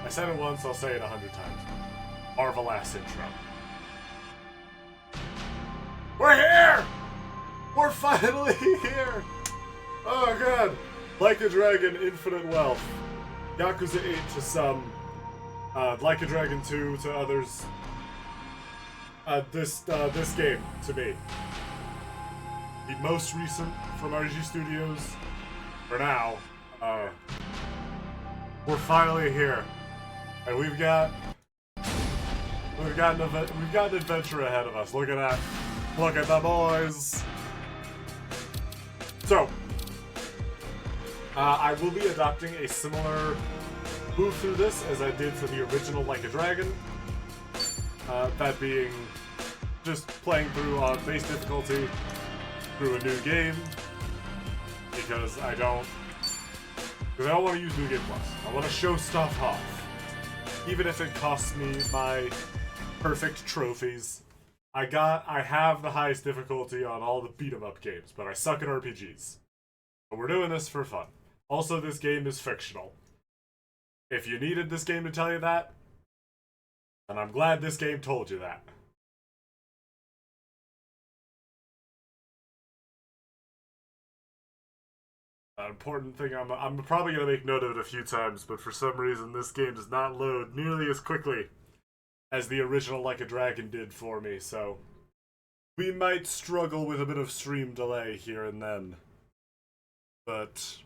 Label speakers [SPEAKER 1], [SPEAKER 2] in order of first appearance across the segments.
[SPEAKER 1] I said it once, I'll say it 100 times. Marvel-ass intro. We're here! We're finally here! Oh god! Like a Dragon, Infinite Wealth. Yakuza 8 to some. Like a Dragon 2 to others. This game to me. The most recent from RG Studios. For now. We're finally here. And we've got an adventure ahead of us. Look at that. Look at the boys. So, I will be adopting a similar move through this as I did for the original Like a Dragon. That being just playing through on base difficulty through a new game because I don't want to use New Game Plus. I want to show stuff off, even if it costs me my perfect trophies. I have the highest difficulty on all the beat 'em up games, but I suck at RPGs. But we're doing this for fun. Also, this game is fictional. If you needed this game to tell you that, then I'm glad this game told you that. An important thing, I'm probably going to make note of it a few times, but for some reason this game does not load nearly as quickly as the original Like a Dragon did for me, so we might struggle with a bit of stream delay here and then. But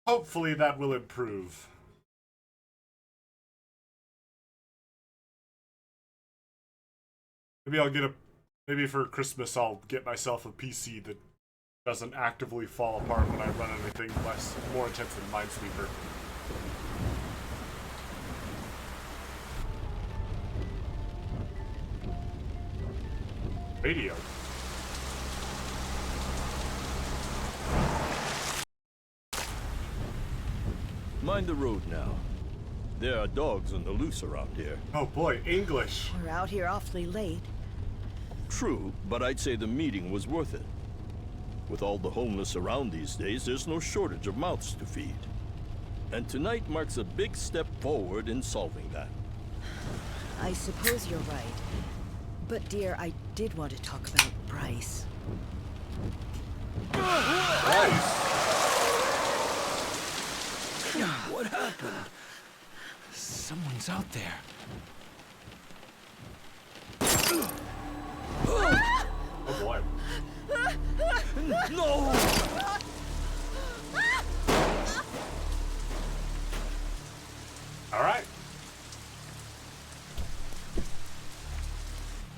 [SPEAKER 1] hopefully that will improve. Maybe for Christmas I'll get myself a PC that doesn't actively fall apart when I run anything more intense than Minesweeper. Radio.
[SPEAKER 2] Mind the road now. There are dogs on the loose around here.
[SPEAKER 1] Oh boy, English.
[SPEAKER 3] We're out here awfully late.
[SPEAKER 2] True, but I'd say the meeting was worth it. With all the homeless around these days, there's no shortage of mouths to feed. And tonight marks a big step forward in solving that.
[SPEAKER 3] I suppose you're right. But dear, I did want to talk about Bryce.
[SPEAKER 1] Bryce?
[SPEAKER 4] What happened? Someone's out there.
[SPEAKER 1] Oh boy.
[SPEAKER 2] No!
[SPEAKER 1] Alright.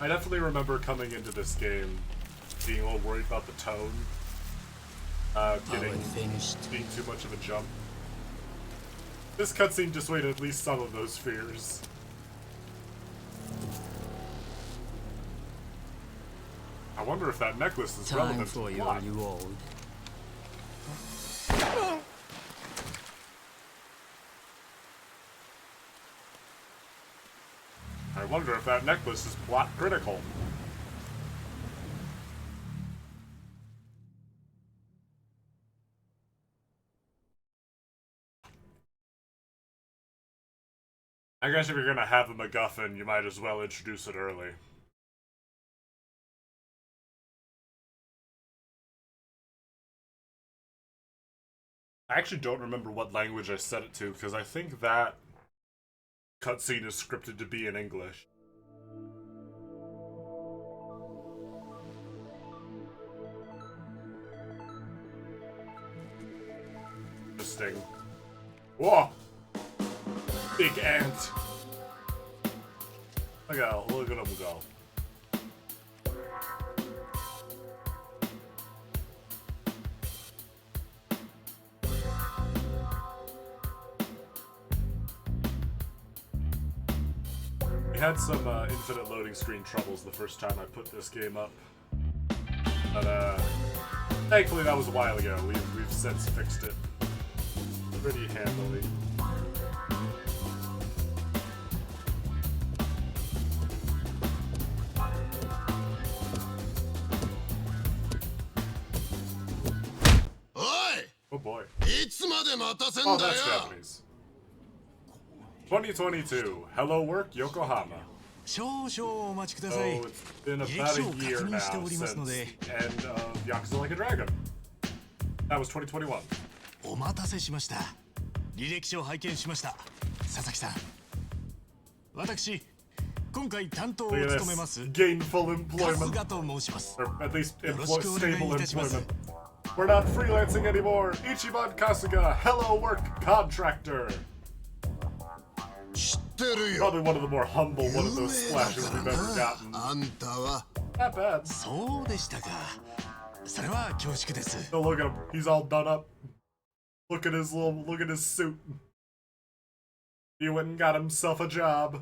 [SPEAKER 1] I definitely remember coming into this game being a little worried about the tone. Being too much of a jump. This cutscene dissuaded at least some of those fears. I wonder if that necklace is relevant to the plot.
[SPEAKER 4] You old.
[SPEAKER 1] I wonder if that necklace is plot critical. I guess if you're gonna have a MacGuffin, you might as well introduce it early. I actually don't remember what language I set it to, because I think that cutscene is scripted to be in English. Interesting. Whoa! Big ant! Look at him go. We had some infinite loading screen troubles the first time I put this game up. But thankfully that was a while ago. We've since fixed it pretty handily. Oh boy. Oh, that's Japanese. 2022. Hello Work Yokohama.
[SPEAKER 4] 少々お待ちください。
[SPEAKER 1] So it's been
[SPEAKER 4] 履
[SPEAKER 1] about
[SPEAKER 4] 歴書
[SPEAKER 1] a
[SPEAKER 4] を確
[SPEAKER 1] year
[SPEAKER 4] 認して
[SPEAKER 1] now
[SPEAKER 4] おります
[SPEAKER 1] since
[SPEAKER 4] ので、
[SPEAKER 1] the end of Yakuza Like a Dragon. That was 2021.
[SPEAKER 4] お待たせしました。履歴書を拝見しました。佐々木さん。私、今回担当を
[SPEAKER 1] Look at
[SPEAKER 4] 務めま
[SPEAKER 1] this
[SPEAKER 4] す
[SPEAKER 1] gainful
[SPEAKER 4] 春
[SPEAKER 1] employment,
[SPEAKER 4] 日と申します。
[SPEAKER 1] or at least
[SPEAKER 4] よろしくお願い
[SPEAKER 1] stable
[SPEAKER 4] いたします。
[SPEAKER 1] employment. We're not freelancing anymore. Ichiban Kasuga, Hello Work Contractor.
[SPEAKER 5] 知ってるよ。
[SPEAKER 1] Probably one of the more humble one of
[SPEAKER 5] 有
[SPEAKER 1] those
[SPEAKER 5] 名だ
[SPEAKER 1] splashes
[SPEAKER 5] から
[SPEAKER 1] we've
[SPEAKER 5] な
[SPEAKER 1] ever gotten.
[SPEAKER 5] あんたは
[SPEAKER 1] Not bad.
[SPEAKER 4] そうでしたか。それは恐縮です。
[SPEAKER 1] So look at him. He's all done up. Look at his suit. He went and got himself a job.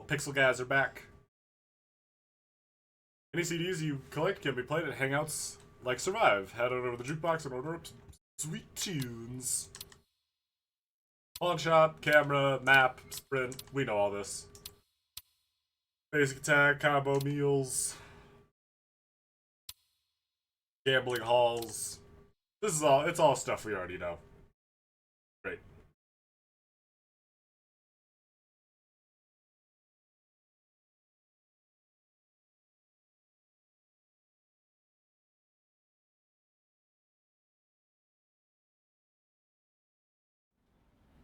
[SPEAKER 1] Pixel guys are back. Any CDs you collect can be played at Hangouts like Survive. Head on over to the jukebox and order up some sweet tunes. Pawn shop, camera, map, sprint. We know all this. Basic attack, combo meals. Gambling halls. This is all, it's all stuff we already know. Great. ?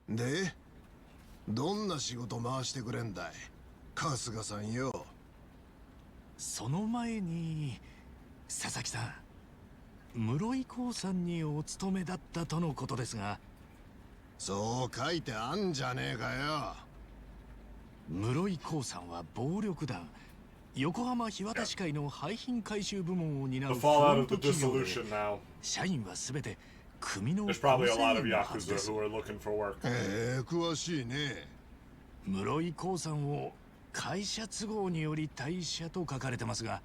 [SPEAKER 5] で、どんな仕事回してくれんだい春日さんよ。
[SPEAKER 4] その前に、佐々木さん、室井興さんにお勤めだったとのことですが、
[SPEAKER 5] そう書いてあんじゃねえかよ。
[SPEAKER 4] 室井興さんは暴力団、横浜日渡市会の廃品回収部門を担
[SPEAKER 1] The
[SPEAKER 4] うフロ
[SPEAKER 1] fallout
[SPEAKER 4] ン
[SPEAKER 1] of
[SPEAKER 4] ト
[SPEAKER 1] the
[SPEAKER 4] 企業で、
[SPEAKER 1] dissolution now.
[SPEAKER 4] 社員はすべて組の
[SPEAKER 1] There's probably a
[SPEAKER 4] 構
[SPEAKER 1] lot
[SPEAKER 4] 成
[SPEAKER 1] of
[SPEAKER 4] 員のはず
[SPEAKER 1] Yakuza
[SPEAKER 4] です。
[SPEAKER 1] who are looking for work.
[SPEAKER 5] 詳しいね。
[SPEAKER 4] 室井興さんを会社都合により退社と書かれてますが、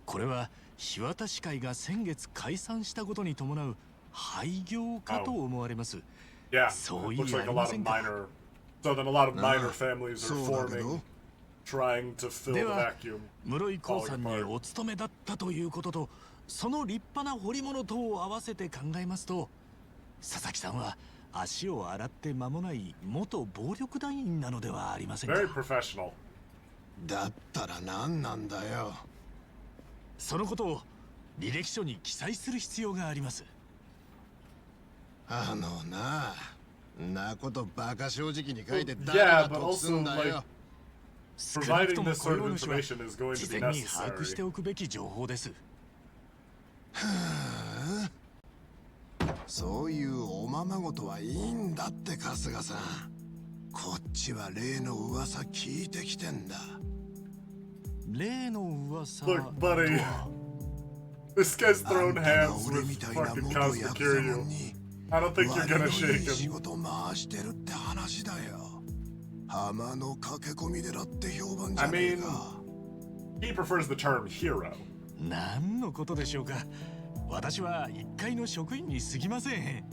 [SPEAKER 4] これは日渡市会が先月解散したことに伴う廃業かと思われます。
[SPEAKER 1] Yeah,
[SPEAKER 4] So
[SPEAKER 1] it looks
[SPEAKER 4] you
[SPEAKER 1] like a lot of
[SPEAKER 4] think-
[SPEAKER 1] minor. So then a lot of minor families are
[SPEAKER 5] そうだけ
[SPEAKER 1] forming,
[SPEAKER 5] ど、
[SPEAKER 1] trying to fill the
[SPEAKER 4] では
[SPEAKER 1] vacuum.
[SPEAKER 4] 室井興さんにお勤めだったということと、その立派な彫り物とを合わせて考えますと、佐々木さんは足を洗って間もない元暴力団員なのではありませんか。
[SPEAKER 1] Very professional.
[SPEAKER 5] だったら何なんだよ。
[SPEAKER 4] そのことを履歴書に記載する必要があります。
[SPEAKER 5] なことバカ正直に書いて
[SPEAKER 1] Yeah,
[SPEAKER 5] 誰が
[SPEAKER 1] but
[SPEAKER 5] 得すんだ
[SPEAKER 1] also,
[SPEAKER 5] よ。
[SPEAKER 1] like,
[SPEAKER 4] 少なく
[SPEAKER 1] providing
[SPEAKER 4] とも
[SPEAKER 1] this
[SPEAKER 4] 雇
[SPEAKER 1] sort
[SPEAKER 4] 用
[SPEAKER 1] of
[SPEAKER 4] 主は
[SPEAKER 1] information is going to
[SPEAKER 4] 事
[SPEAKER 1] be
[SPEAKER 4] 前に把握して
[SPEAKER 1] necessary.
[SPEAKER 4] おくべき情報です。
[SPEAKER 5] そういうおままごとはいいんだって春日さん。こっちは例の噂聞いてきてんだ。
[SPEAKER 4] 例の噂
[SPEAKER 1] Look, buddy. This guy's
[SPEAKER 5] あ
[SPEAKER 1] thrown
[SPEAKER 5] んたが
[SPEAKER 1] hands
[SPEAKER 5] 俺
[SPEAKER 1] with
[SPEAKER 5] みたいな
[SPEAKER 1] fucking
[SPEAKER 5] 元
[SPEAKER 1] Kazuma
[SPEAKER 5] ヤクザも
[SPEAKER 1] Kiryu.
[SPEAKER 5] んに
[SPEAKER 1] I don't think you're
[SPEAKER 5] 割
[SPEAKER 1] gonna
[SPEAKER 5] のい
[SPEAKER 1] shake
[SPEAKER 5] い仕
[SPEAKER 1] him.
[SPEAKER 5] 事回してるって話だよ。浜の駆け込み寺って評判じ
[SPEAKER 1] I
[SPEAKER 5] ゃねえ
[SPEAKER 1] mean,
[SPEAKER 5] か。
[SPEAKER 1] he prefers the term hero.
[SPEAKER 4] 何のことでしょうか。私は一階の職員に過ぎません。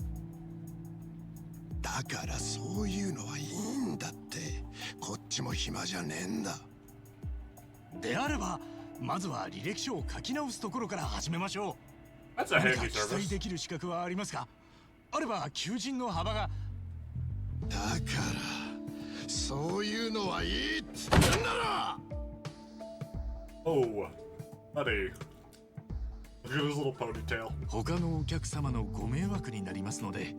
[SPEAKER 5] だからそういうのはいいんだって。こっちも暇じゃねえんだ。
[SPEAKER 4] であれば、まずは履歴書を書き直すところから始めましょ
[SPEAKER 1] That's
[SPEAKER 4] う。
[SPEAKER 1] a
[SPEAKER 4] 何か
[SPEAKER 1] handy
[SPEAKER 4] 記載
[SPEAKER 1] service.
[SPEAKER 4] できる資格はありますか。あれば求人の幅が。
[SPEAKER 5] だからそういうのはいいっつってんだろ。
[SPEAKER 1] Oh, buddy. Look at his little ponytail.
[SPEAKER 4] 他のお客様のご迷惑になりますので、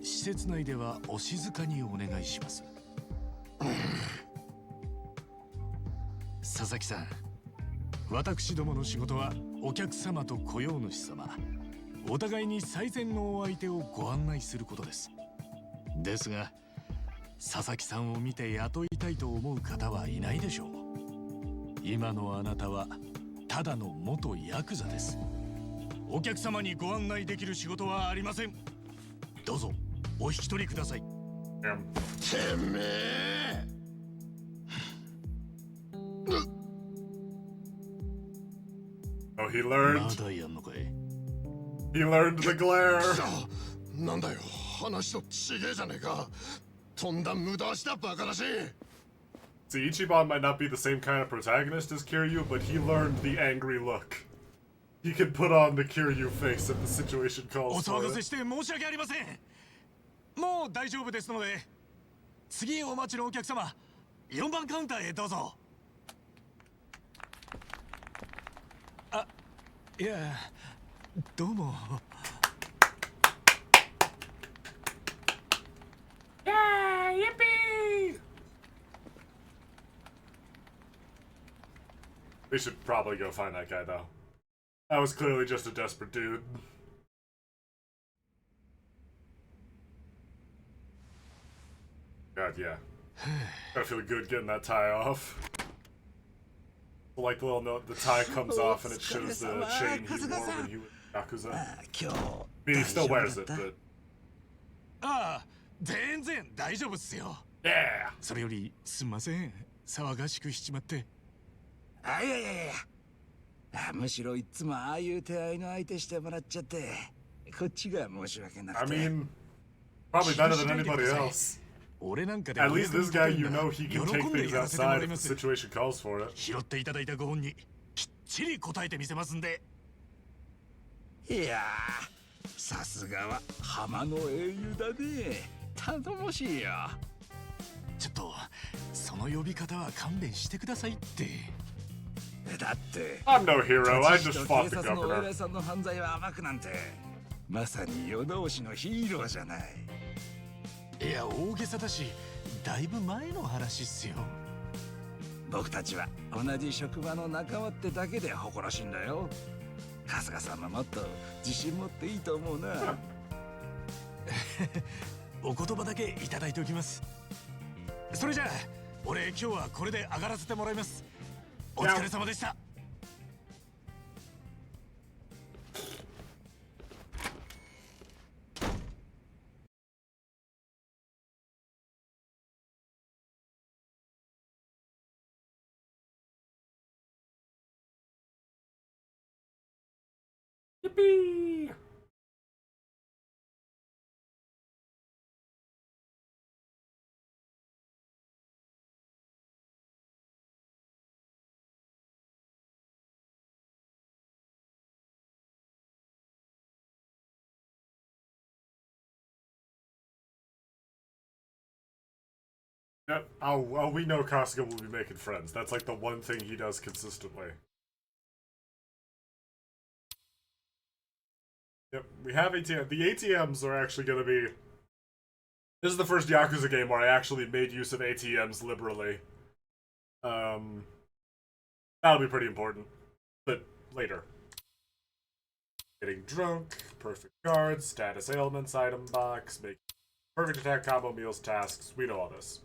[SPEAKER 4] 施設内ではお静かにお願いします。佐々木さん、私どもの仕事はお客様と雇用主様、お互いに最善のお相手をご案内することです。ですが、佐々木さんを見て雇いたいと思う方はいないでしょう。今のあなたはただの元ヤクザです。お客様にご案内できる仕事はありません。どうぞお引き取りください。
[SPEAKER 1] Him.
[SPEAKER 5] てめえ。
[SPEAKER 1] Oh, he
[SPEAKER 4] ま
[SPEAKER 1] learned.
[SPEAKER 4] だやんのかい。
[SPEAKER 1] He learned the glare.
[SPEAKER 5] なんだよ、話とちげえじゃねえか。とんだ無駄足だバカだし。
[SPEAKER 1] See, Ichiban might not be the same kind of protagonist as Kiryu, but he learned the angry look. He can put on the Kiryu face if the situation
[SPEAKER 4] お
[SPEAKER 1] calls
[SPEAKER 4] 騒
[SPEAKER 1] for
[SPEAKER 4] がせ
[SPEAKER 1] it.
[SPEAKER 4] して申し訳ありません。もう大丈夫ですので、次お待ちのお客様、4番カウンターへどうぞ。あ、いや、どうも。
[SPEAKER 1] Yeah, yippee! We should probably go find that guy, though. That was clearly just a desperate dude. God, yeah. I feel good getting that tie off. Like the little note, the tie comes off and it shows the chain he wore when he was Yakuza. I mean, he still wears it, but...
[SPEAKER 4] ああ、全然大丈夫っすよ。
[SPEAKER 1] Yeah!
[SPEAKER 4] それよりすんません、騒がしくしちまって。
[SPEAKER 6] あ、いやいやいや、むしろいつもああいう手合いの相手してもらっちゃって、こっちが申し訳なくて。
[SPEAKER 1] I mean, probably better than anybody else.
[SPEAKER 4] 俺なんかで
[SPEAKER 1] At least this guy, you know he can take things outside if the situation calls for it.
[SPEAKER 4] 拾っていただいたご本にきっちり答えてみせますんで。
[SPEAKER 6] いやー、さすがは浜の英雄だね。頼もしいよ。
[SPEAKER 4] ちょっとその呼び方は勘弁してくださいって。
[SPEAKER 6] だって
[SPEAKER 1] I'm no hero, I just
[SPEAKER 6] 警
[SPEAKER 1] fought the
[SPEAKER 6] 察のお
[SPEAKER 1] governor.
[SPEAKER 6] 偉いさんの犯罪は暴くなんて、まさに世通しのヒーローじゃない。
[SPEAKER 4] いや、大げさだし、だいぶ前の話っすよ。
[SPEAKER 6] 僕たちは同じ職場の仲間ってだけで誇らしいんだよ。春日さんももっと自信持っていいと思うな。
[SPEAKER 4] お言葉だけいただいておきます。それじゃあ、俺今日はこれで上がらせてもらいます。お疲れ様でした。
[SPEAKER 1] Yippee! Yep. Oh, we know Kasuga will be making friends. That's like the one thing he does consistently. Yep, we have ATM. The ATMs are actually going to be... This is the first Yakuza game where I actually made use of ATMs liberally. That'll be pretty important. But later. Getting drunk, perfect guards, status ailments, item box, make perfect attack combo meals, tasks. We know all this.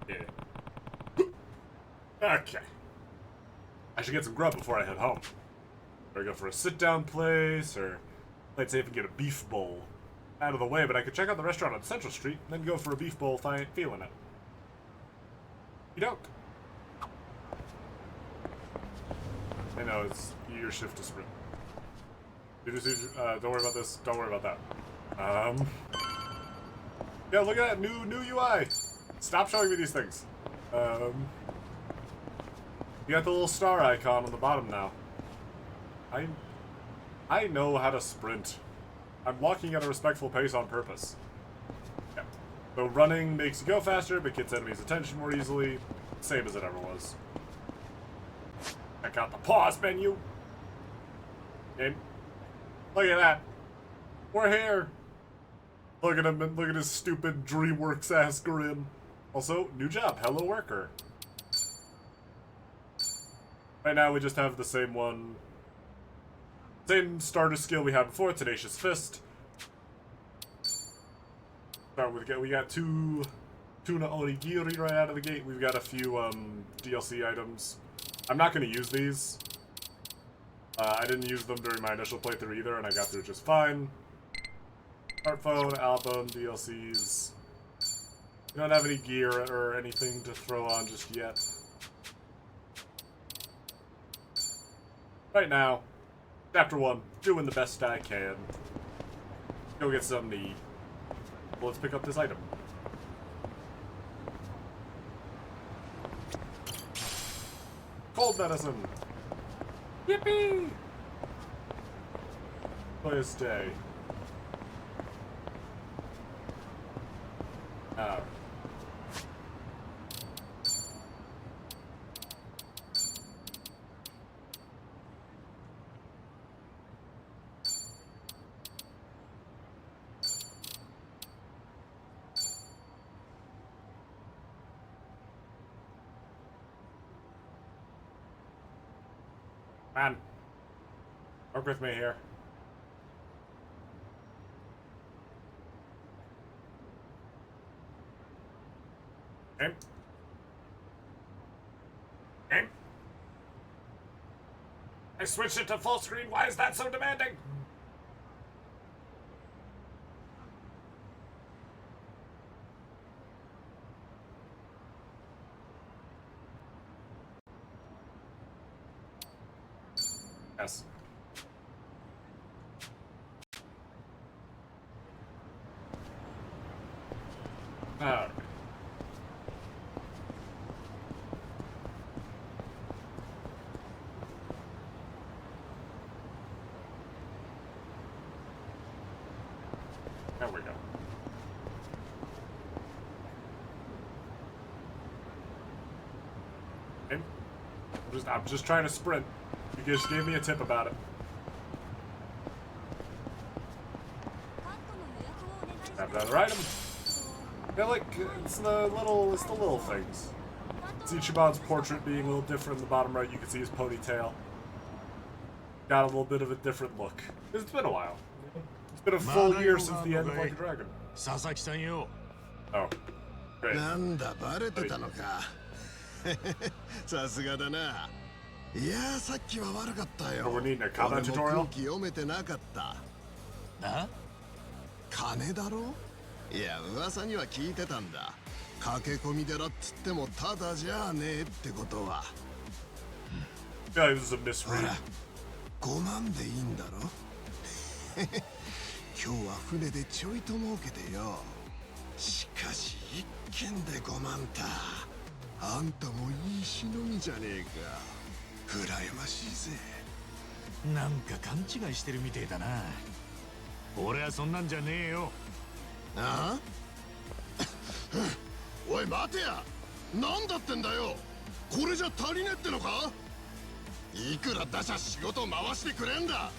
[SPEAKER 1] Yeah. Okay. I should get some grub before I head home. Or go for a sit-down place, or let's say if we get a beef bowl out of the way, but I could check out the restaurant on Central Street, and then go for a beef bowl feeling it. You don't. I know, it's your shift to sprint. Don't worry about this, don't worry about that. Yeah, look at that, new UI! Stop showing me these things. You got the little star icon on the bottom now. I know how to sprint. I'm walking at a respectful pace on purpose. Yeah. So running makes you go faster, but gets enemies' attention more easily. Same as it ever was. Check out the pause menu. And look at that. We're here. Look at him, look at his stupid DreamWorks ass grin. Also, new job, hello worker. Right now we just have the same one. Same starter skill we had before, Tenacious Fist. Start with, we got two Tuna Onigiri right out of the gate. We've got a few DLC items. I'm not going to use these. I didn't use them during my initial playthrough either, and I got through just fine. Smartphone, album, DLCs. We don't have any gear or anything to throw on just yet. Right now, Chapter 1, doing the best I can. Go get something to eat. Well, let's pick up this item. Cold medicine! Yippee! Joyous day. Man. Work with me here. Aim. Aim. I switched it to full screen. Why is that so demanding? Yes. Alright. There we go. Okay. I'm just trying to sprint. You just gave me a tip about it. Grab another item. Yeah, like it's the little things. It's Ichiban's portrait being a little different in the bottom right. You can see his ponytail. Got a little bit of a different look. It's been a while. It's been a full year since the end of Like a Dragon.
[SPEAKER 4] 佐々木さんよ。
[SPEAKER 1] Oh, great.
[SPEAKER 5] なんだバレてたのか。さすがだな。いやさっきは悪かったよ。
[SPEAKER 1] We're needing a
[SPEAKER 5] 俺
[SPEAKER 1] combat
[SPEAKER 5] も
[SPEAKER 1] tutorial.
[SPEAKER 5] 空気読めてなかった。
[SPEAKER 4] な？
[SPEAKER 5] 金だろ？いや噂には聞いてたんだ。駆け込み寺っつってもただじゃねえってことは。
[SPEAKER 1] Yeah, this is a
[SPEAKER 5] ほ
[SPEAKER 1] misread.
[SPEAKER 5] ら、5万でいいんだろ。今日は船でちょいと儲けてよ。しかし一軒で5万た。あんたもいい忍びじゃねえか。羨ましいぜ。
[SPEAKER 4] なんか勘違いしてるみてえだな。俺はそんなんじゃねえよ。
[SPEAKER 5] ああおい待てや。なんだってんだよ。これじゃ足りねえってのか。いくら打者仕事回してくれんだ。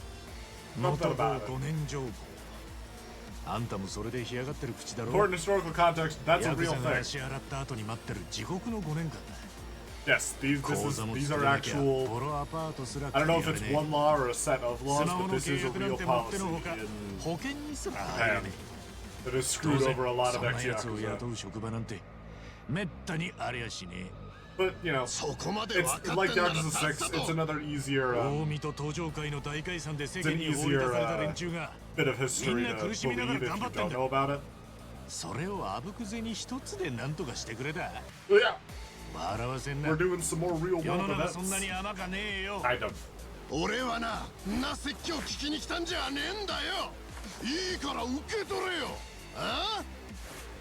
[SPEAKER 4] 元号5年情報。あんたもそれで干上がってる口だろ。
[SPEAKER 1] Important historical context. That's
[SPEAKER 4] ヤ
[SPEAKER 1] a
[SPEAKER 4] ク
[SPEAKER 1] real
[SPEAKER 4] ザが
[SPEAKER 1] thing.
[SPEAKER 4] 足洗った後に待ってる地獄の5年間だ。
[SPEAKER 1] Yes, these
[SPEAKER 4] 口座も
[SPEAKER 1] are
[SPEAKER 4] 作らなきゃ
[SPEAKER 1] actual.
[SPEAKER 4] ボロアパートすら
[SPEAKER 1] I don't know if
[SPEAKER 4] 借り
[SPEAKER 1] it's
[SPEAKER 4] られね
[SPEAKER 1] one law or a set of
[SPEAKER 4] え。
[SPEAKER 1] laws,
[SPEAKER 4] スマホ
[SPEAKER 1] but
[SPEAKER 4] の
[SPEAKER 1] this
[SPEAKER 4] 契
[SPEAKER 1] is a
[SPEAKER 4] 約なん
[SPEAKER 1] real
[SPEAKER 4] て持って
[SPEAKER 1] policy
[SPEAKER 4] のほか
[SPEAKER 1] in
[SPEAKER 4] 保険にすら入らね
[SPEAKER 1] Japan that has
[SPEAKER 4] え。
[SPEAKER 1] screwed
[SPEAKER 4] 当然
[SPEAKER 1] over a lot
[SPEAKER 4] そ
[SPEAKER 1] of
[SPEAKER 4] んなやつを
[SPEAKER 1] ex-yakuza.
[SPEAKER 4] 雇う職場なんてめったにありゃしねえ。
[SPEAKER 1] But you know,
[SPEAKER 5] そこまで分
[SPEAKER 1] it's
[SPEAKER 5] かってん
[SPEAKER 1] like
[SPEAKER 5] なら
[SPEAKER 1] Yakuza
[SPEAKER 5] さっ
[SPEAKER 1] 6.
[SPEAKER 5] さ
[SPEAKER 1] It's
[SPEAKER 5] と。
[SPEAKER 1] another easier
[SPEAKER 4] 大水と東上会の大解散で世
[SPEAKER 1] It's
[SPEAKER 4] 間
[SPEAKER 1] an
[SPEAKER 4] に追い出
[SPEAKER 1] easier
[SPEAKER 4] された連中が
[SPEAKER 1] bit of history to
[SPEAKER 4] みんな苦しみながら
[SPEAKER 1] believe if
[SPEAKER 4] 頑張
[SPEAKER 1] you
[SPEAKER 4] ってん
[SPEAKER 1] don't
[SPEAKER 4] だ。
[SPEAKER 1] know about it.
[SPEAKER 4] それをあぶくぜに一つで何とかしてくれだ。
[SPEAKER 1] But yeah,
[SPEAKER 4] 笑わせんな。
[SPEAKER 1] we're doing some more real
[SPEAKER 4] 世の
[SPEAKER 1] world
[SPEAKER 4] 中そんな
[SPEAKER 1] events.
[SPEAKER 4] に甘かねえよ。
[SPEAKER 1] Kind of.
[SPEAKER 5] 俺はな説教聞きに来たんじゃねえんだよ。いいから受け取れよ。あ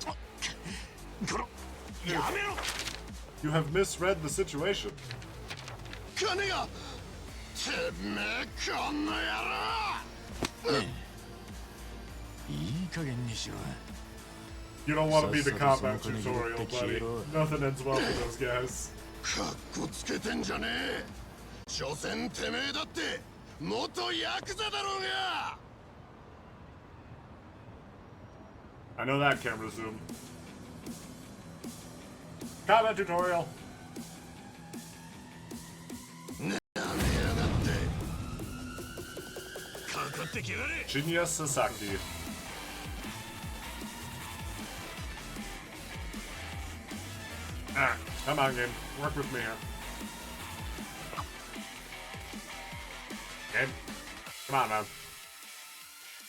[SPEAKER 5] あ
[SPEAKER 4] このやめろ。
[SPEAKER 1] You have misread the situation.
[SPEAKER 5] 金がてめえこんな野郎。
[SPEAKER 4] いい加減にしろ。
[SPEAKER 1] You don't want to be the
[SPEAKER 4] Sasa
[SPEAKER 1] combat
[SPEAKER 4] sunuko ni
[SPEAKER 1] tutorial,
[SPEAKER 4] girotte
[SPEAKER 1] buddy.
[SPEAKER 4] chiro.
[SPEAKER 1] Nothing ends well for those guys.
[SPEAKER 5] かっこつけてんじゃねえ。所詮てめえだって元ヤクザだろうが。
[SPEAKER 1] I know that camera zoom. Combat tutorial.
[SPEAKER 5] やめやがって。
[SPEAKER 4] かかってきやがれ。
[SPEAKER 1] Shinya Sasaki. Ah, come on, game. Work with me here. Game. Come on, man.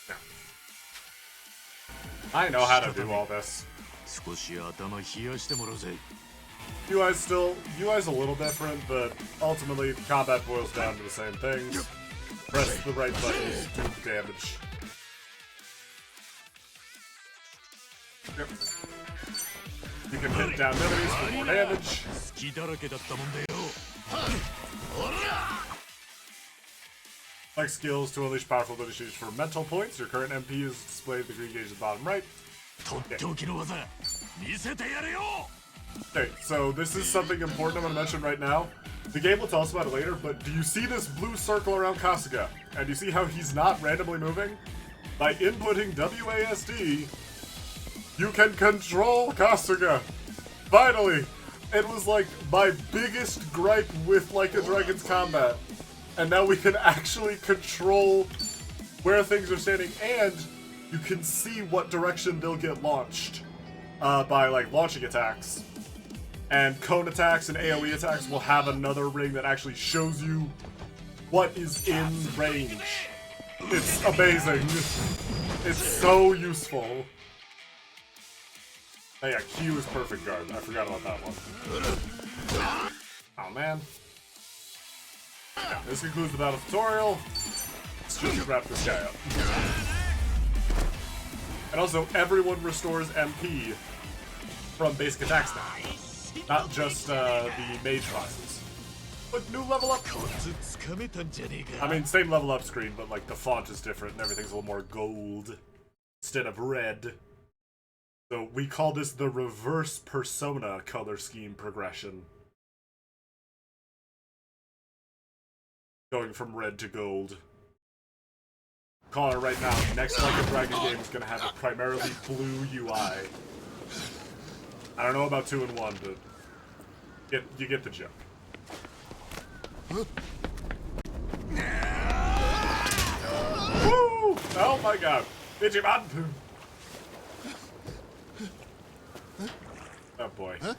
[SPEAKER 1] Yeah. I know how to do all this.
[SPEAKER 4] 少し頭冷やしてもらうぜ。
[SPEAKER 1] UI's a little different, but ultimately combat boils down to the same things. Press the right buttons, do the damage. Yep. You can hit down enemies for more damage.
[SPEAKER 4] 好きだらけだったもんだよ。
[SPEAKER 1] Like skills to unleash powerful abilities for mental points. Your current MP is displayed at the green gauge at the bottom right.
[SPEAKER 4] とっておきの技見せてやれよ。
[SPEAKER 1] Okay, so this is something important I'm going to mention right now. The game will tell us about it later, but do you see this blue circle around Kasuga? And you see how he's not randomly moving? By inputting WASD, you can control Kasuga! Finally! It was like my biggest gripe with Like a Dragon's combat. And now we can actually control where things are standing, and you can see what direction they'll get launched by like launching attacks. And cone attacks and AoE attacks will have another ring that actually shows you what is in range. It's amazing. It's so useful. Oh yeah, Q is perfect guard. I forgot about that one. Oh man. Yeah, this concludes the battle tutorial. Let's just wrap this guy up. And also, everyone restores MP from basic attacks now. Not just the mage classes. Look, new level up. I mean, same level up screen, but like the font is different and everything's a little more gold instead of red. So we call this the reverse persona color scheme progression. Going from red to gold. Calling it right now, next Like a Dragon game is gonna have a primarily blue UI. I don't know about 2 and 1, but you get the joke. Woo! Oh my god! Ichiban! Oh boy.
[SPEAKER 4] く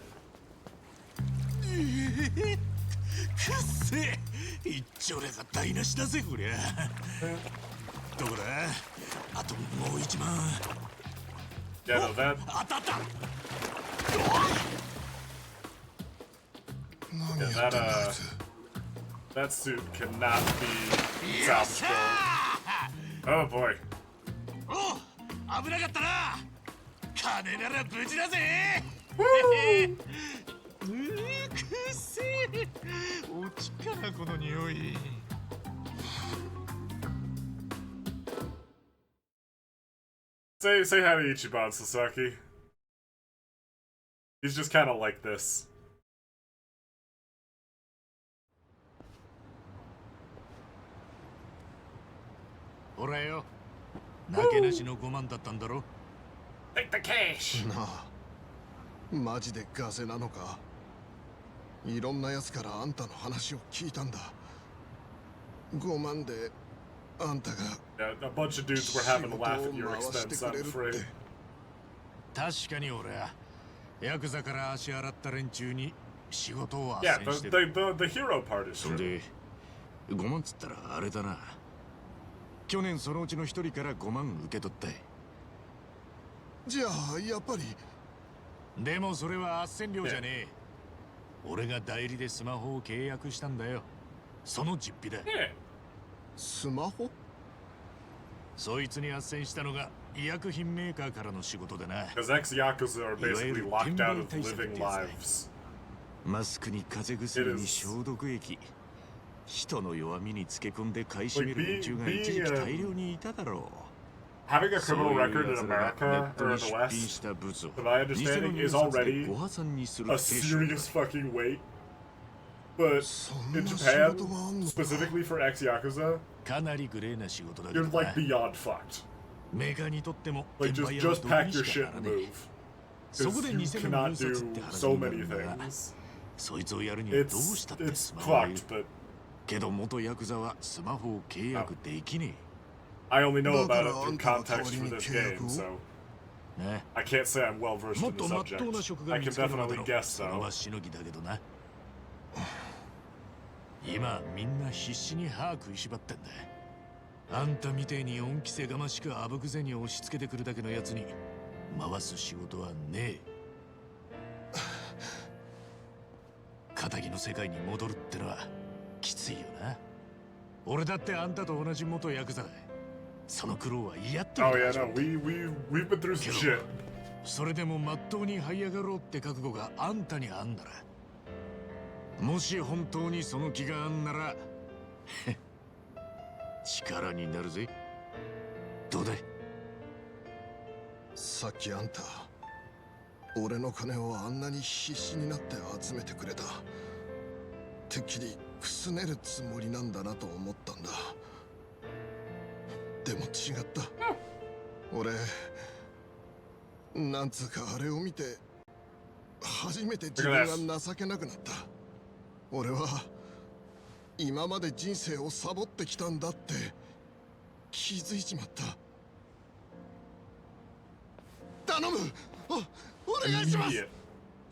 [SPEAKER 4] っせえ一丁れが台無しだぜこりゃどこだあともう1万
[SPEAKER 1] Yeah, no, that...
[SPEAKER 4] 当たった
[SPEAKER 1] Yeah, that suit cannot be salvageable. Oh boy.
[SPEAKER 4] お危なかったな金なら無事だぜくっせえ落ちっかなこの匂い
[SPEAKER 1] Say hi to Ichiban, Sasaki. He's just kind of like this.
[SPEAKER 4] Take
[SPEAKER 1] the cash!
[SPEAKER 5] なあ、マジでガセなのか？いろんな奴からあんたの話を聞いたんだ。5万であんたが
[SPEAKER 1] Yeah, a bunch of dudes were having to laugh at your expense, I'm afraid.
[SPEAKER 4] 確かに俺はヤクザから足洗った連中に仕事を斡
[SPEAKER 1] Yeah,
[SPEAKER 4] 旋して
[SPEAKER 1] the
[SPEAKER 4] る。
[SPEAKER 1] hero part is
[SPEAKER 4] そん
[SPEAKER 1] true.
[SPEAKER 4] で5万つったらあれだな。去年そのうちの一人から5万受け取ったい。
[SPEAKER 5] じゃあやっぱり
[SPEAKER 4] でもそれは斡旋料じゃねえ。俺が代理でスマホを契約したんだよ。その実費だ。
[SPEAKER 1] Yeah.
[SPEAKER 5] スマホ？
[SPEAKER 4] そいつに斡旋したのが医薬品メーカーからの仕事でな。
[SPEAKER 1] Because ex-Yakuza are basically locked out of living lives.
[SPEAKER 4] マスクに風邪薬に消毒液。人の弱みにつけ込んで買い占める連中が一時期大量にいただろう。
[SPEAKER 1] Having a criminal record in America or in the West, to my understanding, is already a serious fucking weight. But in Japan, specifically for ex-Yakuza,
[SPEAKER 4] かなりグレーな仕事だけ
[SPEAKER 1] you're
[SPEAKER 4] ど
[SPEAKER 1] like
[SPEAKER 4] な。
[SPEAKER 1] beyond fucked.
[SPEAKER 4] メーカーにとっても
[SPEAKER 1] Like
[SPEAKER 4] 転売
[SPEAKER 1] just
[SPEAKER 4] 屋は
[SPEAKER 1] just
[SPEAKER 4] 道
[SPEAKER 1] pack
[SPEAKER 4] に
[SPEAKER 1] your
[SPEAKER 4] しか
[SPEAKER 1] shit
[SPEAKER 4] なら
[SPEAKER 1] and
[SPEAKER 4] ねえ。
[SPEAKER 1] move.
[SPEAKER 4] そこ
[SPEAKER 1] Because
[SPEAKER 4] で
[SPEAKER 1] you
[SPEAKER 4] 偽の
[SPEAKER 1] cannot
[SPEAKER 4] 入札って
[SPEAKER 1] do
[SPEAKER 4] 話
[SPEAKER 1] so
[SPEAKER 4] になる
[SPEAKER 1] many
[SPEAKER 4] んだが、
[SPEAKER 1] things.
[SPEAKER 4] そいつをやるにはどうしたって
[SPEAKER 1] It's
[SPEAKER 4] スマホがいる
[SPEAKER 1] clocked, but
[SPEAKER 4] けど元ヤクザはスマホを契約できね
[SPEAKER 1] I only know about it through
[SPEAKER 5] だからあんたが
[SPEAKER 1] context for this
[SPEAKER 5] 代わりに契約
[SPEAKER 1] game,
[SPEAKER 5] を？
[SPEAKER 1] so
[SPEAKER 4] え。ね。
[SPEAKER 1] I can't say I'm well versed
[SPEAKER 4] もっ
[SPEAKER 1] in
[SPEAKER 4] と
[SPEAKER 1] the
[SPEAKER 4] まっとうな
[SPEAKER 1] subject.
[SPEAKER 4] 職が
[SPEAKER 1] I
[SPEAKER 4] 見
[SPEAKER 1] can
[SPEAKER 4] つかるま
[SPEAKER 1] definitely
[SPEAKER 4] での
[SPEAKER 1] guess
[SPEAKER 4] その
[SPEAKER 1] though.
[SPEAKER 4] 場しのぎだけどな。今みんな必死に歯食いしばってんだ。あんたみてえに恩着せがましくあぶくぜに押し付けてくるだけのやつに回す仕事はねえ。仇の世界に戻るってのはきついよな。俺だってあんたと同じ元ヤクザだ。その苦労は嫌って
[SPEAKER 1] Oh yeah, no, we've been through some shit.
[SPEAKER 4] それでもまっとうに這い上がろうって覚悟があんたにあんなら、もし本当にその気があんなら力になるぜ。どうだい？
[SPEAKER 5] さっきあんた俺の金をあんなに必死になって集めてくれた。てっきりくすねるつもりなんだなと思ったんだ。でも違った。俺なんつうかあれを見て初めて自分が情けなくなった。俺は今まで人生をサボってきたんだって気づいちまった。頼む、お願いします。
[SPEAKER 1] Immediate.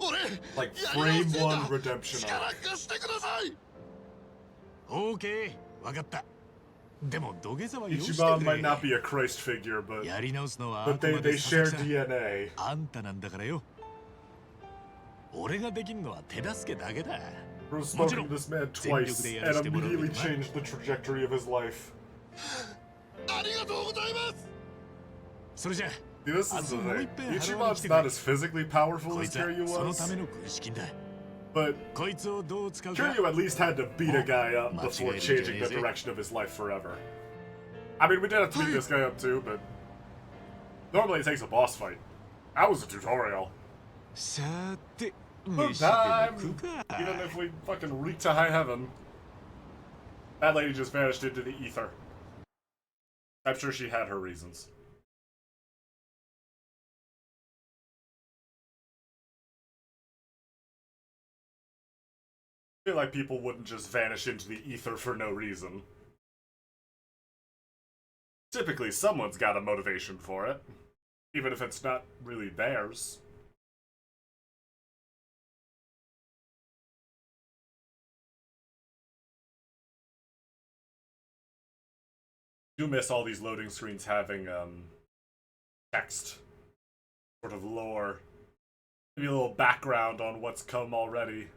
[SPEAKER 5] 俺
[SPEAKER 1] Like
[SPEAKER 5] やり
[SPEAKER 1] frame
[SPEAKER 5] 直せんだ。
[SPEAKER 1] one redemption
[SPEAKER 5] 力
[SPEAKER 1] arc.
[SPEAKER 5] 貸してください。
[SPEAKER 4] オーケー、わかった。でも土下座はよして
[SPEAKER 1] Ichiban
[SPEAKER 4] く
[SPEAKER 1] might
[SPEAKER 4] れ。
[SPEAKER 1] not be a Christ figure, but
[SPEAKER 4] やり直すのは
[SPEAKER 1] but
[SPEAKER 4] あく
[SPEAKER 1] they
[SPEAKER 4] まで
[SPEAKER 1] they
[SPEAKER 4] 佐
[SPEAKER 1] share
[SPEAKER 4] 々木さん
[SPEAKER 1] DNA.
[SPEAKER 4] あんたなんだからよ。俺ができるのは手助けだけだ。
[SPEAKER 1] Bro spoke to this man twice and immediately changed the trajectory of his life.
[SPEAKER 5] ありがとうございます。
[SPEAKER 4] それじゃ
[SPEAKER 1] See, this is the thing. Ichiban's not as physically powerful
[SPEAKER 4] こい
[SPEAKER 1] as
[SPEAKER 4] つは
[SPEAKER 1] Kiryu
[SPEAKER 4] その
[SPEAKER 1] was,
[SPEAKER 4] ための軍資金だ。
[SPEAKER 1] but
[SPEAKER 4] こいつをどう使うか。
[SPEAKER 1] Kiryu at least had to beat a guy up before changing the direction of his life forever. I mean, we did have to beat this guy up too, but normally it takes a boss fight. That was a tutorial.
[SPEAKER 4] さて、
[SPEAKER 1] Good
[SPEAKER 4] 飯でも
[SPEAKER 1] time!
[SPEAKER 4] 食うか。
[SPEAKER 1] Even if we fucking reach to high heaven. That lady just vanished into the ether. I'm sure she had her reasons. I feel like people wouldn't just vanish into the ether for no reason. Typically, someone's got a motivation for it, even if it's not really theirs. I do miss all these loading screens having text, sort of lore, maybe a little background on what's come already.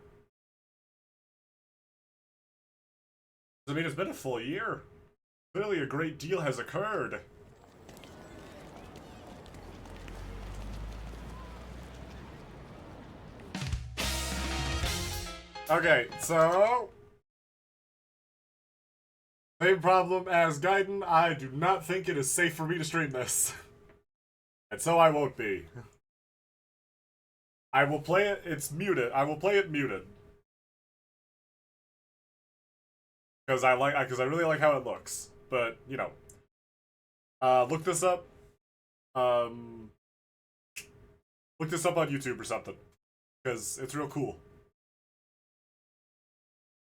[SPEAKER 1] I mean, it's been a full year. Clearly a great deal has occurred. Okay, so... same problem as Gaiden, I do not think it is safe for me to stream this. And so I won't be. I will play it, it's muted. I will play it muted. Because I really like how it looks. But, you know. Look this up. Look this up on YouTube or something. Because it's real cool.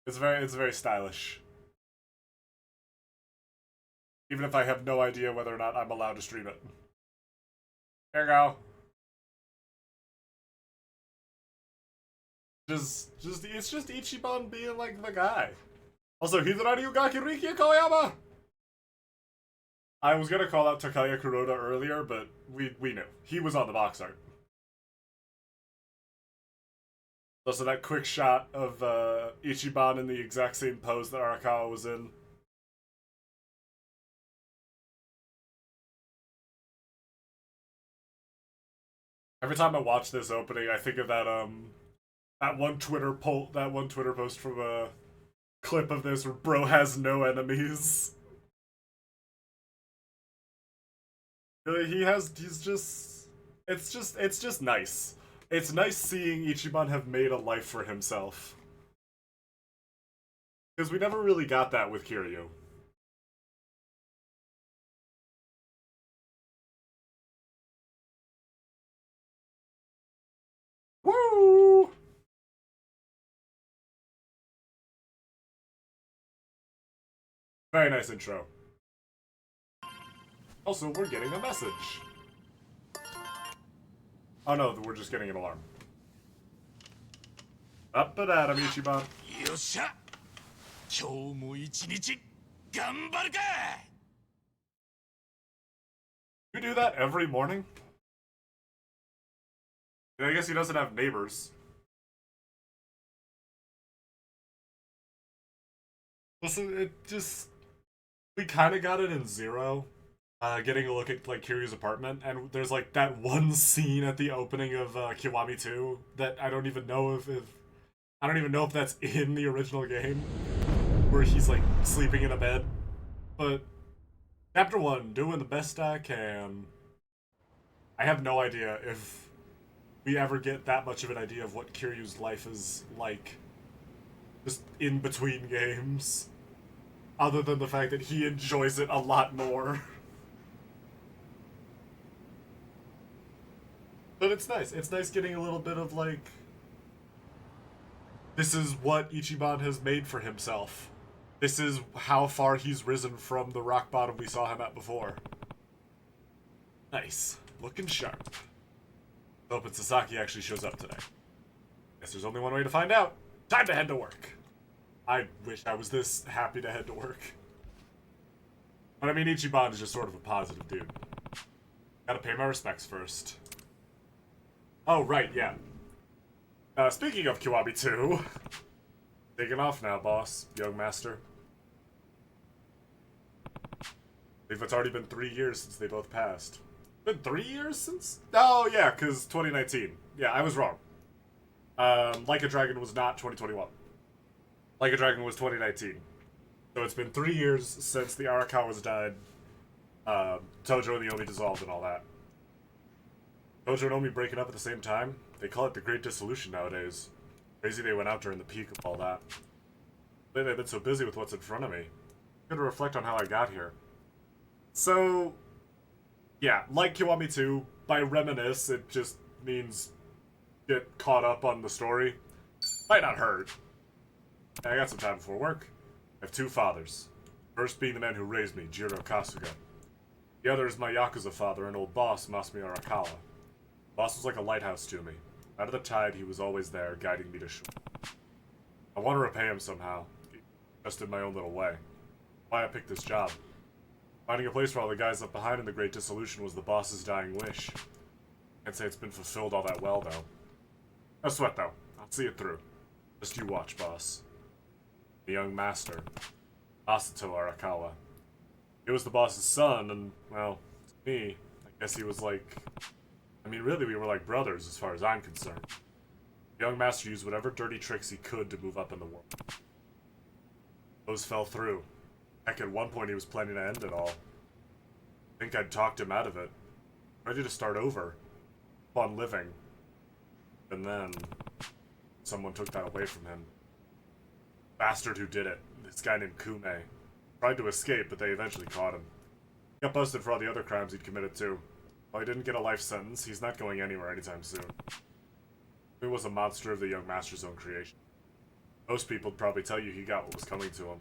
[SPEAKER 1] It's very stylish. Even if I have no idea whether or not I'm allowed to stream it. There you go. It's just Ichiban being like the guy. Also, Hidarari Ugaki Riki Koyama! I was gonna call out Takaya Kuroda earlier, but we knew. He was on the box art. Also, that quick shot of Ichiban in the exact same pose that Arakawa was in. Every time I watch this opening, I think of that one Twitter post from a clip of this where bro has no enemies. It's just nice. It's nice seeing Ichiban have made a life for himself. Because we never really got that with Kiryu. Woo! Very nice intro. Also, we're getting a message. Oh no, we're just getting an alarm. Up and at him, Ichiban.
[SPEAKER 4] よっしゃ。今日も一日頑張るか。
[SPEAKER 1] You do that every morning? I guess he doesn't have neighbors. Listen, it just... we kind of got it in Zero. Getting a look at, like, Kiryu's apartment, and there's, like, that one scene at the opening of Kiwami 2 that I don't even know if I don't even know if that's in the original game, where he's, like, sleeping in a bed. But Chapter 1, doing the best I can. I have no idea if we ever get that much of an idea of what Kiryu's life is like, just in between games, other than the fact that he enjoys it a lot more. But it's nice. It's nice getting a little bit of, like, this is what Ichiban has made for himself. This is how far he's risen from the rock bottom we saw him at before. Nice. Looking sharp. Hoping Sasaki actually shows up today. Guess there's only one way to find out. Time to head to work. I wish I was this happy to head to work. But I mean, Ichiban is just sort of a positive dude. Gotta pay my respects first. Oh, right, yeah. Speaking of Kiwami 2, taking off now, boss, young master. I believe it's already been 3 years since they both passed. Been 3 years since? Oh, yeah, because 2019. Yeah, I was wrong. Like a Dragon was not 2021. Like a Dragon was 2019. So it's been 3 years since the Arakawas died, Tojo and the Omi dissolved and all that. Tojo and Omi breaking up at the same time? They call it the Great Dissolution nowadays. Crazy they went out during the peak of all that. Lately I've been so busy with what's in front of me. I'm gonna reflect on how I got here. So, yeah, like Kiwami 2, by reminisce, it just means get caught up on the story. Might not hurt. I got some time before work. I have 2 fathers. First being the man who raised me, Jiro Kasuga. The other is my Yakuza father, an old boss, Masumi Arakawa. Boss was like a lighthouse to me. Out of the tide, he was always there, guiding me to shore. I want to repay him somehow, just in my own little way. Why I picked this job. Finding a place for all the guys left behind in the Great Dissolution was the boss's dying wish. Can't say it's been fulfilled all that well, though. No sweat, though. I'll see it through. Just you watch, boss. The young master, Masato Arakawa. He was the boss's son, and, well, to me, I guess he was like... I mean, really, we were like brothers, as far as I'm concerned. The young master used whatever dirty tricks he could to move up in the world. Those fell through. Heck, at one point he was planning to end it all. I think I'd talked him out of it. Ready to start over. Keep on living. And then... someone took that away from him. Bastard who did it. This guy named Kume. Tried to escape, but they eventually caught him. He got busted for all the other crimes he'd committed too. While he didn't get a life sentence, he's not going anywhere anytime soon. He was a monster of the young master's own creation. Most people'd probably tell you he got what was coming to him.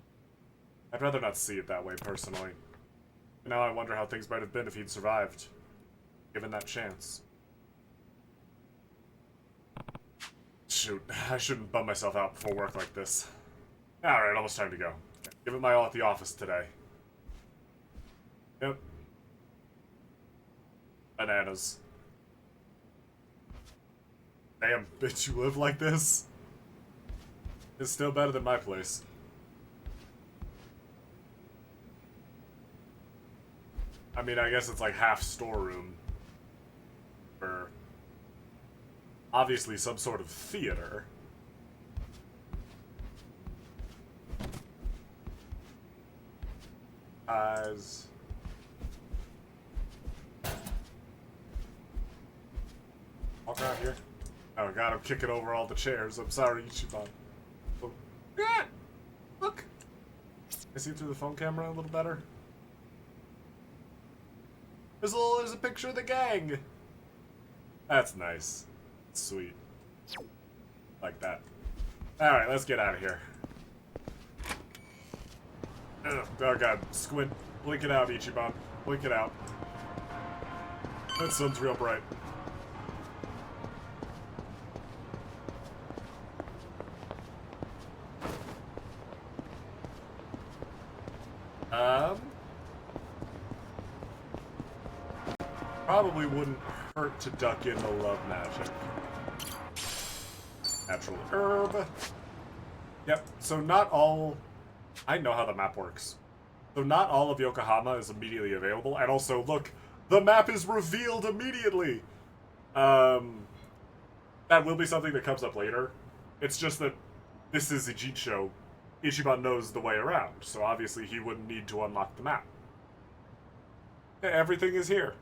[SPEAKER 1] I'd rather not see it that way, personally. And now I wonder how things might have been if he'd survived. Given that chance. Shoot, I shouldn't bum myself out before work like this. Alright, almost time to go. Give it my all at the office today. Yep. Bananas. Damn, bitch, you live like this? It's still better than my place. I mean, I guess it's like half storeroom. Or... obviously some sort of theater. As... walk around here. Oh god, I'm kicking over all the chairs. I'm sorry, Ichiban. Oh. Ah! Look! I see through the phone camera a little better. There's a picture of the gang! That's nice. Sweet. Like that. Alright, let's get out of here. Ugh, oh god, squint. Blink it out, Ichiban. Blink it out. That sun's real bright. Probably wouldn't hurt to duck in the love magic. Natural herb. Yep, so not all... I know how the map works. So not all of Yokohama is immediately available, and also, look, the map is revealed immediately! That will be something that comes up later. It's just that this is Ijincho. Ichiban knows the way around, so obviously he wouldn't need to unlock the map. Everything is here.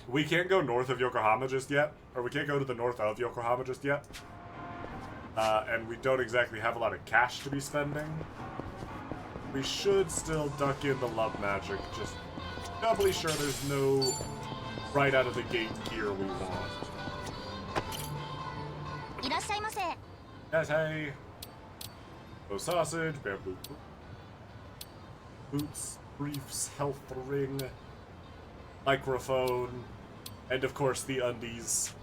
[SPEAKER 1] We can't go north of Yokohama just yet, or we can't go to the north of Yokohama just yet. And we don't exactly have a lot of cash to be spending. We should still duck in the love magic, just doubly sure there's no right out of the gate gear we want. Yes, hey. So sausage, bamboo boots, briefs, health ring, microphone, and of course the undies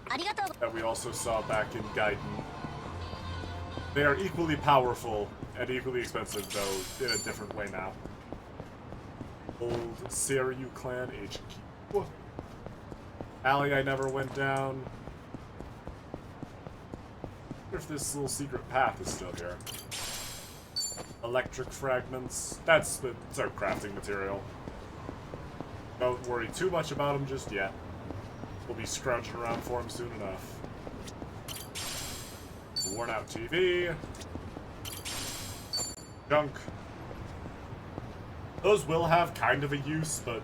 [SPEAKER 1] that we also saw back in Gaiden. They are equally powerful and equally expensive, though in a different way now. Old Seiryu clan HQ. Alley I never went down. I wonder if this little secret path is still here. Electric fragments. That's our crafting material. Don't worry too much about them just yet. We'll be scrounging around for them soon enough. Worn out TV. Junk. Those will have kind of a use, but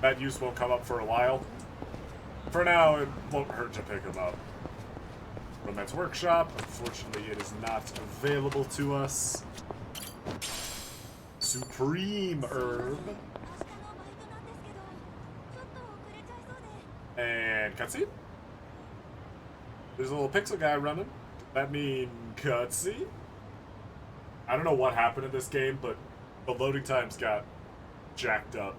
[SPEAKER 1] that use won't come up for a while. For now, it won't hurt to pick them up. Romance Workshop. Unfortunately, it is not available to us. Supreme Herb. And cutscene. There's a little pixel guy running. Does that mean cutscene? I don't know what happened in this game, but the loading times got jacked up.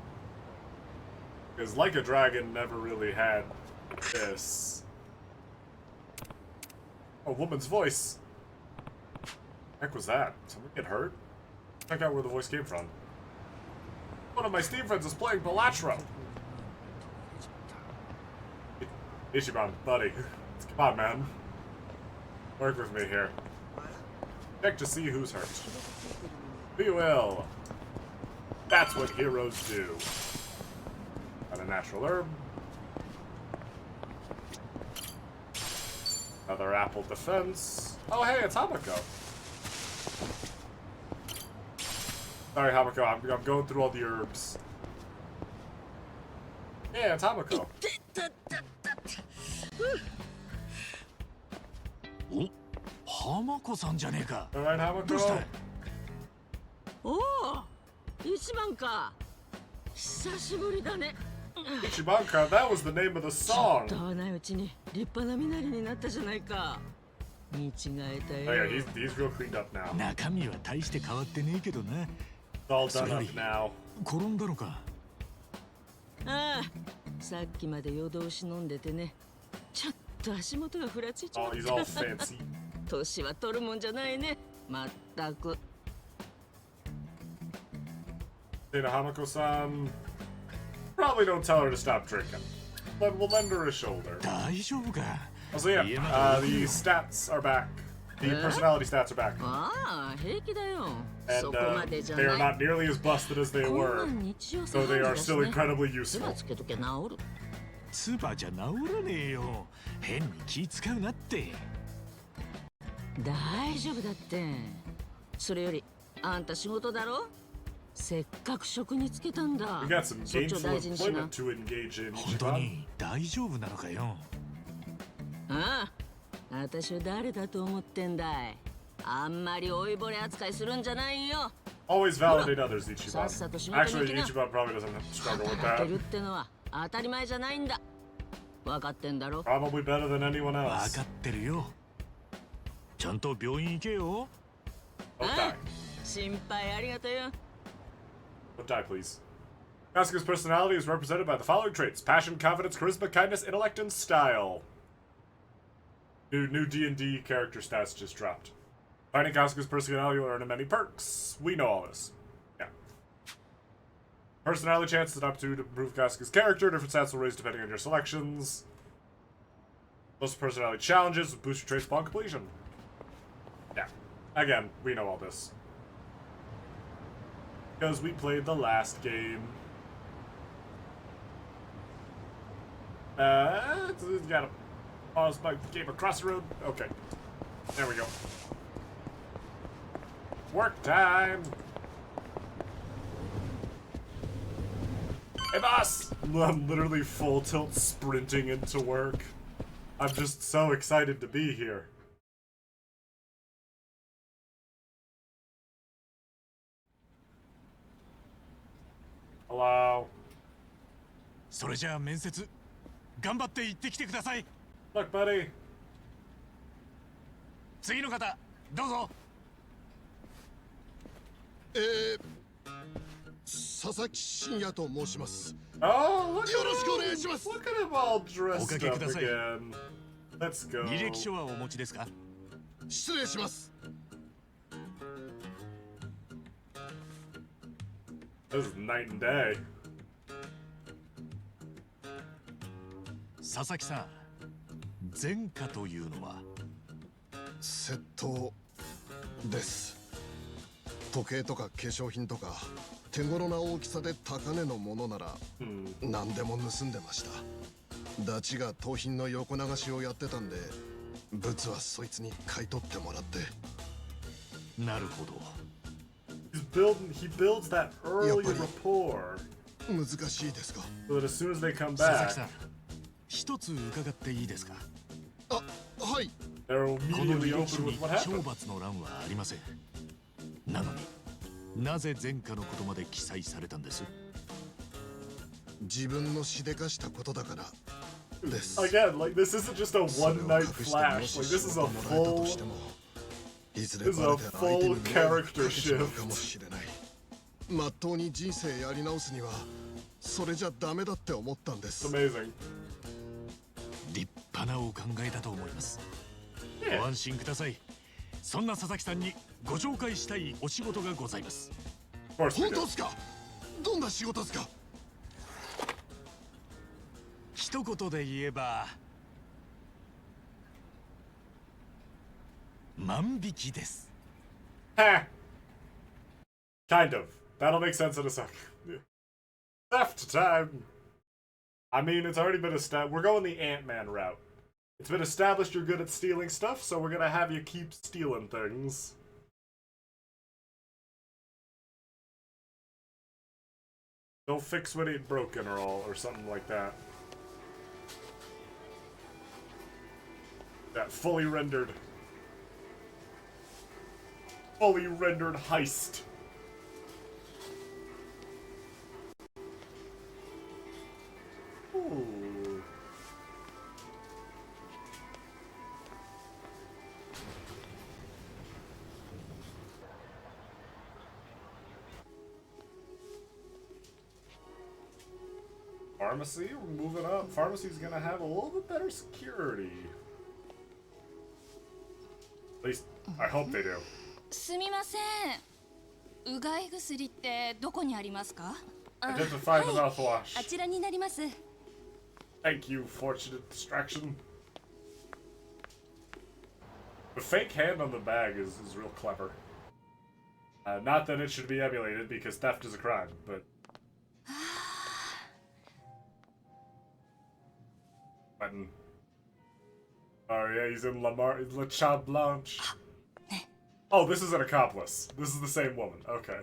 [SPEAKER 1] Because Like a Dragon never really had this. A woman's voice. Heck was that? Someone get hurt? Check out where the voice came from. One of my Steam friends is playing Balatro. Ichiban, buddy. Come on, man. Work with me here. Check to see who's hurt. Be well. That's what heroes do. Got a natural herb. Another apple defense. Oh, hey, it's Hamako. Sorry, Hamako, I'm going through all the herbs. Yeah, it's Hamako.
[SPEAKER 4] お、浜子さんじゃねえか。
[SPEAKER 1] Alright,
[SPEAKER 4] どうした
[SPEAKER 1] Hamako.
[SPEAKER 7] おお、一番か。久しぶりだね。
[SPEAKER 1] Ichibanka, that was the name of the
[SPEAKER 7] ちょ
[SPEAKER 1] song.
[SPEAKER 7] っと会わないうちに立派な身なりになったじゃないか。見違えた
[SPEAKER 1] Oh
[SPEAKER 7] よ。
[SPEAKER 1] yeah, he's real cleaned up now.
[SPEAKER 4] 中身は大して変わってねえけどな。
[SPEAKER 1] It's all done up now.
[SPEAKER 4] 転んだのか。
[SPEAKER 7] ああ、さっきまで夜通し飲んでてね。ちょっと足元がふらついちま
[SPEAKER 1] Oh,
[SPEAKER 7] っ
[SPEAKER 1] he's all
[SPEAKER 7] た。
[SPEAKER 1] fancy.
[SPEAKER 7] 年は取るもんじゃないね。まったく。
[SPEAKER 1] Data Hamako-san. Probably don't tell her to stop drinking. But we'll lend her a shoulder.
[SPEAKER 4] 大丈夫か。
[SPEAKER 1] So yeah, the stats are back. The personality stats are back.
[SPEAKER 7] ああ、平気だよ。
[SPEAKER 1] And
[SPEAKER 7] そこまでじゃ
[SPEAKER 1] they are
[SPEAKER 7] ない
[SPEAKER 1] not。nearly as busted as they
[SPEAKER 7] こんな
[SPEAKER 1] were.
[SPEAKER 7] ん日常茶
[SPEAKER 1] So they
[SPEAKER 7] 飯
[SPEAKER 1] are
[SPEAKER 7] 事だし
[SPEAKER 1] still
[SPEAKER 7] ね。
[SPEAKER 1] incredibly
[SPEAKER 7] つ
[SPEAKER 1] useful.
[SPEAKER 7] ばつけときゃ治る。
[SPEAKER 4] 唾じゃ治らねえよ。変に気使うなって。
[SPEAKER 7] 大丈夫だって。それよりあんた仕事だろ。せっかく職に就けたんだ。
[SPEAKER 1] We got some
[SPEAKER 7] そっちを
[SPEAKER 1] gainful
[SPEAKER 7] 大事にしな。
[SPEAKER 1] employment to engage in.
[SPEAKER 4] 本当
[SPEAKER 1] Ichiban.
[SPEAKER 4] に大丈夫なのかよ。
[SPEAKER 7] ああ、私を誰だと思ってんだい。あんまり老いぼれ扱いするんじゃないよ。
[SPEAKER 1] Always validate others,
[SPEAKER 7] さっさと仕
[SPEAKER 1] Ichiban.
[SPEAKER 7] 事に
[SPEAKER 1] Actually,
[SPEAKER 7] 行きな。
[SPEAKER 1] Ichiban probably doesn't struggle with
[SPEAKER 7] 働け
[SPEAKER 1] that.
[SPEAKER 7] るってのは当たり前じゃないんだ。分かってんだろ。
[SPEAKER 1] Probably better than anyone
[SPEAKER 4] わ
[SPEAKER 1] else.
[SPEAKER 4] かってるよ。ちゃんと病院行けよ。
[SPEAKER 1] Don't
[SPEAKER 7] あ
[SPEAKER 1] die.
[SPEAKER 7] あ、心配ありがとうよ。
[SPEAKER 1] Don't die, please. Kasuga's personality is represented by the following traits: passion, confidence, charisma, kindness, intellect, and style. New D&D character stats just dropped. Finding Kasuga's personality will earn him many perks. We know all this. Yeah. Personality chances an opportunity to improve Kasuga's character. Different stats will raise depending on your selections. Most personality challenges with booster traits upon completion. Yeah. Again, we know all this. Because we played the last game. Gotta pause my game across the road. Okay. There we go. Work time! Hey boss! I'm literally full tilt sprinting into work. I'm just so excited to be here. Hello?
[SPEAKER 4] それじゃあ面接頑張って行ってきてください。
[SPEAKER 1] Look, buddy.
[SPEAKER 4] 次の方どうぞ。
[SPEAKER 5] 佐々木真也と申します。
[SPEAKER 1] Oh, look
[SPEAKER 5] よろしくお
[SPEAKER 1] at
[SPEAKER 5] 願い
[SPEAKER 1] him!
[SPEAKER 5] します。
[SPEAKER 1] Look at him all dressed
[SPEAKER 4] Okage
[SPEAKER 1] up
[SPEAKER 4] kudasai.
[SPEAKER 1] again. Let's go.
[SPEAKER 4] 履歴書はお持ちですか？
[SPEAKER 5] 失礼します。
[SPEAKER 1] This is night and day.
[SPEAKER 4] 佐々木さん、前科というのは？
[SPEAKER 5] 窃盗です。時計とか化粧品とか手頃な大きさで高値のものなら何でも盗んでました。ダチが盗品の横流しをやってたんで、物はそいつに買い取ってもらって。
[SPEAKER 4] なるほど。
[SPEAKER 1] He builds that early rapport
[SPEAKER 5] 難しいですか？
[SPEAKER 1] so that as soon as they come
[SPEAKER 4] 佐々
[SPEAKER 1] back,
[SPEAKER 4] 木さん、一つ伺っていいですか？
[SPEAKER 5] あ、はい。
[SPEAKER 1] they're
[SPEAKER 4] この
[SPEAKER 1] immediately
[SPEAKER 4] 履歴書
[SPEAKER 1] open
[SPEAKER 4] に
[SPEAKER 1] with what
[SPEAKER 4] 懲
[SPEAKER 1] happened.
[SPEAKER 4] 罰の欄はありません。なのになぜ前科のことまで記載されたんです？
[SPEAKER 5] 自分のしでかしたことだからです。
[SPEAKER 1] Again, like this isn't just a
[SPEAKER 5] それを
[SPEAKER 1] one night
[SPEAKER 5] 隠しても
[SPEAKER 1] flash.
[SPEAKER 5] し
[SPEAKER 1] Like
[SPEAKER 5] 仕
[SPEAKER 1] this is
[SPEAKER 5] 事
[SPEAKER 1] a
[SPEAKER 5] もらえたと
[SPEAKER 1] full
[SPEAKER 5] しても、いずれ
[SPEAKER 1] This is
[SPEAKER 5] バ
[SPEAKER 1] a
[SPEAKER 5] レて相手に
[SPEAKER 1] full
[SPEAKER 5] 迷惑
[SPEAKER 1] character
[SPEAKER 5] かけちまう
[SPEAKER 1] shift.
[SPEAKER 5] かもしれない。まっとうに人生やり直すにはそれじゃダメだって思ったんで
[SPEAKER 1] It's
[SPEAKER 5] す。
[SPEAKER 1] amazing.
[SPEAKER 4] 立派なお考えだと思います。
[SPEAKER 1] Yeah.
[SPEAKER 4] ご安心ください。そんな佐々木さんにご紹介したいお仕事がございます。
[SPEAKER 1] Of course we
[SPEAKER 5] 本
[SPEAKER 1] do.
[SPEAKER 5] 当ですか？どんな仕事ですか？
[SPEAKER 4] 一言で言えば万引きです。
[SPEAKER 1] Heh. Kind of. That'll make sense in a sec. Theft time. I mean, it's already been established. We're going the Ant-Man route. It's been established you're good at stealing stuff, so we're gonna have you keep stealing things. Don't fix what ain't broken or something like that. That fully rendered heist. Ooh. Pharmacy, we're moving up. Pharmacy's gonna have a little bit better security. At least, I hope they do.
[SPEAKER 8] すみません。うがい薬ってどこにありますか？
[SPEAKER 1] Identify the mouthwash.
[SPEAKER 8] あちらになります。
[SPEAKER 1] Thank you, fortunate distraction. The fake hand on the bag is real clever. Not that it should be emulated because theft is a crime, but. Button. Oh yeah, he's in La Chat Blanche. Oh, this is an accomplice. This is the same woman. Okay.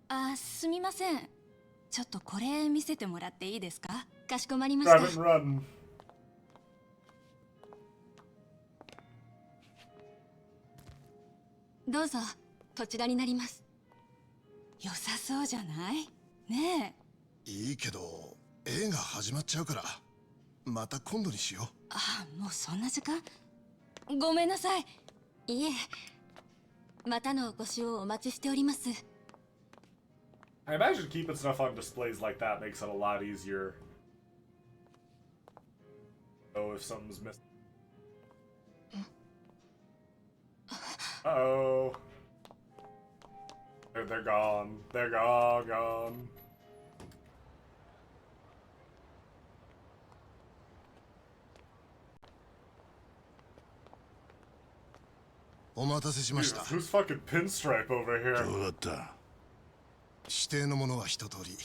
[SPEAKER 8] あ、すみません。ちょっとこれ見せてもらっていいですか？かしこまりまし
[SPEAKER 1] Grab
[SPEAKER 8] た
[SPEAKER 1] it。and run.
[SPEAKER 8] どうぞ、こちらになります。良さそうじゃない？ねえ。
[SPEAKER 5] いいけど映画始まっちゃうからまた今度にしよう。
[SPEAKER 8] あ、もうそんな時間？ごめんなさい。いえ、またのお越しをお待ちしております。
[SPEAKER 1] I imagine keeping stuff on displays like that makes it a lot easier. Oh, if something's missing. Uh-oh. They're gone. They're gone.
[SPEAKER 5] お待たせしました。
[SPEAKER 1] Who's fucking Pinstripe over here?
[SPEAKER 4] どうだった？
[SPEAKER 5] 指定のものは一通り。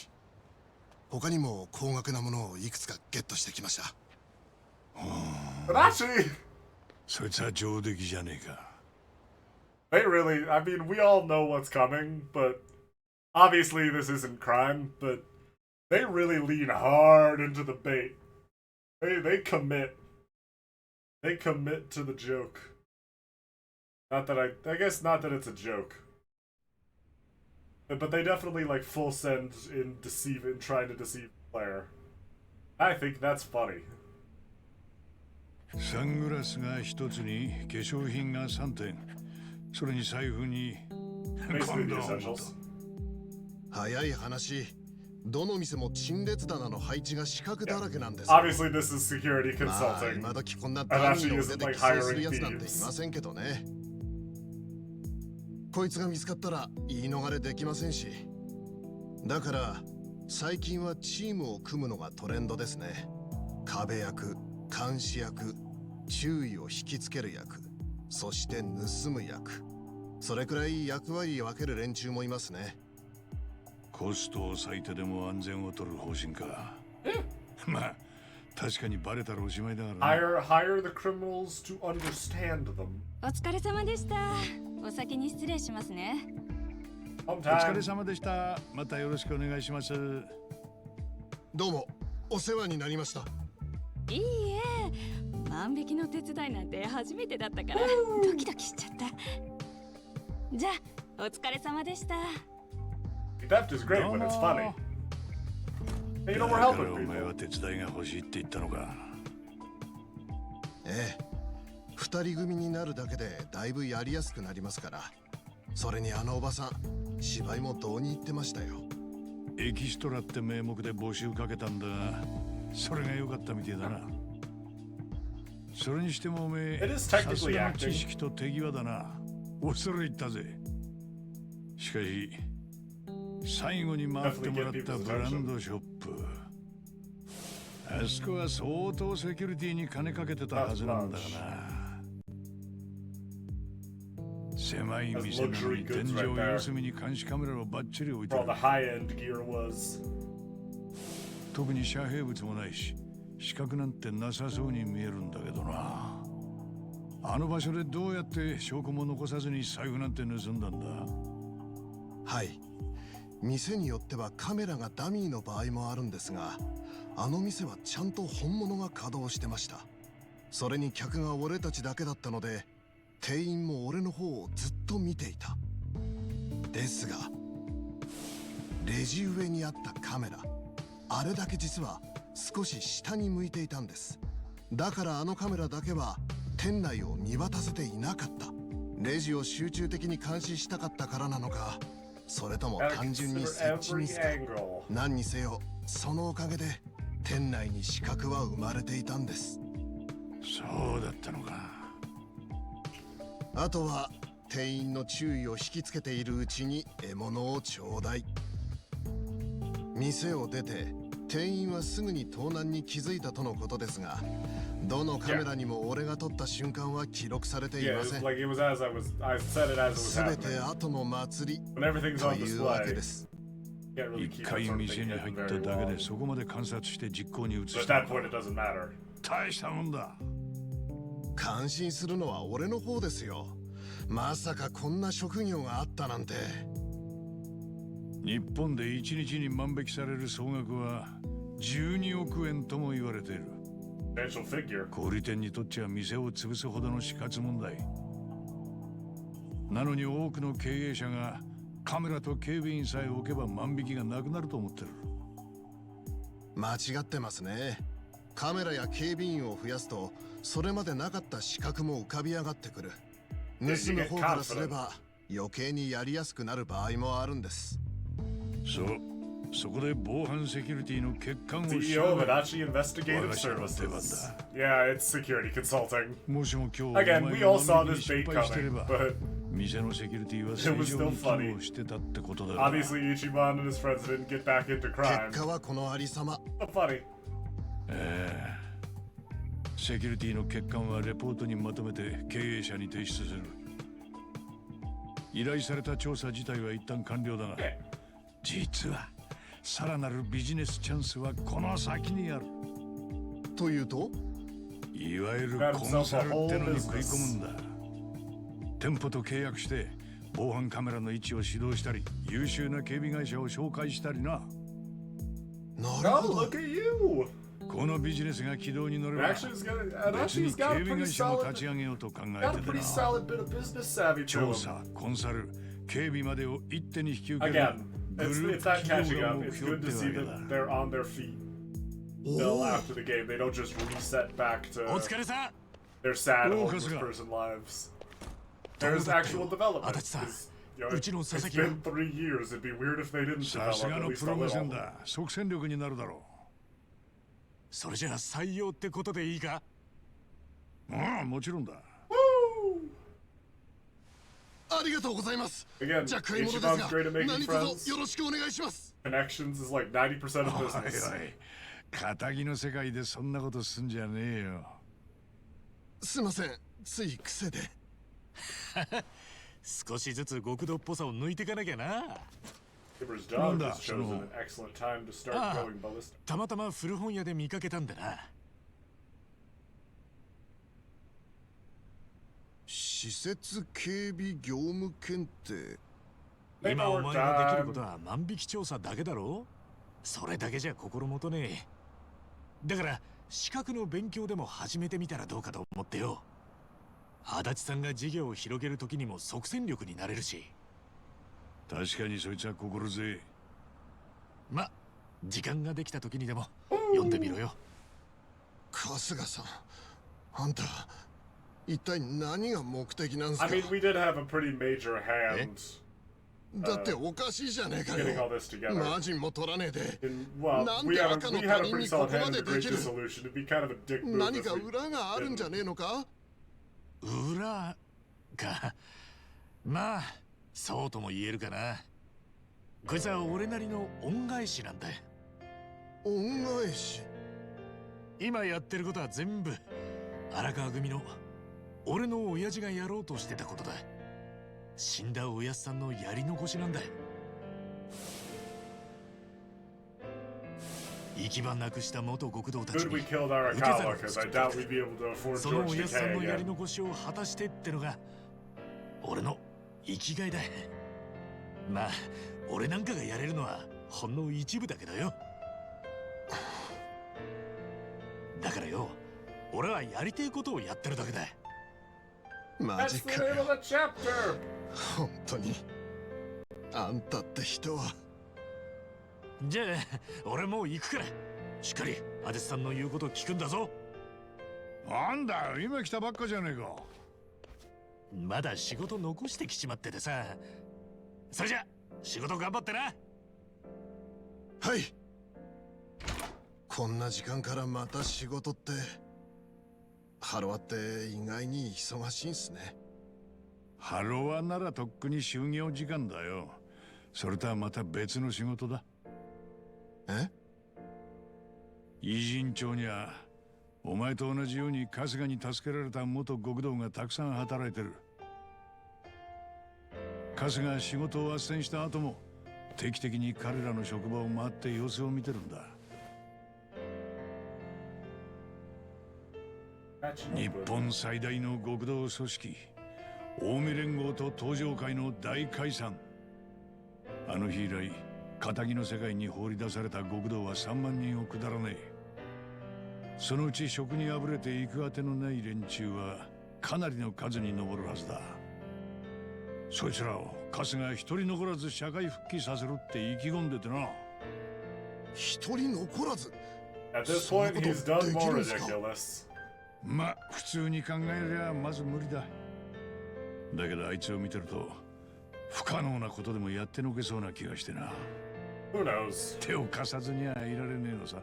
[SPEAKER 5] 他にも高額なものをいくつかゲットしてきました。
[SPEAKER 1] Adachi!
[SPEAKER 4] そいつは上出来じゃねえか。
[SPEAKER 1] They really, I mean, we all know what's coming, but obviously this isn't crime, but they really lean hard into the bait. They commit. They commit to the joke. Not that I guess not that it's a joke. But they definitely like full send in trying to deceive the player. I think that's funny.
[SPEAKER 9] サングラスが1つに化粧品が3点、それに財布に
[SPEAKER 1] Basically the essentials.
[SPEAKER 5] 早い話、どの店も陳列棚の配置が四角だらけなんです。
[SPEAKER 1] Obviously, this is security
[SPEAKER 5] まあ、
[SPEAKER 1] consulting.
[SPEAKER 5] 今時こんなダミーの腕で
[SPEAKER 1] like
[SPEAKER 5] 規制す
[SPEAKER 1] hiring
[SPEAKER 5] るやつなんてい
[SPEAKER 1] thieves.
[SPEAKER 5] ませんけどね。こいつが見つかったら言い逃れできませんし。だから最近はチームを組むのがトレンドですね。壁役、監視役、注意を引きつける役、そして盗む役。それくらい役割分ける連中もいますね。
[SPEAKER 9] コストを割いてでも安全を取る方針か。まあ確かにバレたらおしまいだからな。
[SPEAKER 1] Hire the criminals to understand them.
[SPEAKER 8] お疲れ様でした。お先に失礼しますね。
[SPEAKER 1] Home
[SPEAKER 9] お疲れ
[SPEAKER 1] time.
[SPEAKER 9] 様でした。またよろしくお願いします。
[SPEAKER 5] どうもお世話になりました。
[SPEAKER 8] いいえ、万引きの手伝いなんて初めてだったからドキドキしちゃった。じゃあお疲れ様でした。
[SPEAKER 1] Theft is great when it's funny. Hey, you know, we're
[SPEAKER 9] だから
[SPEAKER 1] helping
[SPEAKER 9] お前は
[SPEAKER 1] people.
[SPEAKER 9] 手伝いが欲しいって言ったのか。
[SPEAKER 5] ええ、二人組になるだけでだいぶやりやすくなりますから。それにあのおばさん、芝居もどうに言ってましたよ。
[SPEAKER 9] エキストラって名目で募集かけたんだが、それが良かったみてえだな。それにしてもおめえ、
[SPEAKER 1] It is
[SPEAKER 9] さ
[SPEAKER 1] technically
[SPEAKER 9] すがの
[SPEAKER 1] acting.
[SPEAKER 9] 知識と手際だな。恐れ入ったぜ。しかし最後に回ってもらったブランドショップ、あそこは相当セキュリティに金かけてたはずなんだがな。狭い店なのに天井四隅に監視カメラをバッチリ置いて
[SPEAKER 1] For
[SPEAKER 9] あ
[SPEAKER 1] all
[SPEAKER 9] る
[SPEAKER 1] the high-end gear was.
[SPEAKER 9] 特に遮蔽物もないし死角なんてなさそうに見えるんだけどな。あの場所でどうやって証拠も残さずに財布なんて盗んだんだ。
[SPEAKER 5] はい。店によってはカメラがダミーの場合もあるんですが、あの店はちゃんと本物が稼働してました。それに客が俺たちだけだったので、店員も俺の方をずっと見ていた。ですが、レジ上にあったカメラ、あれだけ実は少し下に向いていたんです。だからあのカメラだけは店内を見渡せていなかった。レジを集中的に監視したかったからなのか、それとも
[SPEAKER 1] Gotta
[SPEAKER 5] 単純に
[SPEAKER 1] consider
[SPEAKER 5] 設置
[SPEAKER 1] every
[SPEAKER 5] ミスか。
[SPEAKER 1] angle.
[SPEAKER 5] 何にせよ、そのおかげで店内に死角は生まれていたんです。
[SPEAKER 9] そうだったのか。
[SPEAKER 5] あとは店員の注意を引きつけているうちに獲物をちょうだい。店を出て店員はすぐに盗難に気づいたとのことですが、どのカメラにも俺が撮った瞬間は記録されてい
[SPEAKER 1] Yeah,
[SPEAKER 5] ま
[SPEAKER 1] it's
[SPEAKER 5] せん。
[SPEAKER 1] like it was as I said it as it was
[SPEAKER 5] すべて
[SPEAKER 1] happening.
[SPEAKER 5] 後の祭り
[SPEAKER 1] When everything's
[SPEAKER 5] と
[SPEAKER 1] on
[SPEAKER 5] いうわけ
[SPEAKER 1] display,
[SPEAKER 5] です。
[SPEAKER 1] can't really
[SPEAKER 9] 一
[SPEAKER 1] keep that
[SPEAKER 9] 回
[SPEAKER 1] sort of
[SPEAKER 9] 店
[SPEAKER 1] thing
[SPEAKER 9] に
[SPEAKER 1] hidden
[SPEAKER 9] 入った
[SPEAKER 1] very
[SPEAKER 9] だけ
[SPEAKER 1] long.
[SPEAKER 9] でそこまで観察して実行に移
[SPEAKER 1] So
[SPEAKER 9] し
[SPEAKER 1] at
[SPEAKER 9] た
[SPEAKER 1] that
[SPEAKER 9] のか。
[SPEAKER 1] point, it doesn't matter.
[SPEAKER 9] 大したもんだ。
[SPEAKER 5] 感心するのは俺の方ですよ。まさかこんな職業があったなんて。
[SPEAKER 9] 日本で1日に万引きされる総額は12億円とも言われている。
[SPEAKER 1] Substantial figure.
[SPEAKER 9] 小売店にとっちゃ店を潰すほどの死活問題。なのに多くの経営者がカメラと警備員さえ置けば万引きがなくなると思ってる。
[SPEAKER 5] 間違ってますね。カメラや警備員を増やすと、それまでなかった死角も浮かび上がってくる。盗む方からすれば余計にやりやすくなる場合もあるんです。
[SPEAKER 9] そこで防犯セキュリティの欠陥を
[SPEAKER 1] CEO
[SPEAKER 9] 調
[SPEAKER 1] of
[SPEAKER 9] べ、
[SPEAKER 1] Adachi Investigative
[SPEAKER 9] 我が社の出番
[SPEAKER 1] Services.
[SPEAKER 9] だ。
[SPEAKER 1] Yeah, it's security consulting.
[SPEAKER 9] もしも今日お
[SPEAKER 1] Again,
[SPEAKER 9] 前
[SPEAKER 1] we
[SPEAKER 9] が
[SPEAKER 1] all saw
[SPEAKER 9] 万引
[SPEAKER 1] this
[SPEAKER 9] きに
[SPEAKER 1] bait
[SPEAKER 9] 失敗してれ
[SPEAKER 1] coming,
[SPEAKER 9] ば、
[SPEAKER 1] but
[SPEAKER 9] 店のセキュリティは
[SPEAKER 1] It
[SPEAKER 9] 正
[SPEAKER 1] was
[SPEAKER 9] 常
[SPEAKER 1] still
[SPEAKER 9] に機能してたってことだろう。
[SPEAKER 1] obviously Ichiban and his friends didn't get back into
[SPEAKER 5] 結
[SPEAKER 1] crime.
[SPEAKER 5] 果はこのありさま。
[SPEAKER 1] So funny.
[SPEAKER 9] セキュリティの欠陥はレポートにまとめて経営者に提出する。依頼された調査自体は一旦完了だが、実はさらなるビジネスチャンスはこの先にある。
[SPEAKER 5] というと、
[SPEAKER 9] いわゆるコンサルってのに食い込むんだ。店舗と契約して防犯カメラの位置を指導したり、優秀な警備会社を紹介したりな。
[SPEAKER 5] なる
[SPEAKER 1] Oh,
[SPEAKER 5] ほど。
[SPEAKER 1] look at you!
[SPEAKER 9] このビジネスが軌道に乗れば、
[SPEAKER 1] Actually,
[SPEAKER 9] 別に
[SPEAKER 1] Adachi's
[SPEAKER 9] 警
[SPEAKER 1] got a
[SPEAKER 9] 備
[SPEAKER 1] pretty
[SPEAKER 9] 会社も立
[SPEAKER 1] solid,
[SPEAKER 9] ち上げようと考
[SPEAKER 1] got
[SPEAKER 9] え
[SPEAKER 1] a
[SPEAKER 9] てて
[SPEAKER 1] pretty
[SPEAKER 9] な。
[SPEAKER 1] solid bit of business savvy to
[SPEAKER 9] 調
[SPEAKER 1] him.
[SPEAKER 9] 査、コンサル、警備までを一手に引き受ける
[SPEAKER 1] Again,
[SPEAKER 9] グ
[SPEAKER 1] it's
[SPEAKER 9] ルー
[SPEAKER 1] it's
[SPEAKER 9] プ
[SPEAKER 1] that
[SPEAKER 9] 企
[SPEAKER 1] catching
[SPEAKER 9] 業が
[SPEAKER 1] up.
[SPEAKER 9] 目
[SPEAKER 1] It's
[SPEAKER 9] 標っ
[SPEAKER 1] good
[SPEAKER 9] て
[SPEAKER 1] to
[SPEAKER 9] わ
[SPEAKER 1] see
[SPEAKER 9] け
[SPEAKER 1] that
[SPEAKER 9] だ。
[SPEAKER 1] they're on their feet. still after the game. They don't just reset back to
[SPEAKER 4] お疲れさん。
[SPEAKER 1] their sad
[SPEAKER 9] Oh,
[SPEAKER 1] homeless
[SPEAKER 9] Kasuga.
[SPEAKER 1] person lives. There's actual development.
[SPEAKER 4] Adachi-san,
[SPEAKER 1] It's, you know,
[SPEAKER 4] Uchi no
[SPEAKER 1] it's
[SPEAKER 4] Sasaki
[SPEAKER 1] been 3 years. It'd be weird if they didn't
[SPEAKER 9] さす
[SPEAKER 1] develop
[SPEAKER 9] が
[SPEAKER 1] at
[SPEAKER 9] の
[SPEAKER 1] least
[SPEAKER 9] プ
[SPEAKER 1] a
[SPEAKER 9] ロモーショ
[SPEAKER 1] little.
[SPEAKER 9] ンだ。即戦力になるだろ
[SPEAKER 4] それじゃあ採用ってことでいいか？
[SPEAKER 9] う。ああ、もちろんだ。
[SPEAKER 5] ありがとうございます。
[SPEAKER 1] Again,
[SPEAKER 5] じゃあ買い物です
[SPEAKER 1] Ichiban's
[SPEAKER 5] が
[SPEAKER 1] great at making
[SPEAKER 5] 何
[SPEAKER 1] friends.
[SPEAKER 5] 卒よろしくお願いします。
[SPEAKER 1] Connections is like 90% of
[SPEAKER 9] おい
[SPEAKER 1] business.
[SPEAKER 9] おい、仇の世界でそんなことすんじゃねえよ。
[SPEAKER 5] すいません、つい癖で。
[SPEAKER 4] 少しずつ極道っぽさを抜いていかなきゃな。
[SPEAKER 1] Skipper's dog
[SPEAKER 9] Nanda,
[SPEAKER 1] has chosen
[SPEAKER 9] so-
[SPEAKER 1] an excellent time to start
[SPEAKER 4] Ah.
[SPEAKER 1] going ballistic.
[SPEAKER 4] たまたま古本屋で見かけたんだな。
[SPEAKER 5] 施設警備業務検定。
[SPEAKER 4] 今お前ができることは万引き調査だけだろ。それだけじゃ心もとねえ。だから資格の勉強でも始めてみたらどうかと思ってよ。足立さんが事業を広げる時にも即戦力になれるし。
[SPEAKER 9] 確かにそいつは心強い。
[SPEAKER 4] ま、時間ができた時にでも読んでみろよ。
[SPEAKER 5] 春日さん、あんた一体何が目的なんすか。
[SPEAKER 1] I mean, we did have a pretty major hand
[SPEAKER 5] だっておかしいじゃねえか
[SPEAKER 1] getting all
[SPEAKER 5] よ。
[SPEAKER 1] this together.
[SPEAKER 5] マージンも取らねえで
[SPEAKER 1] And, well,
[SPEAKER 5] Nande
[SPEAKER 1] we had a
[SPEAKER 5] Aka no
[SPEAKER 1] pretty
[SPEAKER 5] Tanin ni
[SPEAKER 1] solid hand in
[SPEAKER 5] koko
[SPEAKER 1] the
[SPEAKER 5] made
[SPEAKER 1] Great
[SPEAKER 5] dekiru.
[SPEAKER 1] Dissolution. It'd be kind of a dick move
[SPEAKER 5] 何
[SPEAKER 1] if
[SPEAKER 5] か
[SPEAKER 1] we
[SPEAKER 5] 裏があるんじゃねえのか。
[SPEAKER 4] 裏か。まあ、そうとも言えるかな。こいつは俺なりの恩返しなんだ。
[SPEAKER 5] 恩返し。
[SPEAKER 4] 今やってることは全部荒川組の俺の親父がやろうとしてたことだ。死んだおやっさんのやり残しなんだ。行き場なくした元極道たち
[SPEAKER 1] Good
[SPEAKER 4] に
[SPEAKER 1] we killed Arakawa, because I doubt we'd be able to afford
[SPEAKER 4] その
[SPEAKER 1] George
[SPEAKER 4] おやっさん
[SPEAKER 1] Takei
[SPEAKER 4] のやり
[SPEAKER 1] again.
[SPEAKER 4] 残しを果たしてってのが俺の生きがいだ。まあ俺なんかがやれるのはほんの一部だけどよ。だからよ、俺はやりてえことをやってるだけだ。
[SPEAKER 5] マジ
[SPEAKER 1] That's the
[SPEAKER 5] か
[SPEAKER 1] name
[SPEAKER 5] よ。
[SPEAKER 1] of the chapter!
[SPEAKER 5] 本当に。あんたって人は。
[SPEAKER 4] じゃあ俺もう行くから、しっかりアデスさんの言うこと聞くんだぞ。
[SPEAKER 9] なんだよ、今来たばっかじゃねえか。
[SPEAKER 4] まだ仕事残してきちまっててさ。それじゃ仕事頑張ってな。
[SPEAKER 5] はい。こんな時間からまた仕事って。ハロワって意外に忙しいんすね。
[SPEAKER 9] ハロワならとっくに就業時間だよ。それとはまた別の仕事だ。
[SPEAKER 5] え？
[SPEAKER 9] 偉人町にはお前と同じように春日に助けられた元極道がたくさん働いてる。春日が仕事を斡旋した後も定期的に彼らの職場を回って様子を見てるんだ。日本最大の極道組織近江連合と東上会の大解散。あの日以来仇の世界に放り出された極道は3万人を下らねえ。そのうち職にあぶれて行くあてのない連中はかなりの数に上るはずだ。そいつらを春日が一人残らず社会復帰させるって意気込んでてな。
[SPEAKER 5] 一人残らず。
[SPEAKER 1] At this point, he's done more ridiculous.
[SPEAKER 9] まあ普通に考えりゃまず無理だ。だけどあいつを見てると不可能なことでもやってのけそうな気がしてな。
[SPEAKER 1] Who knows?
[SPEAKER 9] 手を貸さずにはいられねえのさ。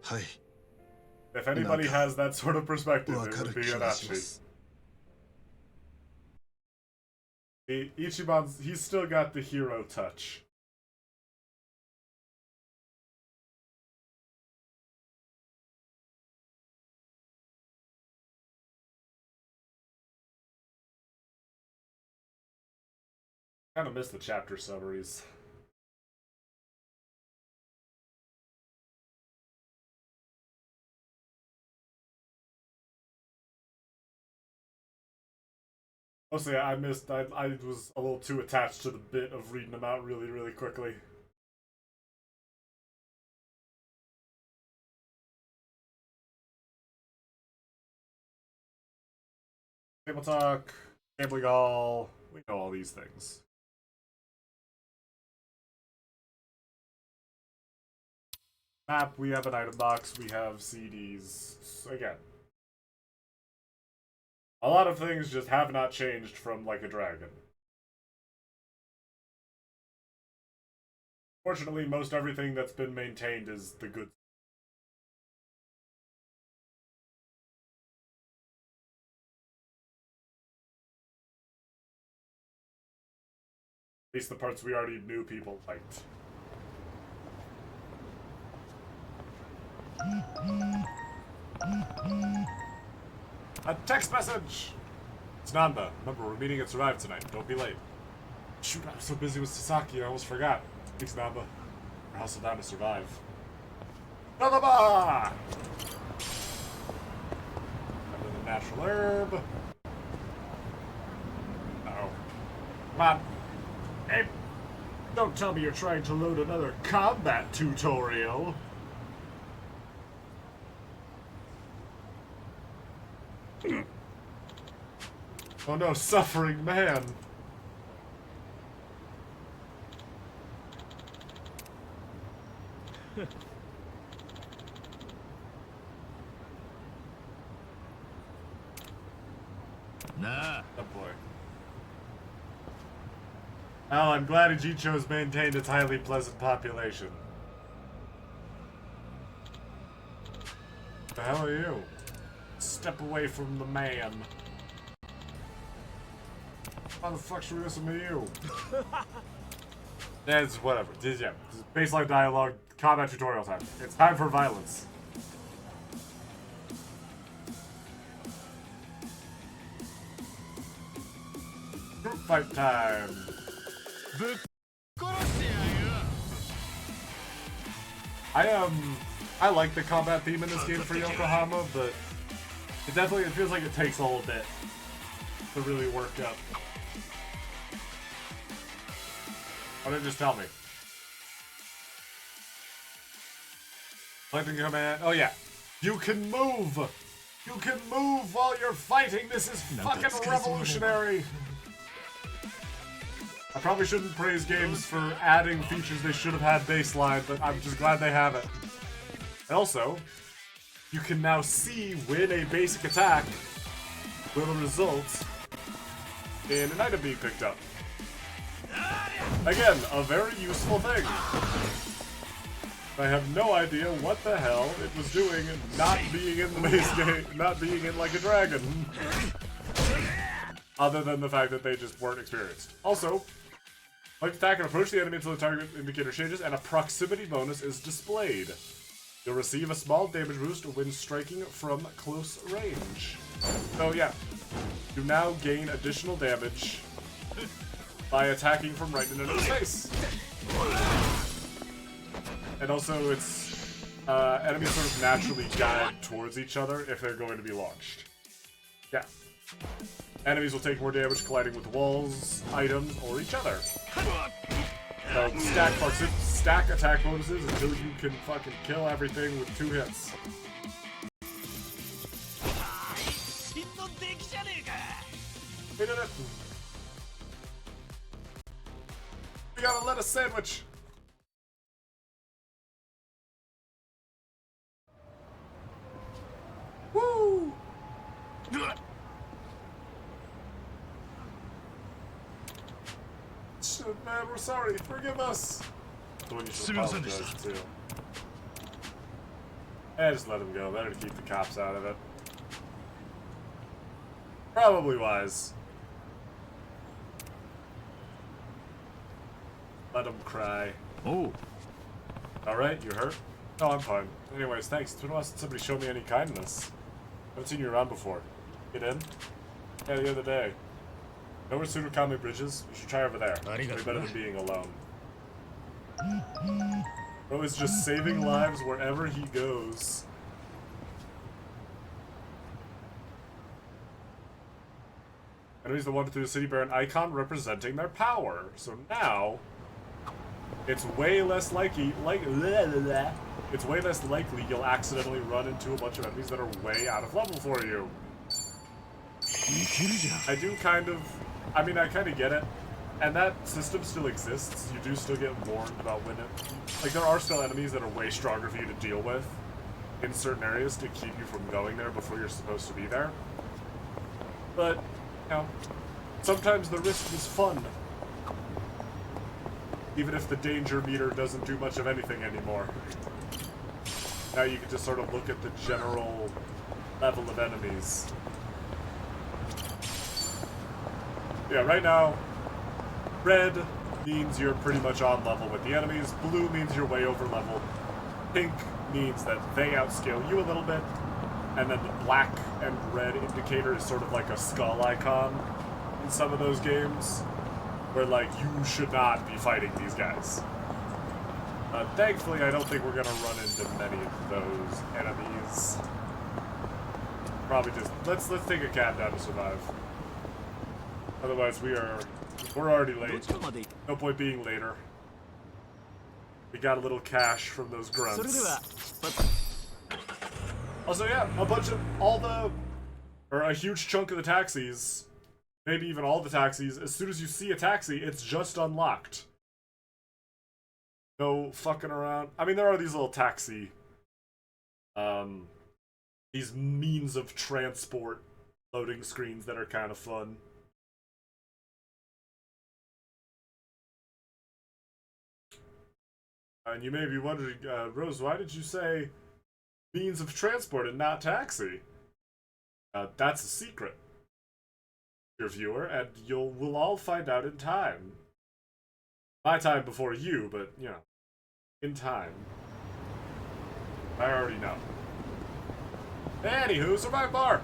[SPEAKER 5] はい。
[SPEAKER 1] If anybody has that sort of perspective,
[SPEAKER 5] わ
[SPEAKER 1] it
[SPEAKER 5] かる
[SPEAKER 1] would be
[SPEAKER 5] 気がしま
[SPEAKER 1] Adachi.
[SPEAKER 5] す。
[SPEAKER 1] Ichiban's, he's still got the hero touch. Kind of miss the chapter summaries. Mostly, I missed. I was a little too attached to the bit of reading them out really, really quickly. Table talk, gambling hall. We know all these things. Map, we have an item box, we have CDs. Again, a lot of things just have not changed from Like a Dragon. Fortunately, most everything that's been maintained is the good. At least the parts we already knew people liked. A text message! It's Nanda. Remember, we're meeting at Survive tonight. Don't be late. Shoot, I'm so busy with Sasaki, I almost forgot. Thanks, Nanda. We're hustled down to Survive. Nanaba! Another natural herb. Uh-oh. Come on. Hey, don't tell me you're trying to load another combat tutorial. Oh no, suffering man.
[SPEAKER 9] Nah.
[SPEAKER 1] Oh boy. Oh, I'm glad Ichicho's maintained its highly pleasant population. What the hell are you? Step away from the man. How the fuck should we listen to you? Yeah, it's whatever. Yeah, baseline dialogue, combat tutorial time. It's time for violence. Group fight time. I like the combat theme in this game for Yokohama, but it feels like it takes a little bit to really work up. Why don't you just tell me? Selecting command. Oh yeah, you can move. You can move while you're fighting. This is fucking revolutionary. I probably shouldn't praise games for adding features they should have had baseline, but I'm just glad they have it. And also, you can now see when a basic attack will result in an item being picked up. Again, a very useful thing. I have no idea what the hell it was doing not being in the base game, not being in Like a Dragon. Other than the fact that they just weren't experienced. Also, like attack and approach the enemy until the target indicator changes and a proximity bonus is displayed. You'll receive a small damage boost when striking from close range. So yeah, you now gain additional damage by attacking from right in an enemy's face. And also it's, enemies sort of naturally guide towards each other if they're going to be launched. Yeah. Enemies will take more damage colliding with walls, items, or each other. So stack attack bonuses until you can fucking kill everything with 2 hits. We did it! We got a lettuce sandwich! Woo! Shit, man, we're sorry. Forgive us. The one you should apologize to. Just let him go. Better to keep the cops out of it. Probably wise. Let him cry.
[SPEAKER 9] Oh.
[SPEAKER 1] Alright, you hurt? Oh, I'm fine. Anyways, thanks. It's been a while since somebody showed me any kindness. I haven't seen you around before. Get in? Yeah, the other day. Know where Tsurukami Bridge is? You should try over there. It'll be better than being alone. Bro is just saving lives wherever he goes. Enemies that wander through the city bear an icon representing their power. So now, it's way less likely, it's way less likely you'll accidentally run into a bunch of enemies that are way out of level for you. I do kind of, I mean, I kind of get it. And that system still exists. You do still get warned about when it... Like, there are still enemies that are way stronger for you to deal with in certain areas to keep you from going there before you're supposed to be there. But, you know, sometimes the risk is fun. Even if the danger meter doesn't do much of anything anymore. Now you can just sort of look at the general level of enemies. Yeah, right now, red means you're pretty much on level with the enemies. Blue means you're way over level. Pink means that they outscale you a little bit. And then the black and red indicator is sort of like a skull icon in some of those games, where, like, you should not be fighting these guys. Thankfully, I don't think we're gonna run into many of those enemies. Probably just, let's take a cab down to survive. Otherwise, we're already late. No point being later. We got a little cash from those grunts. Also, yeah, a huge chunk of the taxis, maybe even all the taxis, as soon as you see a taxi, it's just unlocked. No fucking around. I mean, there are these little taxi, these means of transport loading screens that are kind of fun. And you may be wondering, Rose, why did you say means of transport and not taxi? That's a secret, dear viewer, and we'll all find out in time. My time before you, but, you know, in time. I already know. Anywho, Survive Bar!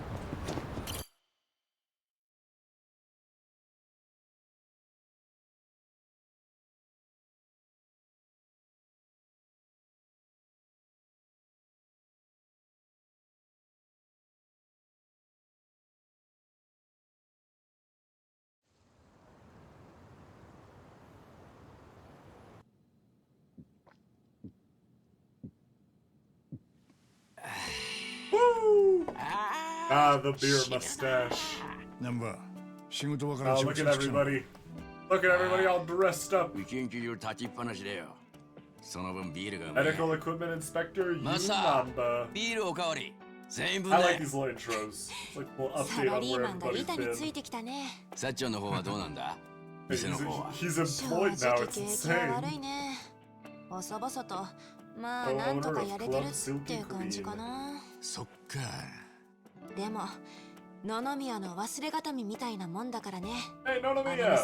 [SPEAKER 1] Woo! The beer mustache.
[SPEAKER 9] Number.
[SPEAKER 1] Oh, look at everybody. Look at everybody all dressed up. Medical equipment inspector Yunamba. I like these little intros. It's like a little update on where everybody's been. He's employed now, it's insane.
[SPEAKER 8] 細々とまあなんとかやれてるっていう感じかな。
[SPEAKER 4] そっか。
[SPEAKER 8] でも野々宮の忘れがたみみたいなもんだからね。
[SPEAKER 1] Hey, Nonomiya!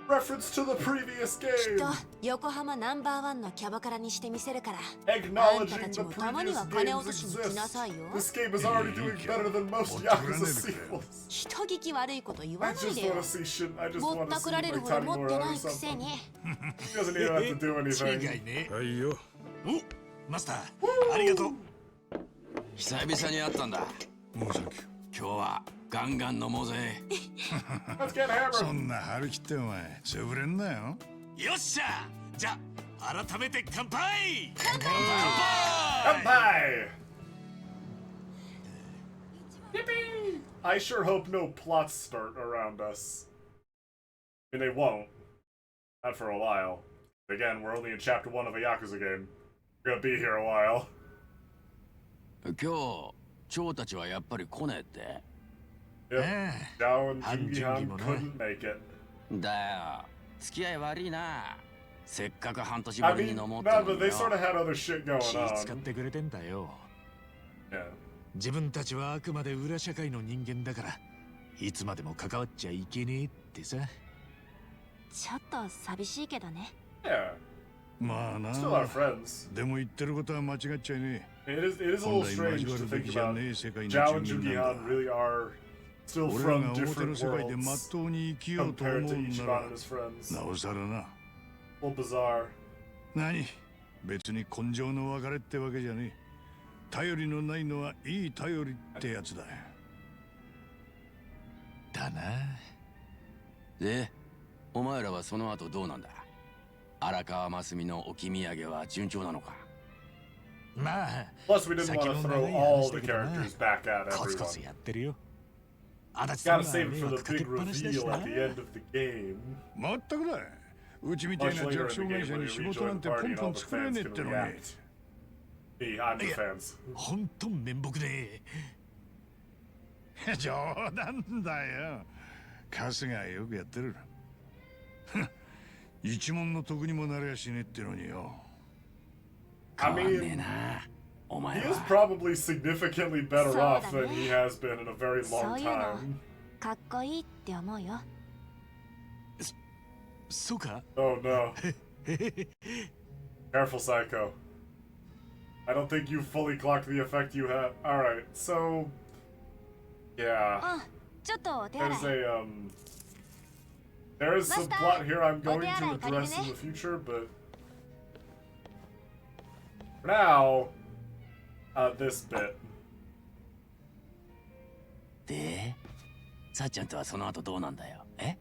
[SPEAKER 1] Reference to the previous game!
[SPEAKER 8] きっと横浜ナンバーワンのキャバクラにしてみせるから。あんたたちもたまには金落としに来なさいよ。
[SPEAKER 1] This game is already doing better than most Yakuza sequels.
[SPEAKER 8] 人聞き悪いこと言わないでよ。
[SPEAKER 1] I just want
[SPEAKER 8] ぼったくられるほど持ってないくせに。
[SPEAKER 1] He doesn't even have to do anything.
[SPEAKER 4] 違いね。
[SPEAKER 9] はいよ。
[SPEAKER 4] お、マスター、ありがとう。
[SPEAKER 6] 久々に会ったんだ。
[SPEAKER 9] もうサンキュー。
[SPEAKER 6] 今日はガンガン飲もうぜ。
[SPEAKER 1] Let's get hammered.
[SPEAKER 9] そんな張り切ってお前潰れんなよ。
[SPEAKER 4] よっしゃ。じゃあ改めて乾杯。乾杯。
[SPEAKER 1] 乾杯. Yippee! I sure hope no plots start around us. I mean, they won't. Not for a while. Again, we're only in chapter 1 of a Yakuza game. We're gonna be here a while.
[SPEAKER 6] 今日、蝶たちはやっぱり来ねえって。
[SPEAKER 1] Yep. Zhao and Jungi-han couldn't make it.
[SPEAKER 6] だよ、付き合い悪いな。せっかく半年
[SPEAKER 1] I
[SPEAKER 6] ぶりに
[SPEAKER 1] mean,
[SPEAKER 6] 飲もうっ
[SPEAKER 1] nah,
[SPEAKER 6] ての
[SPEAKER 1] but
[SPEAKER 6] に
[SPEAKER 1] they
[SPEAKER 6] よ。
[SPEAKER 1] sort of had other shit going
[SPEAKER 4] 気使っ
[SPEAKER 1] on.
[SPEAKER 4] てくれてんだよ。
[SPEAKER 1] Yeah.
[SPEAKER 4] 自分たちはあくまで裏社会の人間だからいつまでも関わっちゃいけねえってさ。
[SPEAKER 8] ちょっと寂しいけどね。
[SPEAKER 1] Yeah.
[SPEAKER 9] まあな。
[SPEAKER 1] Still our friends.
[SPEAKER 9] でも言ってることは間違っちゃいねえ。
[SPEAKER 1] It is a little strange to think about. Zhao and Jungi-han really are still
[SPEAKER 9] 俺ら
[SPEAKER 1] from
[SPEAKER 9] が表の
[SPEAKER 1] different
[SPEAKER 9] 世界でまっ
[SPEAKER 1] worlds
[SPEAKER 9] とうに生きようと思
[SPEAKER 1] compared
[SPEAKER 9] う
[SPEAKER 1] to
[SPEAKER 9] んな
[SPEAKER 1] Ichiban
[SPEAKER 9] ら
[SPEAKER 1] and his friends.
[SPEAKER 9] なおさらな。
[SPEAKER 1] A little bizarre.
[SPEAKER 9] 何別に根性の別れってわけじゃねえ。頼りのないのはいい頼りってやつだ。
[SPEAKER 4] だな。
[SPEAKER 6] で、お前らはその後どうなんだ。荒川真澄の置き土産は順調なのか。
[SPEAKER 4] まあ、
[SPEAKER 1] Plus, we didn't want to
[SPEAKER 4] 先の
[SPEAKER 1] throw
[SPEAKER 4] 長い
[SPEAKER 1] all
[SPEAKER 4] 話
[SPEAKER 1] the
[SPEAKER 4] だけどな。
[SPEAKER 1] characters back at
[SPEAKER 4] コツコツ
[SPEAKER 1] everyone.
[SPEAKER 4] やってるよ。足立さん
[SPEAKER 1] Gotta
[SPEAKER 4] が
[SPEAKER 1] save
[SPEAKER 4] 迷
[SPEAKER 1] it for
[SPEAKER 4] 惑
[SPEAKER 1] the
[SPEAKER 4] かけ
[SPEAKER 1] big
[SPEAKER 4] っぱなしだし
[SPEAKER 1] reveal
[SPEAKER 4] な
[SPEAKER 1] at the end of the game.
[SPEAKER 9] まったくだ。うちみたいな
[SPEAKER 1] Much
[SPEAKER 9] 弱
[SPEAKER 1] later
[SPEAKER 9] 小
[SPEAKER 1] in the
[SPEAKER 9] 会
[SPEAKER 1] game
[SPEAKER 9] 社
[SPEAKER 1] when
[SPEAKER 9] に
[SPEAKER 1] you
[SPEAKER 9] 仕事
[SPEAKER 1] rejoin
[SPEAKER 9] なん
[SPEAKER 1] the
[SPEAKER 9] てポ
[SPEAKER 1] party
[SPEAKER 9] ン
[SPEAKER 1] and
[SPEAKER 9] ポ
[SPEAKER 1] all
[SPEAKER 9] ン
[SPEAKER 1] the
[SPEAKER 9] 作れ
[SPEAKER 1] fans
[SPEAKER 9] ねえっ
[SPEAKER 1] can
[SPEAKER 9] てのに。
[SPEAKER 1] react. Me, I'm the fans.
[SPEAKER 4] ほんと面目ね
[SPEAKER 9] 冗談だよ。春日はよくやってる。一問の得にもなりゃしねえってのによ。
[SPEAKER 1] I
[SPEAKER 6] 変わんねえ
[SPEAKER 1] mean,
[SPEAKER 6] なお
[SPEAKER 1] he
[SPEAKER 6] 前
[SPEAKER 1] is
[SPEAKER 6] は。
[SPEAKER 1] probably significantly better
[SPEAKER 8] So
[SPEAKER 1] off
[SPEAKER 8] that
[SPEAKER 1] than he has been in a very long
[SPEAKER 8] So you know.
[SPEAKER 1] time.
[SPEAKER 8] かっこいいって思うよ。
[SPEAKER 4] そうか
[SPEAKER 1] Oh no. Careful, Psycho. I don't think you fully clocked the effect you have. Alright, so. Yeah.
[SPEAKER 8] うん、ちょっとお手洗い
[SPEAKER 1] There's a, there is some
[SPEAKER 8] Master,
[SPEAKER 1] plot here I'm going to
[SPEAKER 8] Otearai
[SPEAKER 1] address in
[SPEAKER 8] karine.
[SPEAKER 1] the future, but. For now. This bit.
[SPEAKER 6] でさっちゃんとはその後どうなんだよ。
[SPEAKER 9] え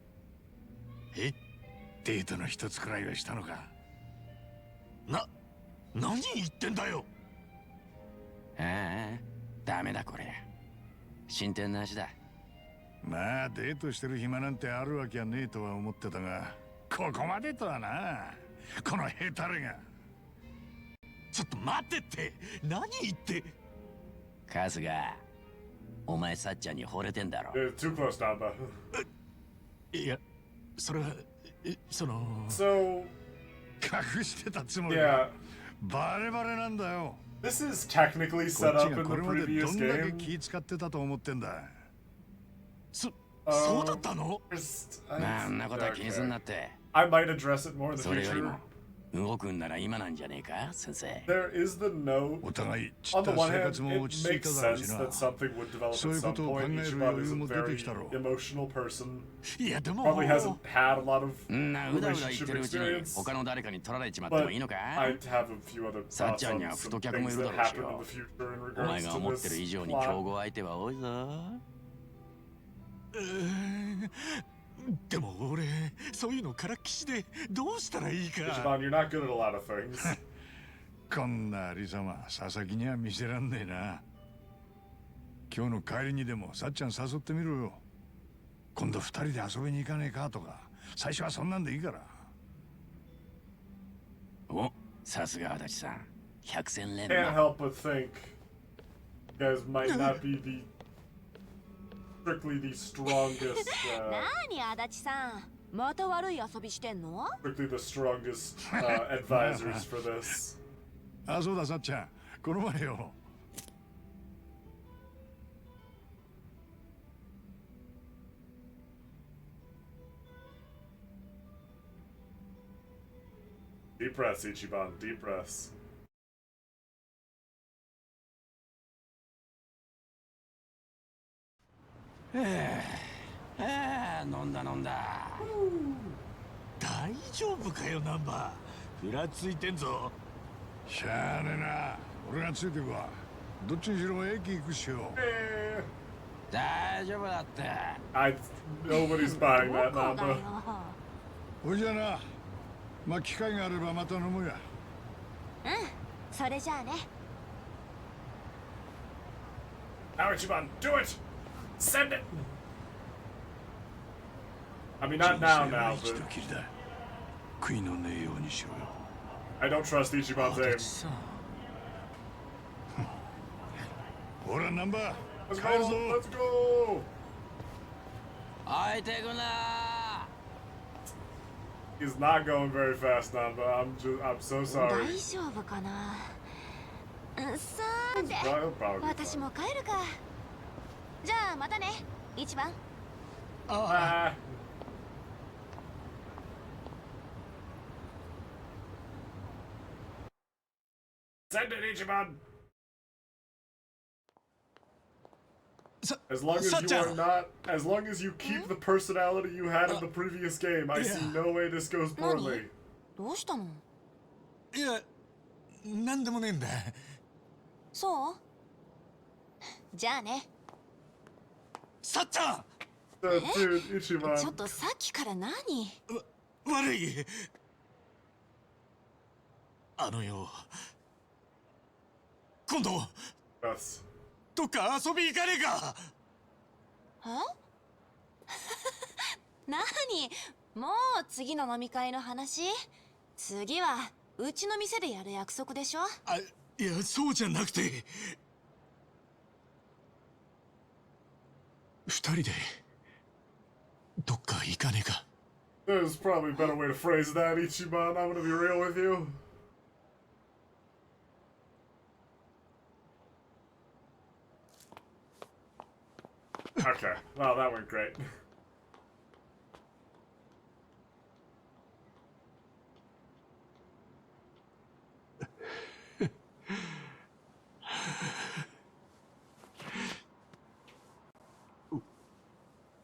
[SPEAKER 9] デートの一つくらいはしたのか。
[SPEAKER 4] 何言ってんだよ
[SPEAKER 6] ああダメだこれ。進展なしだ。
[SPEAKER 9] まあデートしてる暇なんてあるわけはねえとは思ってたが、ここまでとはな。このヘタレが。
[SPEAKER 4] ちょっと待ってって何言って
[SPEAKER 6] 春日お前さっちゃんに惚れてんだろ。
[SPEAKER 1] Too close, Namba.
[SPEAKER 4] いやそれはその
[SPEAKER 1] So,
[SPEAKER 9] 隠してたつもりだ。
[SPEAKER 1] yeah.
[SPEAKER 9] バレバレなんだよ。
[SPEAKER 1] This is technically
[SPEAKER 9] こ
[SPEAKER 1] set
[SPEAKER 9] っち
[SPEAKER 1] up
[SPEAKER 9] が
[SPEAKER 1] in
[SPEAKER 9] こ
[SPEAKER 1] the
[SPEAKER 9] れまで
[SPEAKER 1] previous
[SPEAKER 9] どんだけ
[SPEAKER 1] game.
[SPEAKER 9] 気使ってたと思ってんだ。
[SPEAKER 4] そうだったの
[SPEAKER 1] Just,
[SPEAKER 6] まああんなことは気にすんなって。
[SPEAKER 1] I might address it more in the
[SPEAKER 6] それより
[SPEAKER 1] future.
[SPEAKER 6] も動くんなら今なんじゃねえか先生。
[SPEAKER 1] There is the note.
[SPEAKER 9] お互いち
[SPEAKER 1] On
[SPEAKER 9] っ
[SPEAKER 1] the
[SPEAKER 9] た
[SPEAKER 1] one
[SPEAKER 9] 生
[SPEAKER 1] hand,
[SPEAKER 9] 活も
[SPEAKER 1] it
[SPEAKER 9] 落ち着い
[SPEAKER 1] makes
[SPEAKER 9] ただろう
[SPEAKER 1] sense
[SPEAKER 9] しな。
[SPEAKER 1] that something would develop at
[SPEAKER 9] そういう
[SPEAKER 1] some
[SPEAKER 9] ことを考
[SPEAKER 1] point.
[SPEAKER 9] える
[SPEAKER 1] Ichiban
[SPEAKER 9] 余
[SPEAKER 1] is
[SPEAKER 9] 裕
[SPEAKER 1] a
[SPEAKER 9] も出て
[SPEAKER 1] very
[SPEAKER 9] きたろう。
[SPEAKER 1] emotional person.
[SPEAKER 4] いやでも
[SPEAKER 1] Probably hasn't had a lot of
[SPEAKER 6] んなうだうだ言っ
[SPEAKER 1] relationship
[SPEAKER 6] てるうちに
[SPEAKER 1] experience.
[SPEAKER 6] 他の誰かに取られちまっても
[SPEAKER 1] But
[SPEAKER 6] いいのか
[SPEAKER 1] I have a few other thoughts on some things that happen in the future in
[SPEAKER 6] お前
[SPEAKER 1] regards
[SPEAKER 6] が
[SPEAKER 1] to
[SPEAKER 6] 思ってる
[SPEAKER 1] this
[SPEAKER 6] 以上に
[SPEAKER 1] plot.
[SPEAKER 6] 競合相手は多いぞ。
[SPEAKER 4] でも俺そういうのからっきしでどうしたらいいか
[SPEAKER 1] Ichiban, you're not good at a lot of things.
[SPEAKER 9] こんなありさま、佐々木には見せらんねえな。今日の帰りにでもさっちゃん誘ってみろよ。今度二人で遊びに行かねえかとか。最初はそんなんでいいから。
[SPEAKER 6] お、さすが足立さん。百戦錬
[SPEAKER 1] Can't
[SPEAKER 6] 磨。
[SPEAKER 1] help but think you guys might not be the strictly the strongest
[SPEAKER 8] 何足立さんまた悪い遊びしてんの
[SPEAKER 1] strictly the strongest advisors for this.
[SPEAKER 9] あ、そうださっちゃん。この前よ。
[SPEAKER 1] Deep breaths, Ichiban. Deep breaths.
[SPEAKER 6] 飲んだ飲んだ。
[SPEAKER 4] 大丈夫かよナンバーふらついてんぞ
[SPEAKER 9] しゃあねえな。俺がついてくわ。どっちにしろ駅行くっしょ。
[SPEAKER 6] 大丈夫だって。
[SPEAKER 1] Nobody's buying
[SPEAKER 8] ど
[SPEAKER 1] that
[SPEAKER 8] こがよ
[SPEAKER 1] number.
[SPEAKER 9] ほいじゃな。まあ機会があればまた飲むや。
[SPEAKER 8] うんそれじゃあね
[SPEAKER 1] Now, Ichiban, do it! Send it! I mean, not now,
[SPEAKER 9] 人生は
[SPEAKER 1] now,
[SPEAKER 9] 一
[SPEAKER 1] but
[SPEAKER 9] 度きりだ。悔いのねえようにしろよ。
[SPEAKER 1] I don't trust Ichiban's
[SPEAKER 4] 足
[SPEAKER 1] aim.
[SPEAKER 4] 立さん
[SPEAKER 9] ほらナンバー
[SPEAKER 1] Let's
[SPEAKER 9] 帰る
[SPEAKER 1] go!
[SPEAKER 9] ぞ。
[SPEAKER 1] Let's go!
[SPEAKER 6] 置いてくな
[SPEAKER 1] He's not going very fast, Namba. I'm so
[SPEAKER 8] 大
[SPEAKER 1] sorry.
[SPEAKER 8] 丈夫かなさーて
[SPEAKER 1] Well, he'll probably be
[SPEAKER 8] 私
[SPEAKER 1] fine.
[SPEAKER 8] も帰るかじゃあまたね一番
[SPEAKER 1] Ah. Send it, Ichiban! As long as you are not, as long as you keep the personality you had in the previous game, I see no way this goes poorly.
[SPEAKER 8] どうしたの
[SPEAKER 4] いやなんでもねえんだ
[SPEAKER 8] そうじゃあね
[SPEAKER 4] さっちゃん
[SPEAKER 1] Dude,
[SPEAKER 8] ちょっ
[SPEAKER 1] Ichiban.
[SPEAKER 8] とさっきから何
[SPEAKER 4] 悪いあのよ今度
[SPEAKER 1] Yes.
[SPEAKER 4] どっか遊び行かねえか
[SPEAKER 8] え
[SPEAKER 10] なに、もう次の飲み会の話？次はうちの店でやる約束でしょ？
[SPEAKER 4] いや、そうじゃなくて、二人でどっか行かねえか。
[SPEAKER 1] There's probably a better way to phrase that, Ichiban. I'm gonna be real with you. Okay, well, that went great.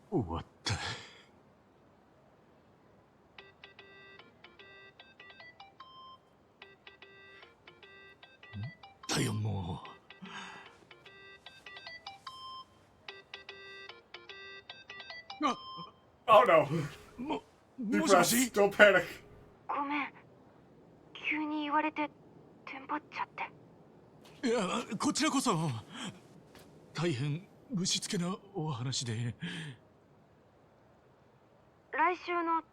[SPEAKER 4] What the... だよ、も
[SPEAKER 1] Oh no!
[SPEAKER 4] も
[SPEAKER 1] Deep
[SPEAKER 4] もしも
[SPEAKER 1] breaths,
[SPEAKER 4] し
[SPEAKER 1] don't panic.
[SPEAKER 10] ごめん。急に言われてテンパっちゃって。
[SPEAKER 4] いや、こちらこそ大変ぶしつけなお話で。
[SPEAKER 10] 来週の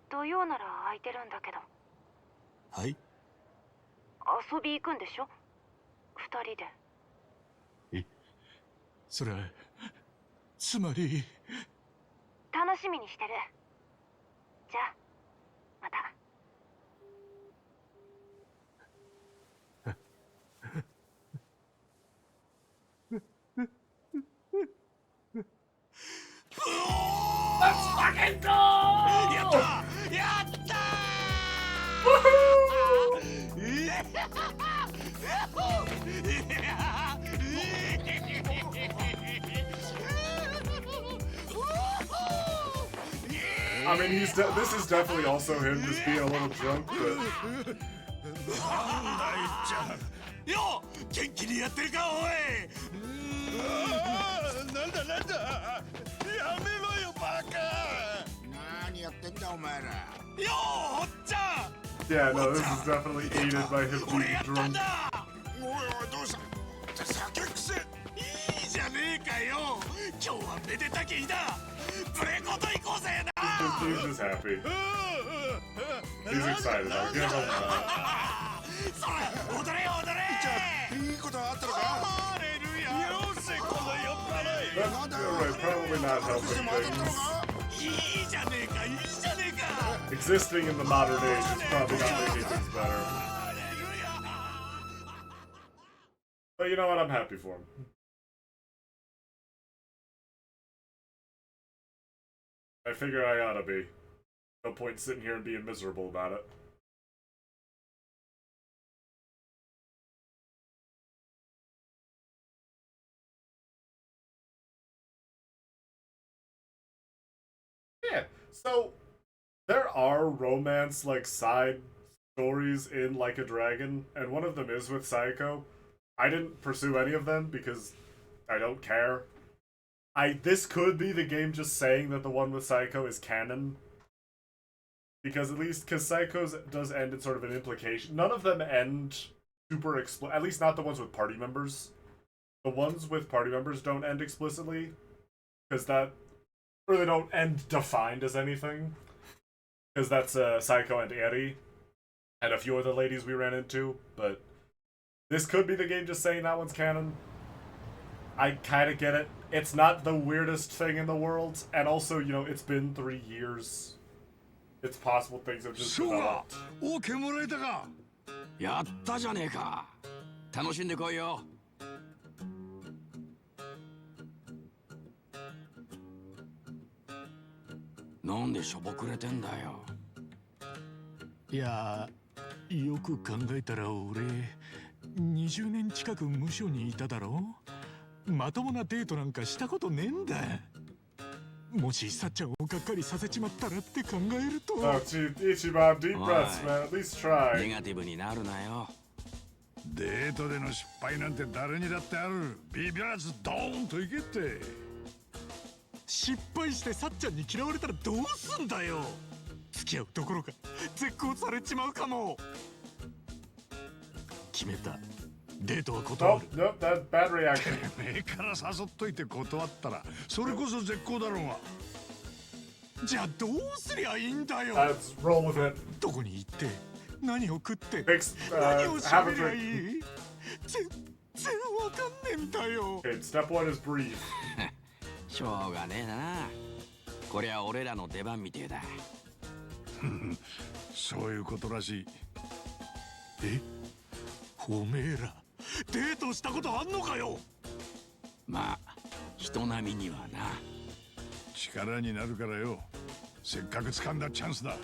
[SPEAKER 10] 土曜なら空いてるんだけど。
[SPEAKER 4] はい。
[SPEAKER 10] 遊び行くんでしょ？二人で。
[SPEAKER 4] それはつまり。
[SPEAKER 10] 楽しみにしてる。じゃあまた。
[SPEAKER 1] Let's fucking go!
[SPEAKER 6] やったやった
[SPEAKER 1] I mean, this is definitely also him just being a little drunk, but
[SPEAKER 6] よ元気にやってるかおいなんだなんだやめろよバカ何やってんだお前らよおっちゃん
[SPEAKER 1] yeah, no, this is definitely aided by him being drunk.
[SPEAKER 6] おいおいどうした酒癖いいじゃねえかよ今日はめでたき日だプレコと行こうぜな
[SPEAKER 1] He's just happy. He's excited. I'll give him that.
[SPEAKER 6] それ踊れよ踊れいいことあったのかハレルヤよせこの酔っ払い
[SPEAKER 1] That's alright, probably not helping things.
[SPEAKER 6] いいじゃねえかいいじゃねえか
[SPEAKER 1] Existing in the modern age is probably not making things better. But you know what? I'm happy for him. I figure I oughta be. No point sitting here and being miserable about it. Yeah, so there are romance like side stories in Like a Dragon, and one of them is with Saeko. I didn't pursue any of them because I don't care. This could be the game just saying that the one with Saeko is canon. Because Saiko's does end in sort of an implication. None of them end super at least not the ones with party members. The ones with party members don't end explicitly. Because or they don't end defined as anything. Because that's Saiko and Eri. And a few other ladies we ran into. But this could be the game just saying that one's canon. I kind of get it. It's not the weirdest thing in the world. And also, you know, it's been 3 years. It's possible things have just developed.
[SPEAKER 6] オーケーもらえたかやったじゃねえか楽しんでこいよなんでしょぼくれてんだよ
[SPEAKER 4] いや、よく考えたら俺20年近く無所にいただろう。まともなデートなんかしたことねえんだ。もしさっちゃんをがっかりさせちまったらって考えると。
[SPEAKER 1] Oh, Ichiban, deep breaths, man. At least try.
[SPEAKER 6] ネガティブになるなよ。
[SPEAKER 9] デートでの失敗なんて誰にだってある。ビビらずドーンといけって。
[SPEAKER 4] 失敗してさっちゃんに嫌われたらどうすんだよ。付き合うところか絶交されちまうかも。決めた。デートは断る。
[SPEAKER 1] Nope, that bad reaction.
[SPEAKER 9] 目から誘っといて断ったらそれこそ絶好だろうが。
[SPEAKER 4] じゃあどうすりゃいいんだよ。
[SPEAKER 1] Let's roll with it.
[SPEAKER 4] どこに行って何を食って
[SPEAKER 1] Fix,
[SPEAKER 4] 何を
[SPEAKER 1] have a
[SPEAKER 4] 喋りゃい
[SPEAKER 1] drink.
[SPEAKER 4] い。全然わかんねえんだよ。
[SPEAKER 1] Okay, step one is breathe.
[SPEAKER 11] しょうがねえな。こりゃ俺らの出番みてえだ。
[SPEAKER 9] そういうことらしい。
[SPEAKER 4] え、おめえらデートしたことあんのかよ。
[SPEAKER 11] まあ人並みにはな。
[SPEAKER 9] 力になるからよ。せっかく掴んだチャンスだ。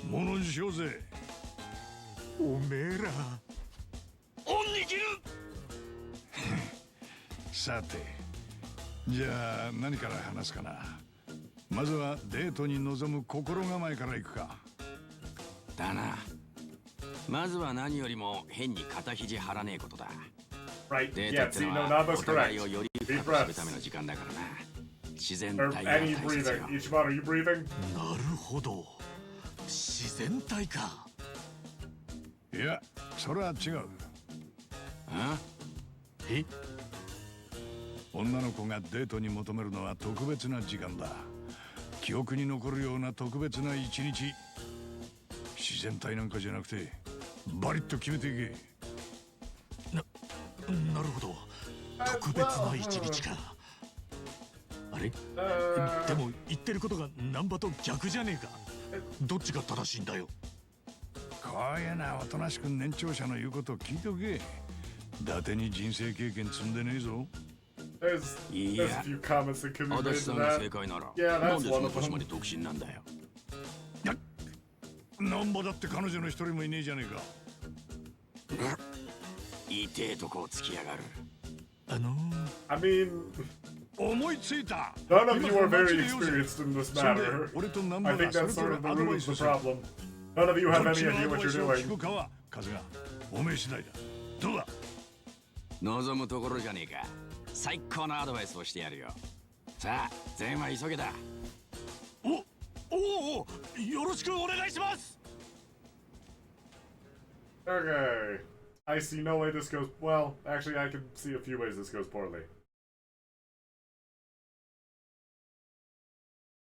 [SPEAKER 9] ものにしようぜ。
[SPEAKER 4] おめえら恩に切る。
[SPEAKER 9] さて、じゃあ何から話すかな。まずはデートに臨む心構えからいくか。
[SPEAKER 11] だな。まずは何よりも変に肩肘張らねえことだ。
[SPEAKER 1] Right.
[SPEAKER 11] デ
[SPEAKER 1] Yeah,
[SPEAKER 11] ートって
[SPEAKER 1] see,
[SPEAKER 11] の
[SPEAKER 1] no,
[SPEAKER 11] は
[SPEAKER 1] Nanba's
[SPEAKER 11] お互い
[SPEAKER 1] correct.
[SPEAKER 11] をより
[SPEAKER 1] Deep
[SPEAKER 11] 深く知る
[SPEAKER 1] breaths.
[SPEAKER 11] ための時間だからな。自然
[SPEAKER 1] Or
[SPEAKER 11] 体が
[SPEAKER 1] any
[SPEAKER 11] 大切よ。
[SPEAKER 1] breathing. Ichiban, are you breathing?
[SPEAKER 4] なるほど、自然体か。
[SPEAKER 9] いや、それは違う。
[SPEAKER 11] あ？
[SPEAKER 4] え？
[SPEAKER 9] 女の子がデートに求めるのは特別な時間だ。記憶に残るような特別な一日。自然体なんかじゃなくてバリッと決めていけ。
[SPEAKER 4] なるほど、特別な一日か。あれ？でも言ってることが難波と逆じゃねえか。どっちが正しいんだよ。
[SPEAKER 9] こういうのはおとなしく年長者の言うことを聞いておけ。伊達に人生経験積んでねえぞ。
[SPEAKER 1] There's a few comments that could be
[SPEAKER 11] 足
[SPEAKER 1] made
[SPEAKER 11] 立さ
[SPEAKER 1] to
[SPEAKER 11] んが
[SPEAKER 1] that.
[SPEAKER 11] 正解なら、
[SPEAKER 1] Yeah,
[SPEAKER 11] なん
[SPEAKER 1] that's
[SPEAKER 11] でそ
[SPEAKER 1] one
[SPEAKER 11] の
[SPEAKER 1] of
[SPEAKER 11] 年ま
[SPEAKER 1] them.
[SPEAKER 11] で独身なんだよ。
[SPEAKER 9] なんぼだって彼女の一人もいねえじゃねえか。
[SPEAKER 11] 痛えとこを突きやがる。
[SPEAKER 1] I mean,
[SPEAKER 9] 思いついた。
[SPEAKER 1] none of you are
[SPEAKER 9] 今
[SPEAKER 1] very
[SPEAKER 9] 街で言おうぜ。
[SPEAKER 1] experienced in this
[SPEAKER 9] そんで
[SPEAKER 1] matter.
[SPEAKER 9] 俺とナン
[SPEAKER 1] I
[SPEAKER 9] バ
[SPEAKER 1] think
[SPEAKER 9] がそれ
[SPEAKER 1] that's
[SPEAKER 9] ぞ
[SPEAKER 1] sort
[SPEAKER 9] れ
[SPEAKER 1] of the
[SPEAKER 9] アド
[SPEAKER 1] root
[SPEAKER 9] バイ
[SPEAKER 1] of
[SPEAKER 9] ス
[SPEAKER 1] the
[SPEAKER 9] する。
[SPEAKER 1] problem. None of you have
[SPEAKER 9] どっ
[SPEAKER 1] any
[SPEAKER 9] ちの
[SPEAKER 1] idea
[SPEAKER 9] アド
[SPEAKER 1] what
[SPEAKER 9] バ
[SPEAKER 1] you're
[SPEAKER 9] イスを
[SPEAKER 1] doing.
[SPEAKER 9] 聞くかは風がおめえ次第だ。どうだ。
[SPEAKER 11] 望むところじゃねえか。最高のアドバイスをしてやるよ。さあ、全員は急げだ。
[SPEAKER 4] おお、よろしくお願いします。
[SPEAKER 1] Okay. I see no way this goes well. Actually, I can see a few ways this goes poorly.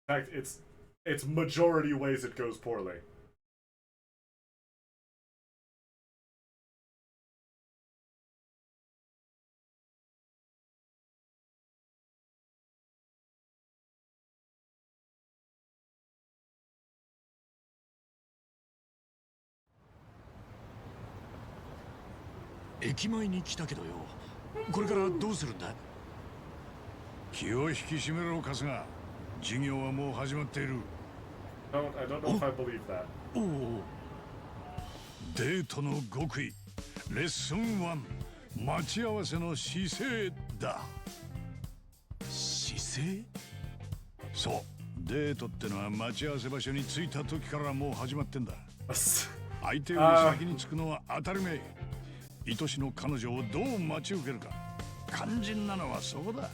[SPEAKER 1] In fact, it's majority ways it goes poorly.
[SPEAKER 4] 「駅前に来たけどよ、これからどうするんだ？」
[SPEAKER 9] 気を引き締めろ春日。授業はもう始まっている。
[SPEAKER 1] I don't know if I believe that.
[SPEAKER 4] おお。
[SPEAKER 9] デートの極意レッスン1、待ち合わせの姿勢だ。
[SPEAKER 4] 姿勢？
[SPEAKER 9] そう、デートってのは待ち合わせ場所に着いた時からもう始まってんだ。相手より先に着くのは当たり前。愛しの彼女をどう待ち受けるか。肝心なのはそこだ。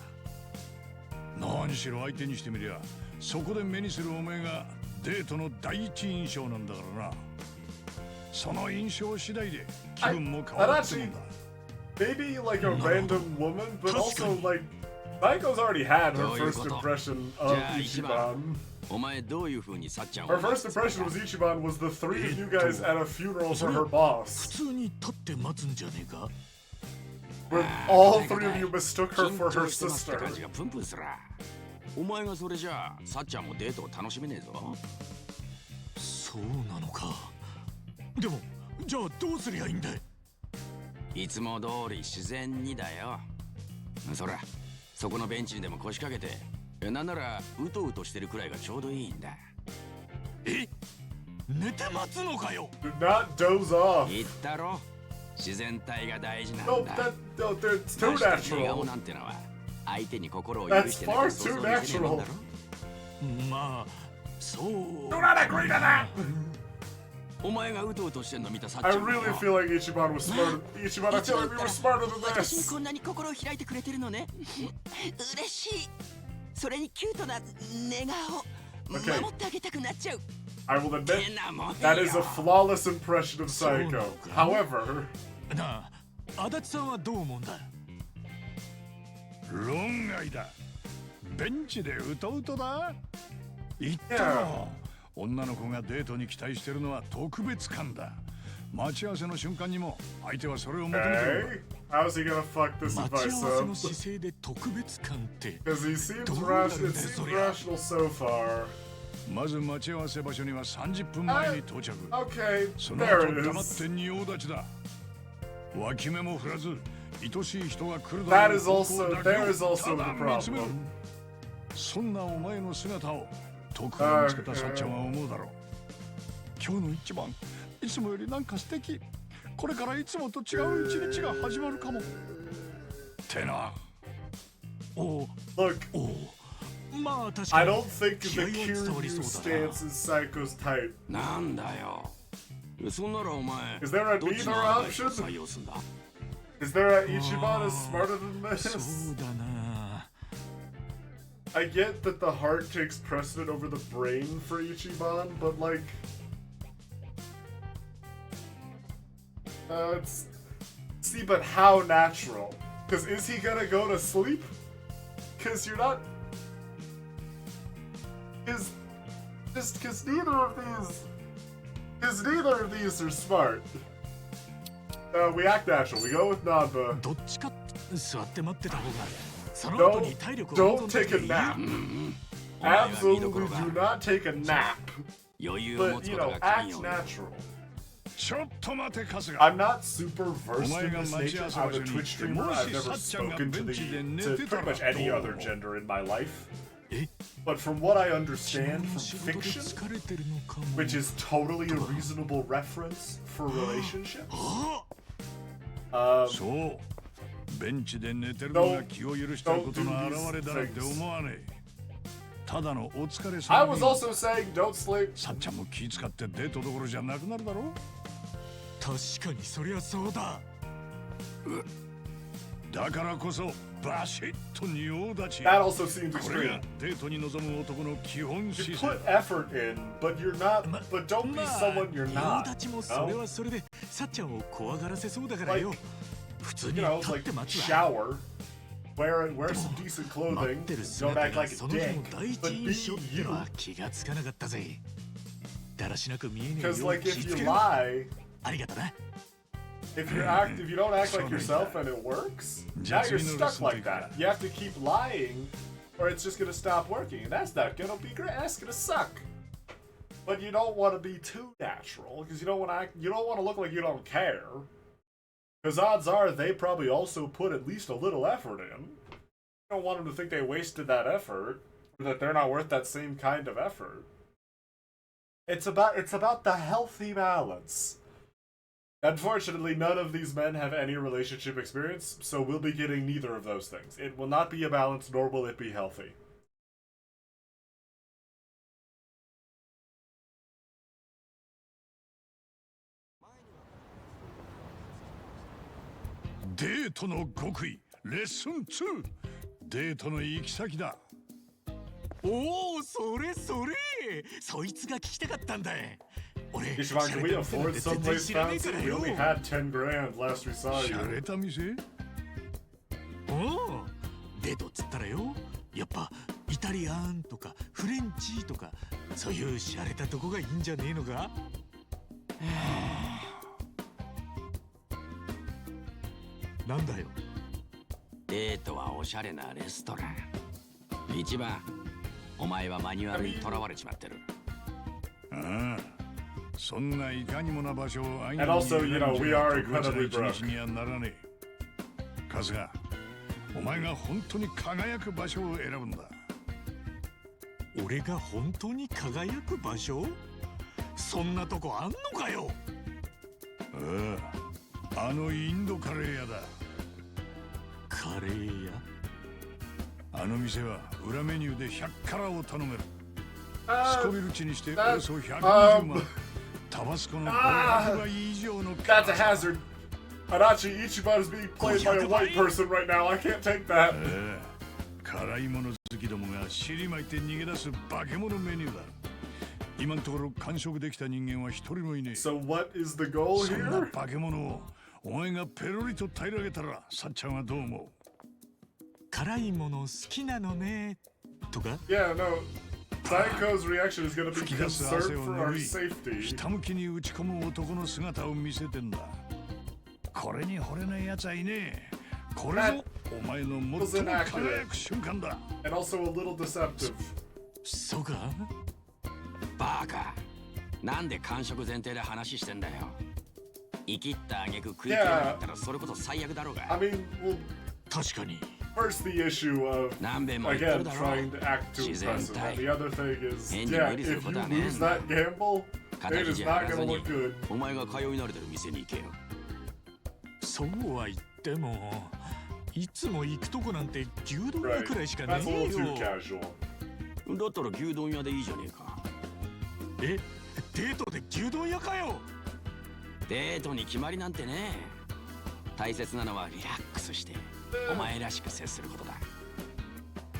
[SPEAKER 9] 何しろ相手にしてみりゃ、そこで目にするお前がデートの第一印象なんだからな。その印象次第で気分も変わってくるんだ。
[SPEAKER 1] Maybe like a random woman, but also like Maiko's already had her first impression of Ichiban.
[SPEAKER 11] お前どういう風にさっちゃんを
[SPEAKER 1] Her first impression was Ichiban was the three of you guys at a funeral for her boss.
[SPEAKER 4] 普通に立って待つんじゃねえか？
[SPEAKER 1] Where all three of you mistook her for her
[SPEAKER 11] 緊張してますって
[SPEAKER 1] sister.
[SPEAKER 11] 感じがプンプンすら。お前がそれじゃあさっちゃんもデートを楽しめねえぞ。
[SPEAKER 4] そうなのか。でもじゃあどうすりゃいいんだい？
[SPEAKER 11] いつも通り自然にだよ。そら、そこのベンチにでも腰掛けて、なんならうとうとしてるくらいがちょうどいいんだ。
[SPEAKER 4] え？寝て待つのかよ。
[SPEAKER 1] Do not doze off.
[SPEAKER 11] 言ったろ。自然体が大事なん
[SPEAKER 1] No,
[SPEAKER 11] だ。
[SPEAKER 1] that's too
[SPEAKER 11] まして笑顔
[SPEAKER 1] natural.
[SPEAKER 11] なんてのは相手に心を許
[SPEAKER 1] That's
[SPEAKER 11] してな
[SPEAKER 1] far
[SPEAKER 11] きゃ想
[SPEAKER 1] too
[SPEAKER 11] 像できねえもん
[SPEAKER 1] natural.
[SPEAKER 11] だろ。
[SPEAKER 4] まあ、そう。
[SPEAKER 1] Do not agree to that.
[SPEAKER 11] お前がうとうとしてんの見たさっち
[SPEAKER 1] I
[SPEAKER 11] ゃんも
[SPEAKER 1] really feel like Ichiban was smarter. Ichiban, I feel like we were smarter than
[SPEAKER 7] 私に
[SPEAKER 1] this.
[SPEAKER 7] こんなに心を開いてくれてるのね。嬉しい。それにキュートな寝顔
[SPEAKER 1] Okay.
[SPEAKER 7] 守ってあげたくなっちゃう。
[SPEAKER 1] I will admit
[SPEAKER 11] 変なもんよ。
[SPEAKER 1] that is a flawless impression of Saiko. However,
[SPEAKER 4] なあ、足立さんはどう思うんだ？
[SPEAKER 9] 論外だ。ベンチでうとうとだ。言ったろ。女の子がデートに期待してるのは特別感だ。待ち合わせの瞬間にも相手はそれを求めてる。
[SPEAKER 1] How's he gonna fuck this
[SPEAKER 4] 待
[SPEAKER 1] advice
[SPEAKER 4] ち合わせ
[SPEAKER 1] up?
[SPEAKER 4] の姿勢で特別感って
[SPEAKER 1] Because he seems
[SPEAKER 4] Don't
[SPEAKER 1] rational.
[SPEAKER 4] let
[SPEAKER 1] It
[SPEAKER 4] him
[SPEAKER 1] seems
[SPEAKER 4] do that.
[SPEAKER 1] rational so far.
[SPEAKER 9] まず待ち合わせ場所には30分前に到着。
[SPEAKER 1] Okay,
[SPEAKER 9] その
[SPEAKER 1] there
[SPEAKER 9] 後
[SPEAKER 1] it
[SPEAKER 9] 黙っ
[SPEAKER 1] is.
[SPEAKER 9] て仁王立ちだ。脇目も振らず、愛しい人が来る
[SPEAKER 1] That
[SPEAKER 9] だろう
[SPEAKER 1] is
[SPEAKER 9] 方
[SPEAKER 1] also
[SPEAKER 9] 向だけ
[SPEAKER 1] there
[SPEAKER 9] を
[SPEAKER 1] is also
[SPEAKER 9] た
[SPEAKER 1] the
[SPEAKER 9] だ見つめる。
[SPEAKER 1] problem.
[SPEAKER 9] そんなお前の姿を徳が見つけたさっちゃんは思うだろう。今日の一番、いつもよりなんか素敵。これからいつもと違う一日が始まるかも。てな。
[SPEAKER 4] お
[SPEAKER 1] Look,
[SPEAKER 4] おまあ確
[SPEAKER 1] I
[SPEAKER 4] かに
[SPEAKER 1] don't think the
[SPEAKER 4] 気合は伝わり
[SPEAKER 1] Kiryu
[SPEAKER 4] そうだな
[SPEAKER 1] stance is Psycho's type.
[SPEAKER 11] なんだよ。そんならお前
[SPEAKER 1] Is there a
[SPEAKER 11] どっち
[SPEAKER 1] neither
[SPEAKER 11] のアドバイスを
[SPEAKER 1] option?
[SPEAKER 11] 採用すんだ
[SPEAKER 1] Is there a Ichiban is smarter than
[SPEAKER 4] そ
[SPEAKER 1] this?
[SPEAKER 4] うだな
[SPEAKER 1] I get that the heart takes precedent over the brain for Ichiban, but like, it's see, but how natural? Because is he gonna go to sleep? Because you're not. Because neither of these are smart. We act natural. We go with Nanba.
[SPEAKER 4] どっちか座って待ってた方がその後に体力を
[SPEAKER 1] Don't take a nap.
[SPEAKER 11] お前は見ど
[SPEAKER 1] Absolutely
[SPEAKER 11] ころが
[SPEAKER 1] do not take a nap.
[SPEAKER 11] 余裕を持
[SPEAKER 1] But
[SPEAKER 11] つ
[SPEAKER 1] you
[SPEAKER 11] こと
[SPEAKER 1] know,
[SPEAKER 11] が
[SPEAKER 1] act
[SPEAKER 11] 肝要だ
[SPEAKER 1] natural.
[SPEAKER 9] ちょっと待て、春日。
[SPEAKER 1] I'm not super versed in
[SPEAKER 9] Omega
[SPEAKER 1] this nature.
[SPEAKER 9] Machias
[SPEAKER 1] I'm a
[SPEAKER 9] Washington.
[SPEAKER 1] Twitch streamer. I've never spoken to pretty much any other gender in my life.
[SPEAKER 4] え
[SPEAKER 1] But from what I
[SPEAKER 4] 昨
[SPEAKER 1] understand
[SPEAKER 4] 日
[SPEAKER 1] from
[SPEAKER 4] の仕事で
[SPEAKER 1] fiction,
[SPEAKER 4] 疲れてるのかも
[SPEAKER 1] which is totally a reasonable reference for relationships, um,
[SPEAKER 9] そう。ベンチで寝てるのが気を許したことの表れだなんて思わねえ。ただのお疲れ
[SPEAKER 1] I
[SPEAKER 9] 様
[SPEAKER 1] was
[SPEAKER 9] に。
[SPEAKER 1] also saying don't sleep.
[SPEAKER 9] さっちゃんも気使ってデートどころじゃなくなるだろう。
[SPEAKER 4] 確かにそりゃそうだ
[SPEAKER 9] だからこそバシッと仁王立ち。
[SPEAKER 1] That also seems
[SPEAKER 9] これ
[SPEAKER 1] extreme.
[SPEAKER 9] がデートに臨む男の基本
[SPEAKER 1] You
[SPEAKER 9] 姿勢
[SPEAKER 1] put
[SPEAKER 9] だ。
[SPEAKER 1] effort in, but you're not. But don't be
[SPEAKER 4] まあ
[SPEAKER 1] someone you're
[SPEAKER 4] 仁王
[SPEAKER 1] not.
[SPEAKER 4] 立ちもそれ
[SPEAKER 1] No?
[SPEAKER 4] はそれでさっちゃんを怖がらせそうだからよ
[SPEAKER 1] Like,
[SPEAKER 4] 普通に
[SPEAKER 1] You know,
[SPEAKER 4] 立っ
[SPEAKER 1] like
[SPEAKER 4] て待つわ
[SPEAKER 1] shower, wear some decent
[SPEAKER 4] 待
[SPEAKER 1] clothing,
[SPEAKER 4] ってる
[SPEAKER 1] don't
[SPEAKER 4] 姿
[SPEAKER 1] act
[SPEAKER 4] が
[SPEAKER 1] like
[SPEAKER 4] そ
[SPEAKER 1] a
[SPEAKER 4] の日の
[SPEAKER 1] dick,
[SPEAKER 4] 第一
[SPEAKER 1] but be
[SPEAKER 4] 印象って
[SPEAKER 1] you.
[SPEAKER 4] のは気がつかなかったぜだらしなく見えねえ
[SPEAKER 1] Because
[SPEAKER 4] よう
[SPEAKER 1] like
[SPEAKER 4] 気
[SPEAKER 1] if
[SPEAKER 4] 付
[SPEAKER 1] you
[SPEAKER 4] けるわ
[SPEAKER 1] lie,
[SPEAKER 4] ありがとな
[SPEAKER 1] if you don't act like yourself and it works, now you're stuck like that. You have to keep lying, or it's just gonna stop working, and that's not gonna be great. That's gonna suck. But you don't want to be too natural because you don't want to act. You don't want to look like you don't care. Because odds are they probably also put at least a little effort in. You don't want them to think they wasted that effort, or that they're not worth that same kind of effort. It's about the healthy balance. Unfortunately, none of these men have any relationship experience, so we'll be getting neither of those things. It will not be a balance, nor will it be healthy.
[SPEAKER 9] デートの極意レッスン2。デートの行き先だ。
[SPEAKER 4] おおそれそれそいつが聞きたかったんだ俺
[SPEAKER 1] Ishvan, can we
[SPEAKER 4] 洒落
[SPEAKER 1] afford
[SPEAKER 4] た店なんて全然
[SPEAKER 1] someplace
[SPEAKER 4] 知らねえか
[SPEAKER 1] fancy?
[SPEAKER 4] ら
[SPEAKER 1] We
[SPEAKER 4] よ
[SPEAKER 1] only had 10 grand last we saw
[SPEAKER 9] 洒
[SPEAKER 1] you.
[SPEAKER 9] 落た店。
[SPEAKER 4] おおデートっつったらよやっぱイタリアンとかフレンチとかそういう洒落たとこがいいんじゃねえのかなんだよ
[SPEAKER 11] デートはおしゃれなレストラン一番お前はマニュアルにとらわれちまってる
[SPEAKER 9] ああ、そんないかにもな場所を安
[SPEAKER 1] And also, you know, we are
[SPEAKER 9] 特別な
[SPEAKER 1] incredibly
[SPEAKER 9] 一
[SPEAKER 1] broke.
[SPEAKER 9] 日にはならねえ。春日、お前が本当に輝く場所を選ぶんだ。
[SPEAKER 4] 俺が本当に輝く場所そんなとこあんのかよ
[SPEAKER 9] ああ、あのインドカレー屋だ。
[SPEAKER 4] カレー屋
[SPEAKER 9] あの店は裏メニューで100辛を頼める。ス
[SPEAKER 1] Uh,
[SPEAKER 9] コビル値にしてお
[SPEAKER 1] that-
[SPEAKER 9] よそ120
[SPEAKER 1] um,
[SPEAKER 9] 万。タバスコの
[SPEAKER 1] あ
[SPEAKER 9] 500倍以上の
[SPEAKER 1] that's a hazard. Adachi Ichiban is being played by a white person right now. I can't take that.
[SPEAKER 9] ああ、辛いもの好きどもが尻巻いて逃げ出す化け物メニューだ。今のところ完食できた人間は一人もいねえ。
[SPEAKER 1] So what is the goal
[SPEAKER 9] そんな
[SPEAKER 1] here?
[SPEAKER 9] 化け物をお前がペロリと平らげたらさっちゃんはどう思う？
[SPEAKER 4] 辛いもの好きなのねとか
[SPEAKER 1] Yeah, no. Saiko's reaction is gonna be
[SPEAKER 9] 吹き出す汗
[SPEAKER 1] concern
[SPEAKER 9] を
[SPEAKER 1] for our
[SPEAKER 9] 拭い
[SPEAKER 1] safety.
[SPEAKER 9] ひたむきに打ち込む男の姿を見せてんだ。これに惚れない奴はいねえ。これぞお前の最も輝く瞬間だ。
[SPEAKER 1] And also a little deceptive.
[SPEAKER 4] そうか？
[SPEAKER 11] バカ。なんで完食前提で話してんだよ。生きった挙句食い切れなかったらそれこそ最悪だろうが。
[SPEAKER 1] I mean, well,
[SPEAKER 4] 確かに。
[SPEAKER 1] first the issue of
[SPEAKER 11] 何べんも言ってる
[SPEAKER 1] again
[SPEAKER 11] だろ。
[SPEAKER 1] trying to act too
[SPEAKER 11] 自然
[SPEAKER 1] impressive.
[SPEAKER 11] 体。
[SPEAKER 1] And the other thing is,
[SPEAKER 11] 変に
[SPEAKER 1] yeah,
[SPEAKER 11] 無理する
[SPEAKER 1] if
[SPEAKER 11] こ
[SPEAKER 1] you
[SPEAKER 11] とはねえ
[SPEAKER 1] lose
[SPEAKER 11] んだ。
[SPEAKER 1] that gamble,
[SPEAKER 11] 肩
[SPEAKER 1] it is
[SPEAKER 11] 肘
[SPEAKER 1] not
[SPEAKER 11] 張らず
[SPEAKER 1] gonna
[SPEAKER 11] に
[SPEAKER 1] look good.
[SPEAKER 11] お前が通い慣れてる店に行けよ。
[SPEAKER 4] そうは言っても、いつも行くとこなんて牛丼屋
[SPEAKER 1] Right.
[SPEAKER 4] くらいしかね
[SPEAKER 1] That's a
[SPEAKER 4] え
[SPEAKER 1] little
[SPEAKER 4] よ
[SPEAKER 1] too。casual.
[SPEAKER 11] だったら牛丼屋でいいじゃねえか。
[SPEAKER 4] え、デートで牛丼屋かよ。
[SPEAKER 11] デートに決まりなんてね。大切なのはリラックスしてお前らしく接することだ。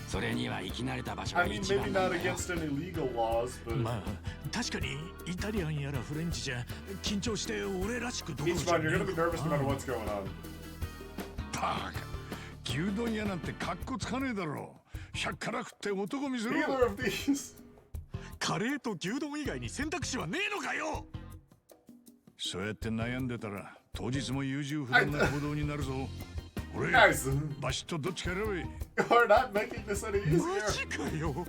[SPEAKER 11] それには生き慣れた場所
[SPEAKER 1] I
[SPEAKER 11] が
[SPEAKER 1] mean,
[SPEAKER 11] 一
[SPEAKER 1] maybe
[SPEAKER 11] 番なん
[SPEAKER 1] not
[SPEAKER 11] だよ。
[SPEAKER 1] against any legal laws, but
[SPEAKER 4] まあ確かにイタリアンやらフレンチじゃ緊張して俺らしくどころじゃ
[SPEAKER 1] Ichiban,
[SPEAKER 4] ね
[SPEAKER 1] you're
[SPEAKER 4] え
[SPEAKER 1] gonna be nervous no matter what's going on.
[SPEAKER 9] バカ。牛丼屋なんてカッコつかねえだろ。100から食って男見せろ。
[SPEAKER 1] Neither of these.
[SPEAKER 4] カレーと牛丼以外に選択肢はねえのかよ。
[SPEAKER 9] そうやって悩んでたら当日も優柔不断な行動になるぞ。俺、
[SPEAKER 1] Guys,
[SPEAKER 9] バシッとどっちか選べ。
[SPEAKER 1] you're not making this any
[SPEAKER 4] マ
[SPEAKER 1] easier.
[SPEAKER 4] ジかよ。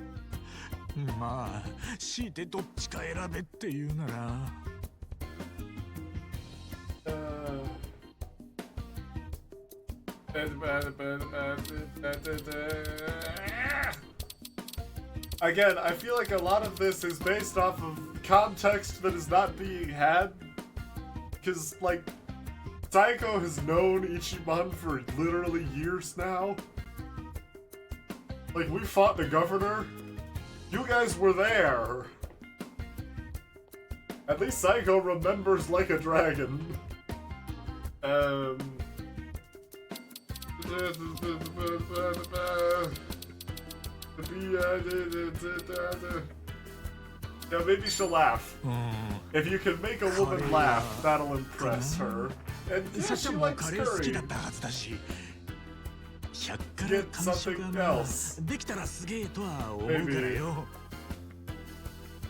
[SPEAKER 4] まあ強いてどっちか選べって言うなら。
[SPEAKER 1] Again, I feel like a lot of this is based off of context that is not being had. Because, like, Saiko has known Ichiban for literally years now. Like, we fought the governor. You guys were there. At least Saiko remembers like a dragon. Yeah, maybe she'll laugh. If you can make a woman laugh, that'll impress her. And yeah,
[SPEAKER 4] サチ
[SPEAKER 1] she
[SPEAKER 4] ャも
[SPEAKER 1] likes
[SPEAKER 4] カレー好き
[SPEAKER 1] curry.
[SPEAKER 4] だったはずだし。100から
[SPEAKER 1] Get
[SPEAKER 4] 完食
[SPEAKER 1] something
[SPEAKER 4] がな
[SPEAKER 1] else.
[SPEAKER 4] できたらすげえとは思うからよ。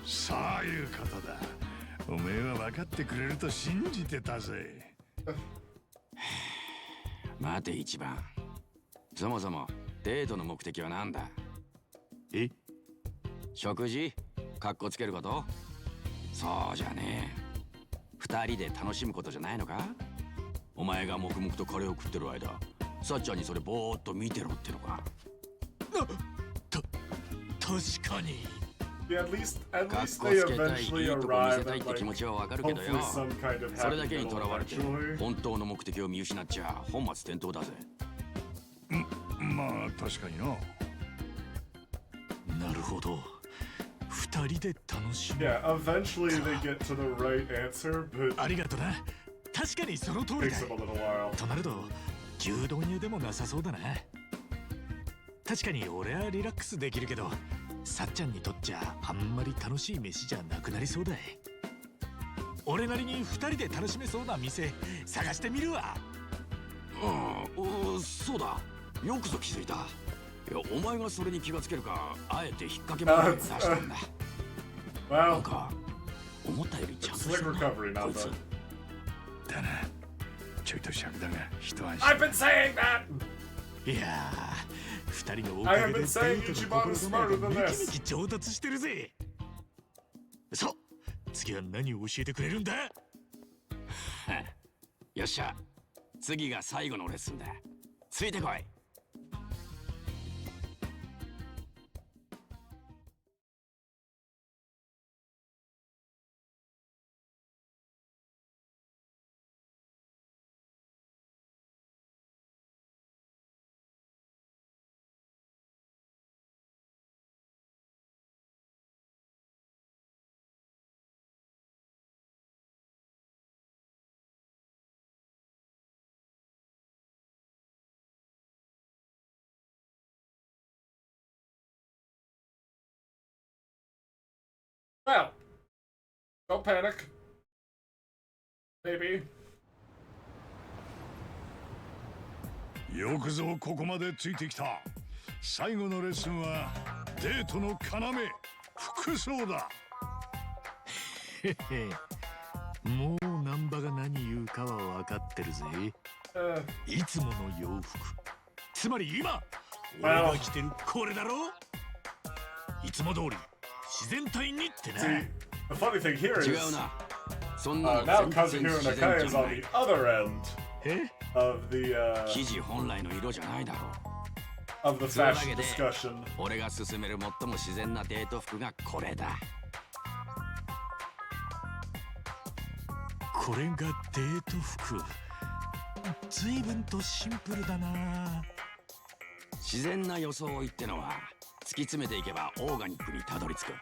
[SPEAKER 9] そういうことだ。おめえは分かってくれると信じてたぜ。
[SPEAKER 11] 待て一番。そもそもデートの目的は何だ？
[SPEAKER 4] え？
[SPEAKER 11] 食事？かっこつけること？そうじゃねえ。二人で楽しむことじゃないのか？お前が黙々とカレーを食ってる間、さっちゃんにそれぼーっと見てろってのか？
[SPEAKER 4] 確かに。
[SPEAKER 1] Yeah, at least
[SPEAKER 11] かっ
[SPEAKER 1] they
[SPEAKER 11] こつけたい、い
[SPEAKER 1] eventually
[SPEAKER 11] いとこ見
[SPEAKER 1] arrive
[SPEAKER 11] せたい
[SPEAKER 1] at
[SPEAKER 11] って気
[SPEAKER 1] like
[SPEAKER 11] 持ちはわかるけどよ。
[SPEAKER 1] hopefully some kind of
[SPEAKER 11] それ
[SPEAKER 1] happy
[SPEAKER 11] だけに
[SPEAKER 1] middle
[SPEAKER 11] とらわれて
[SPEAKER 1] eventually.
[SPEAKER 11] 本当の目的を見失っちゃ本末転倒だぜ。
[SPEAKER 9] まあ確かにな。
[SPEAKER 4] なるほど。二人で楽しむ。
[SPEAKER 1] Yeah, eventually they get to the right answer, but
[SPEAKER 4] ありがとな。確かにその通り
[SPEAKER 1] it
[SPEAKER 4] だ
[SPEAKER 1] takes。them a little while.
[SPEAKER 4] となると牛丼屋でもなさそうだな。確かに俺はリラックスできるけど、さっちゃんにとっちゃあんまり楽しい飯じゃなくなりそうだい。俺なりに二人で楽しめそうな店探してみるわ。
[SPEAKER 11] そうだ。よくぞ気づいた。いや、お前がそれに気がつけるか、あえて引っ掛け物を出したんだ。なん
[SPEAKER 1] Well,
[SPEAKER 11] か、思ったよりちゃんとし
[SPEAKER 1] slick
[SPEAKER 11] てるな
[SPEAKER 1] recovery now
[SPEAKER 11] こいつ。
[SPEAKER 9] だな。ちょいと尺だが一安
[SPEAKER 1] I've
[SPEAKER 9] 心。
[SPEAKER 1] been saying that!
[SPEAKER 4] いやー、二人のお
[SPEAKER 1] I
[SPEAKER 4] か
[SPEAKER 1] have
[SPEAKER 4] げで
[SPEAKER 1] been saying
[SPEAKER 4] デート
[SPEAKER 1] Ichiban
[SPEAKER 4] の
[SPEAKER 1] is
[SPEAKER 4] 心構え
[SPEAKER 1] smarter
[SPEAKER 4] が
[SPEAKER 1] than
[SPEAKER 4] めき
[SPEAKER 1] this.
[SPEAKER 4] めき上達してるぜ。そう、次は何を教えてくれるんだ？
[SPEAKER 11] よっしゃ。次が最後のレッスンだ。ついてこい。
[SPEAKER 1] Well, don't panic. Maybe.
[SPEAKER 9] よくぞここまでついてきた。最後のレッスンはデートの要、服装だ。
[SPEAKER 4] へへ、もう難波が何言うかは分かってるぜ。いつもの洋服、つまり今俺が着てるこれだろ。いつも通り自然体にってな。
[SPEAKER 1] See, the funny thing here is
[SPEAKER 11] 違うな。そんなの
[SPEAKER 1] now
[SPEAKER 11] 全
[SPEAKER 1] Kazuhiro
[SPEAKER 11] 然自
[SPEAKER 1] Nakai
[SPEAKER 11] 然
[SPEAKER 1] is
[SPEAKER 11] じゃ
[SPEAKER 1] on
[SPEAKER 11] ない
[SPEAKER 1] the。other end
[SPEAKER 4] え
[SPEAKER 1] of the
[SPEAKER 11] 生地本来の色じゃないだろう。
[SPEAKER 1] of the
[SPEAKER 11] それだ
[SPEAKER 1] fashion
[SPEAKER 11] けで
[SPEAKER 1] discussion.
[SPEAKER 11] 俺が勧める最も自然なデート服がこれだ。
[SPEAKER 4] これがデート服。随分とシンプルだな。
[SPEAKER 11] 自然な装いってのは突き詰めていけばオーガニックにたどり着く。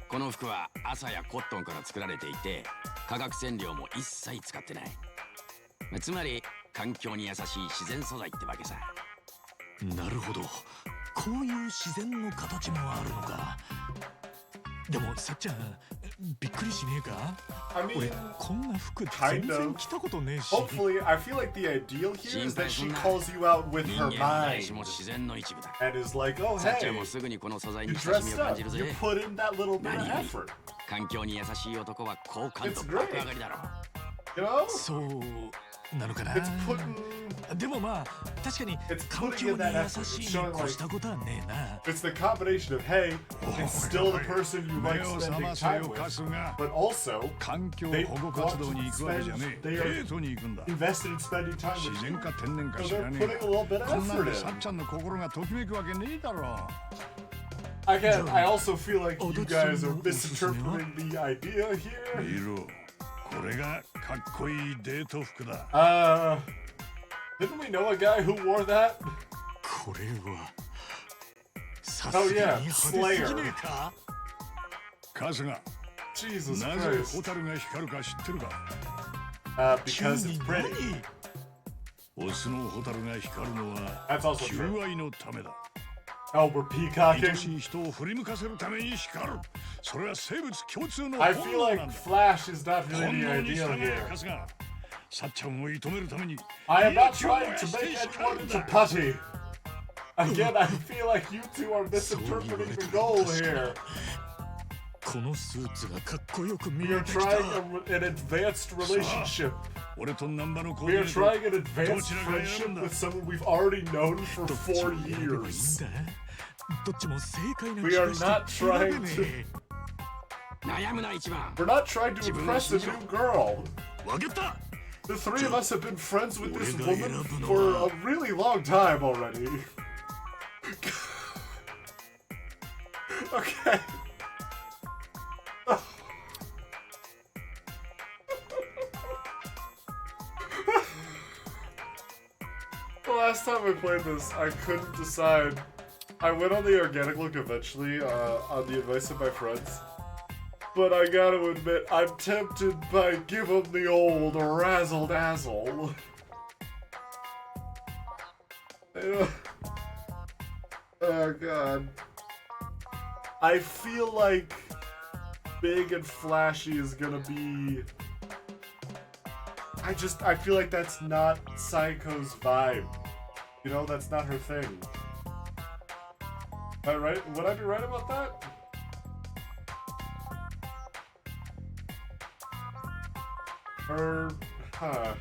[SPEAKER 11] この服は麻やコットンから作られていて、化学染料も一切使ってない。つまり環境に優しい自然素材ってわけさ。
[SPEAKER 4] なるほど、こういう自然の形もあるのか。でもさっちゃん、びっくりしねえか。
[SPEAKER 1] I mean,
[SPEAKER 4] 俺こんな服
[SPEAKER 1] kind
[SPEAKER 4] 全然
[SPEAKER 1] of.
[SPEAKER 4] 着たことねえし。
[SPEAKER 1] Hopefully, I feel like the ideal here is that she
[SPEAKER 11] 心配すんな。
[SPEAKER 1] calls you out with
[SPEAKER 11] 人
[SPEAKER 1] her
[SPEAKER 11] 間も誰し
[SPEAKER 1] mind
[SPEAKER 11] も自然の一部だ。
[SPEAKER 1] and is like, oh
[SPEAKER 11] さっちゃん
[SPEAKER 1] hey,
[SPEAKER 11] もすぐにこの素材
[SPEAKER 1] you
[SPEAKER 11] に親しみ
[SPEAKER 1] dressed
[SPEAKER 11] を感
[SPEAKER 1] up,
[SPEAKER 11] じる
[SPEAKER 1] you
[SPEAKER 11] ぜ。
[SPEAKER 1] put in that little bit of
[SPEAKER 11] 何より
[SPEAKER 1] effort.
[SPEAKER 11] 環境に優しい男は好感度
[SPEAKER 1] It's
[SPEAKER 11] 爆
[SPEAKER 1] great.
[SPEAKER 11] 上がりだろう。
[SPEAKER 1] You know?
[SPEAKER 4] そうなのかな。
[SPEAKER 1] It's putting
[SPEAKER 4] でもまあ確かに
[SPEAKER 1] It's
[SPEAKER 4] 環
[SPEAKER 1] putting
[SPEAKER 4] 境
[SPEAKER 1] in
[SPEAKER 4] に
[SPEAKER 1] that
[SPEAKER 4] 優
[SPEAKER 1] effort.
[SPEAKER 4] し
[SPEAKER 1] It's
[SPEAKER 4] い
[SPEAKER 1] showing
[SPEAKER 4] に
[SPEAKER 1] like
[SPEAKER 4] 越したことはねえな。
[SPEAKER 1] it's the combination of hey, it's still the person you
[SPEAKER 9] 目
[SPEAKER 1] like
[SPEAKER 9] を
[SPEAKER 1] spending
[SPEAKER 9] 覚ませ
[SPEAKER 1] time
[SPEAKER 9] よ
[SPEAKER 1] with,
[SPEAKER 9] カスが。
[SPEAKER 1] but also
[SPEAKER 9] 環境保護活動に行くわけじゃねえ。デ
[SPEAKER 1] They are
[SPEAKER 9] ートに行くんだ。
[SPEAKER 1] invested in spending time
[SPEAKER 9] 自
[SPEAKER 1] with
[SPEAKER 9] 然
[SPEAKER 1] you.
[SPEAKER 9] か天然か
[SPEAKER 1] So
[SPEAKER 9] 知ら
[SPEAKER 1] they're
[SPEAKER 9] ね
[SPEAKER 1] putting
[SPEAKER 9] え
[SPEAKER 1] a little bit
[SPEAKER 9] が。
[SPEAKER 1] of
[SPEAKER 9] こんなん
[SPEAKER 1] effort
[SPEAKER 9] で
[SPEAKER 1] in.
[SPEAKER 9] さっちゃんの心がときめくわけねえだろ。
[SPEAKER 1] Again, I also feel like
[SPEAKER 4] Oh,
[SPEAKER 1] you
[SPEAKER 4] that's
[SPEAKER 1] guys
[SPEAKER 4] so
[SPEAKER 1] are misinterpreting the idea here.
[SPEAKER 9] 見ろ、これがかっこいいデート服だ。
[SPEAKER 1] Didn't we know a guy who wore that?
[SPEAKER 4] これはさす
[SPEAKER 1] Oh
[SPEAKER 4] がに
[SPEAKER 1] yeah,
[SPEAKER 4] 派手すぎ
[SPEAKER 1] Slayer.
[SPEAKER 4] ねえか。
[SPEAKER 9] カスが
[SPEAKER 1] Jesus
[SPEAKER 9] なぜ
[SPEAKER 1] Christ.
[SPEAKER 9] ホタルが光るか知ってるか。
[SPEAKER 1] Because it's pretty.
[SPEAKER 9] オスのホタルが光るのは
[SPEAKER 1] That's also true.
[SPEAKER 9] 求愛のためだ。
[SPEAKER 1] Oh, we're
[SPEAKER 9] 愛
[SPEAKER 1] peacocking.
[SPEAKER 9] しい人を振り向かせるために光る。それは生物共通の
[SPEAKER 1] I
[SPEAKER 9] 本
[SPEAKER 1] feel
[SPEAKER 9] 能
[SPEAKER 1] like
[SPEAKER 9] なんだ。
[SPEAKER 1] Flash is not
[SPEAKER 9] 本
[SPEAKER 1] really the
[SPEAKER 9] 能に
[SPEAKER 1] ideal
[SPEAKER 9] 従え
[SPEAKER 1] here.
[SPEAKER 9] カスがさっちゃんを射止めるために
[SPEAKER 1] I am not
[SPEAKER 9] 命を
[SPEAKER 1] trying
[SPEAKER 9] 燃や
[SPEAKER 1] to
[SPEAKER 9] して
[SPEAKER 1] make
[SPEAKER 9] 光
[SPEAKER 1] anyone
[SPEAKER 9] るん
[SPEAKER 1] into
[SPEAKER 9] だ。
[SPEAKER 1] putty. Again, I feel like you two are misinterpreting the goal here.
[SPEAKER 4] このスーツがかっこよく見
[SPEAKER 1] We
[SPEAKER 4] え
[SPEAKER 1] are
[SPEAKER 4] てきた。
[SPEAKER 1] trying an advanced relationship.
[SPEAKER 9] 俺とナンバのコー
[SPEAKER 1] We
[SPEAKER 9] ディ
[SPEAKER 1] are
[SPEAKER 9] ネート
[SPEAKER 1] trying an advanced
[SPEAKER 9] どちらが選
[SPEAKER 1] friendship
[SPEAKER 9] んだ。
[SPEAKER 1] with someone we've already known for
[SPEAKER 4] どっちを
[SPEAKER 1] 4
[SPEAKER 4] 選べばいいん
[SPEAKER 1] years.
[SPEAKER 4] だ。どっちも正解な
[SPEAKER 1] We
[SPEAKER 4] 気
[SPEAKER 1] are
[SPEAKER 4] がして
[SPEAKER 1] not
[SPEAKER 4] 選
[SPEAKER 1] trying
[SPEAKER 4] べね
[SPEAKER 1] to.
[SPEAKER 11] 悩むな一番。
[SPEAKER 1] We're not trying to impress a new girl.
[SPEAKER 4] え。わかった。
[SPEAKER 1] The three of us have been friends with this
[SPEAKER 4] 俺が
[SPEAKER 1] woman
[SPEAKER 4] 選ぶの
[SPEAKER 1] for
[SPEAKER 4] は
[SPEAKER 1] a really long time already. Okay. The last time I played this, I couldn't decide. I went on the organic look eventually, on the advice of my friends. But I gotta admit, I'm tempted by give 'em the old razzle dazzle. Oh god. I feel like big and flashy is gonna be. I feel like that's not Psycho's vibe. You know, that's not her thing. Am I right? Would I be right about that? Or, huh.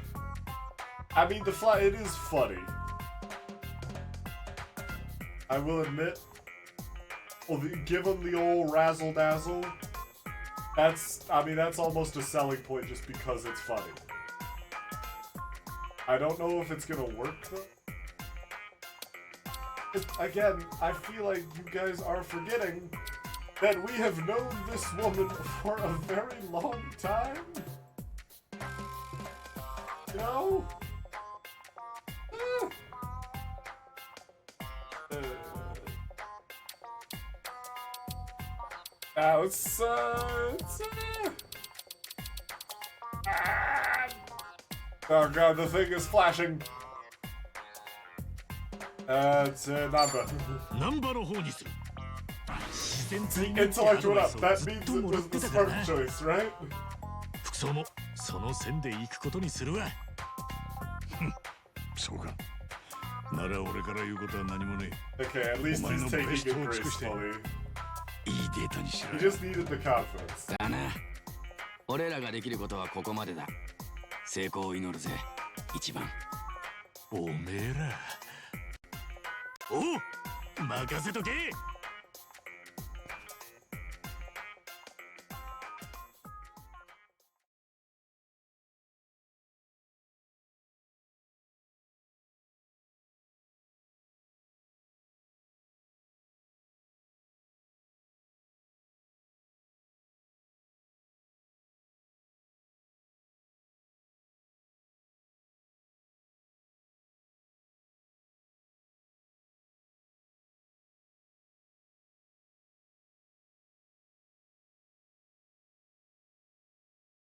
[SPEAKER 1] I mean, it is funny. I will admit. Well, give him the old razzle dazzle. That's almost a selling point just because it's funny. I don't know if it's gonna work though. Again, I feel like you guys are forgetting that we have known this woman for a very long time. You know? Now it's oh god, the thing is flashing. It's Namba.
[SPEAKER 4] ナンバの方にする。自然
[SPEAKER 1] The
[SPEAKER 4] 体にってア
[SPEAKER 1] intellect
[SPEAKER 4] ド
[SPEAKER 1] went
[SPEAKER 4] バイ
[SPEAKER 1] up.
[SPEAKER 4] スを
[SPEAKER 1] That
[SPEAKER 4] ずっ
[SPEAKER 1] means
[SPEAKER 4] と
[SPEAKER 1] it
[SPEAKER 4] もらっ
[SPEAKER 1] was
[SPEAKER 4] て
[SPEAKER 1] the
[SPEAKER 4] たから
[SPEAKER 1] smart
[SPEAKER 4] な。
[SPEAKER 1] choice, right?
[SPEAKER 4] 服装もその線で行くことにするわ。
[SPEAKER 9] そうか。なら俺から言うことは何もねえ。
[SPEAKER 1] Okay, at least he's
[SPEAKER 9] Omai no
[SPEAKER 1] taking
[SPEAKER 9] best
[SPEAKER 1] it
[SPEAKER 9] を尽くして。
[SPEAKER 1] gracefully.
[SPEAKER 4] いいデートにしろ
[SPEAKER 1] He just needed the confidence.
[SPEAKER 11] だな。俺らができることはここまでだ。成功を祈るぜ、一番。
[SPEAKER 4] おめえら。おう、任せとけ。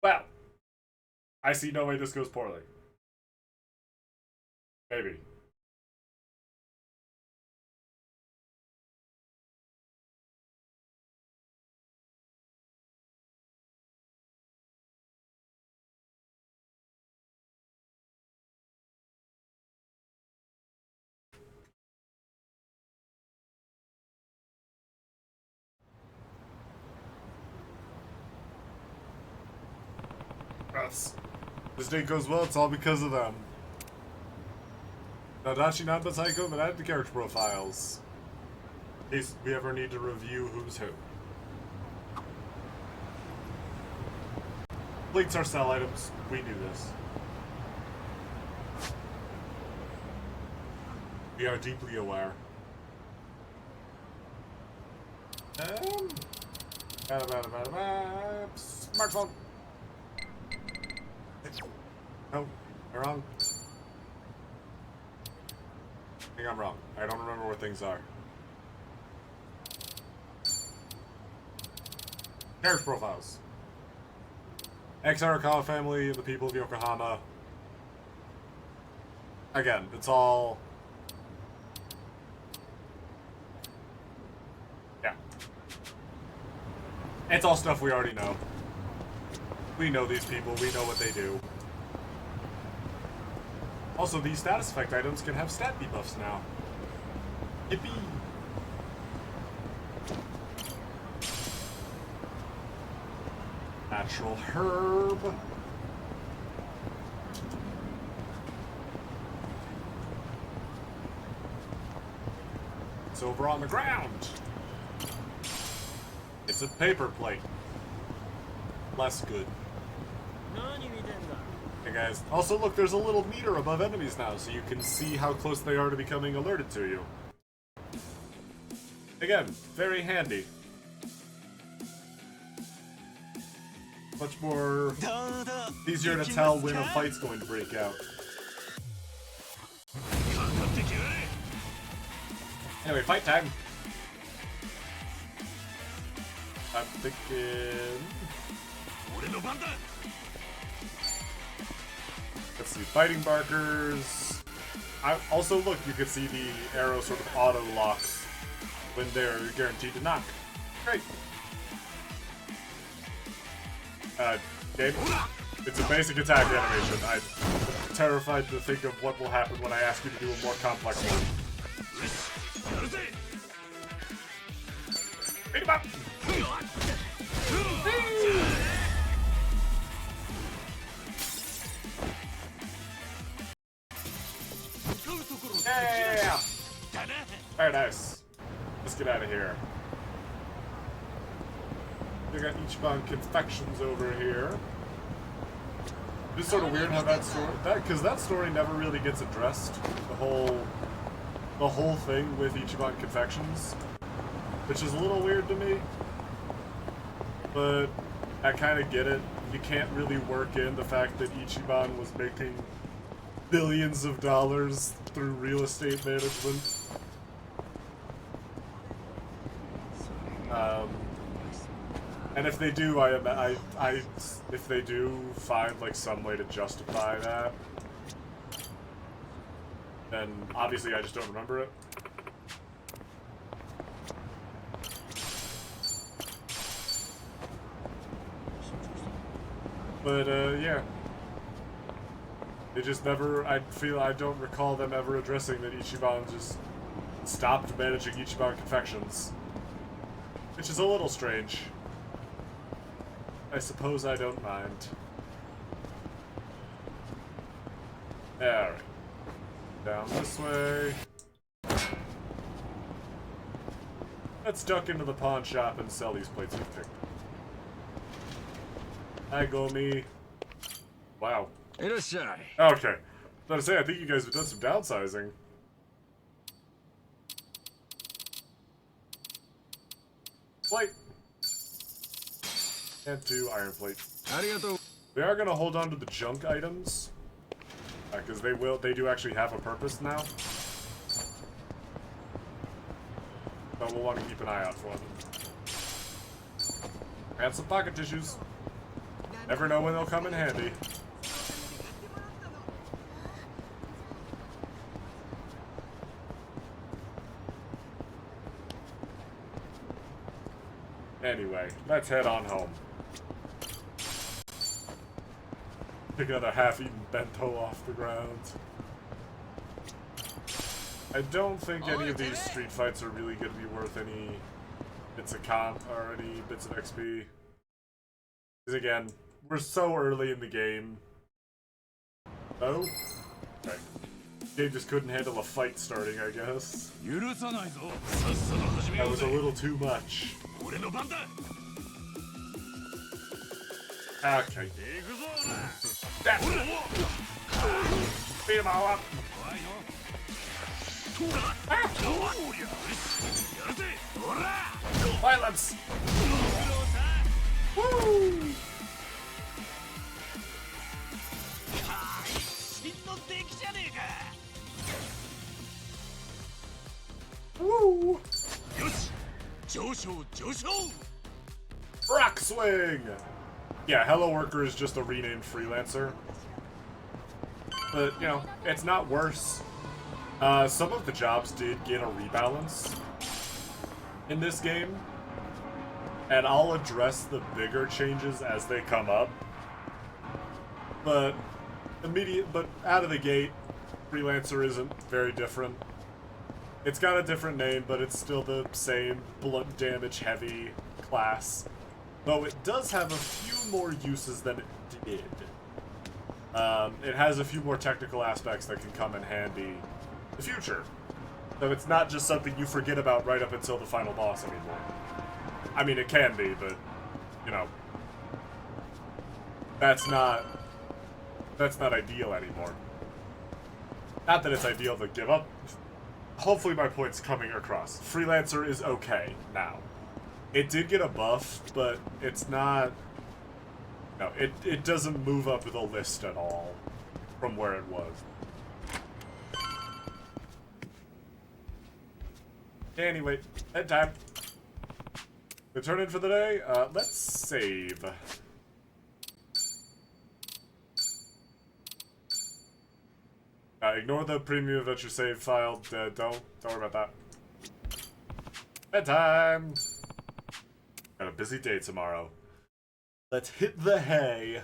[SPEAKER 1] Well, I see no way this goes poorly. Maybe. This day goes well, it's all because of them. Nadachi Namba Psycho, but add the character profiles. In case we ever need to review who's who. Links are sell items, we knew this. We are deeply aware. Smartphone! No, I'm wrong. I think I'm wrong. I don't remember where things are. Character profiles. Ex-Arakawa family, the people of Yokohama. Again, it's all... Yeah. It's all stuff we already know. We know these people, we know what they do. Also, these status effect items can have stat debuffs now. Yippee! Natural herb. It's over on the ground. It's a paper plate. Less good. Hey guys, also look, there's a little meter above enemies now, so you can see how close they are to becoming alerted to you. Again, very handy. Much more easier to tell when a fight's going to break out. Anyway, fight time. I'm thinking... Let's see, fighting markers. Also, look, you can see the arrow sort of auto locks when they're guaranteed to knock. Great. Game. It's a basic attack animation. I'm terrified to think of what will happen when I ask you to do a more complex one. Beat him up! Yeah! Very nice. Let's get out of here. We got Ichiban Confections over here. It's sort of weird how that story, because that story never really gets addressed. The whole thing with Ichiban Confections, which is a little weird to me. But I kind of get it. You can't really work in the fact that Ichiban was making billions of dollars through real estate management. And if they do, if they do find like some way to justify that, then obviously I just don't remember it. But yeah, they just never. I don't recall them ever addressing that Ichiban just stopped managing Ichiban Confections. which is a little strange. I suppose I don't mind. Alright. Down this way. Let's duck into the pawn shop and sell these plates we've picked. Hi, Gomi. Wow. Okay. I was about to say, I think you guys have done some downsizing. Plate. And 2 iron plate. We are gonna hold on to the junk items. Because they do actually have a purpose now. But we'll want to keep an eye out for them. And some pocket tissues. Never know when they'll come in handy. Anyway, let's head on home. Pick another half-eaten bento off the ground. I don't think any of these street fights are really going to be worth any bits of comp or any bits of XP. Because again, we're so early in the game. Oh? Okay. Game just couldn't handle a fight starting, I guess. That was a little too much. Okay. Beat him all up. Violence! Woo! Woo! Rock swing! Yeah, Hello Worker is just a renamed freelancer. But, you know, it's not worse. Some of the jobs did get a rebalance in this game. And I'll address the bigger changes as they come up. But out of the gate, Freelancer isn't very different. It's got a different name, but it's still the same blunt damage heavy class. Though it does have a few more uses than it did. It has a few more technical aspects that can come in handy in the future. So it's not just something you forget about right up until the final boss anymore. I mean, it can be, but, you know, that's not ideal anymore. Not that it's ideal to give up. Hopefully my point's coming across. Freelancer is okay now. It did get a buff, but it's not... No, it doesn't move up the list at all from where it was. Anyway, bedtime. The turn in for the day? Let's save. Ignore the Premium Adventure save file. Don't worry about that. Bedtime! Got a busy day tomorrow. Let's hit the hay.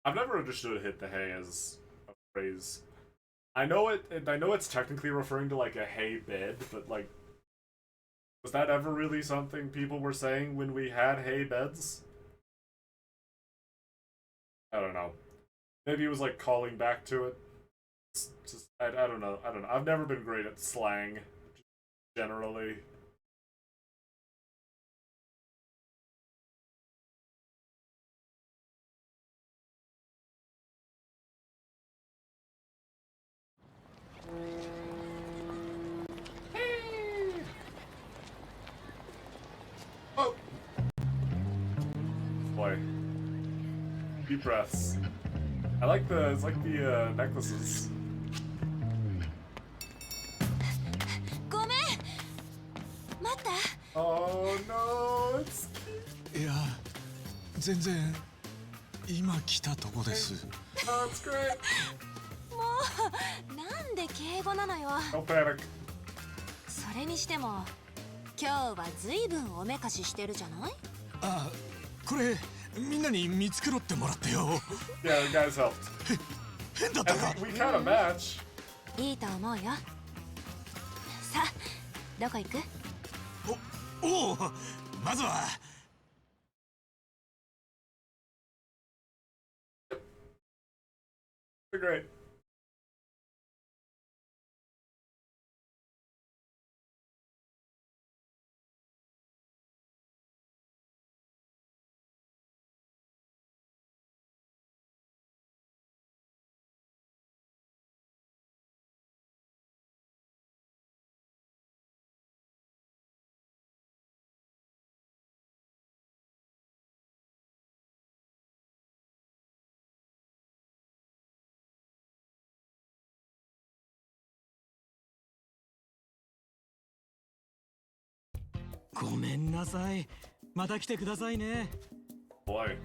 [SPEAKER 1] I've never understood hit the hay as a phrase. I know it's technically referring to like a hay bed, but like, was that ever really something people were saying when we had hay beds? I don't know. Maybe it was like calling back to it. It's just, I don't know. I've never been great at slang, generally. Oh! Boy. Deep breaths. It's like the necklaces.
[SPEAKER 10] ごめん。待った。
[SPEAKER 1] Oh no, it's...
[SPEAKER 4] いや、全然今来たとこです。
[SPEAKER 1] Oh, it's great.
[SPEAKER 10] もうなんで敬語なのよ。
[SPEAKER 1] Don't panic.
[SPEAKER 10] それにしても今日はずいぶんおめかししてるじゃない？
[SPEAKER 4] あ、これみんなに見繕ってもらってよ。
[SPEAKER 1] Yeah, the guys helped.
[SPEAKER 4] 変だったか。
[SPEAKER 1] We kind of match.
[SPEAKER 10] いいと思うよ。さあどこ行く？
[SPEAKER 4] おお、まずは
[SPEAKER 1] Great.
[SPEAKER 4] ごめんなさい。また来てくださいね。
[SPEAKER 1] Boy.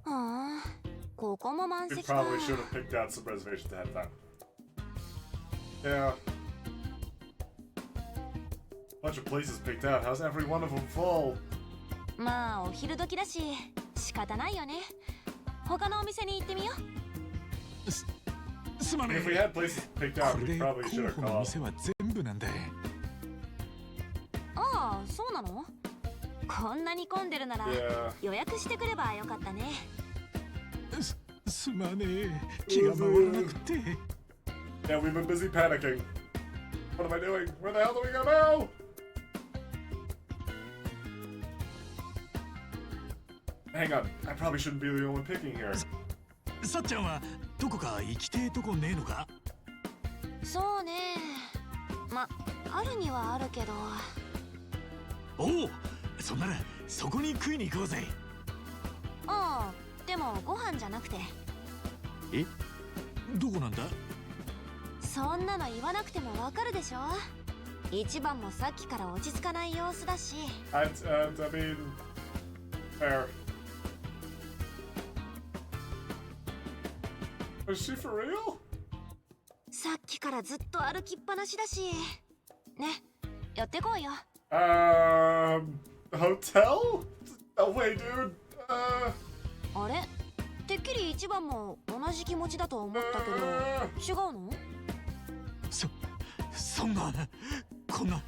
[SPEAKER 10] ああ、ここも満
[SPEAKER 1] We
[SPEAKER 10] 席か。
[SPEAKER 1] probably should have picked out some reservations ahead of time. Yeah. Bunch of places picked out. How's every one of them full?
[SPEAKER 10] まあお昼時だし仕方ないよね。他のお店に行ってみよう。
[SPEAKER 4] すまね
[SPEAKER 1] If we
[SPEAKER 4] え。
[SPEAKER 1] had places picked out,
[SPEAKER 4] これ
[SPEAKER 1] we
[SPEAKER 4] で
[SPEAKER 1] probably should
[SPEAKER 4] 候
[SPEAKER 1] have
[SPEAKER 4] 補の
[SPEAKER 1] called.
[SPEAKER 4] 店は全部なんだ。
[SPEAKER 10] ああ、そうなの？こんなに混んでるなら
[SPEAKER 1] Yeah.
[SPEAKER 10] 予約してくればよかったね。
[SPEAKER 4] すまねえ。気が回らなくて。
[SPEAKER 1] Yeah, we've been busy panicking. What am I doing? Where the hell do we go now? Hang on. I probably shouldn't be the only one picking here.
[SPEAKER 4] さっちゃんはどこか行きてえとこねえのか？
[SPEAKER 10] そうね。ま、あるにはあるけど。
[SPEAKER 4] おお、そんならそこに食いに行こうぜ。
[SPEAKER 10] ああ、でもご飯じゃなくて。
[SPEAKER 4] え？どこなんだ？
[SPEAKER 10] そんなの言わなくてもわかるでしょ。一番もさっきから落ち着かない様子だし。
[SPEAKER 1] I mean, fair. Is she for real?
[SPEAKER 10] さっきからずっと歩きっぱなしだし。ね、寄ってこうよ。
[SPEAKER 1] Hotel? No way, dude.
[SPEAKER 10] あれ？てっきり一番も同じ気持ちだと思ったけど、違うの？
[SPEAKER 4] そんな、こんな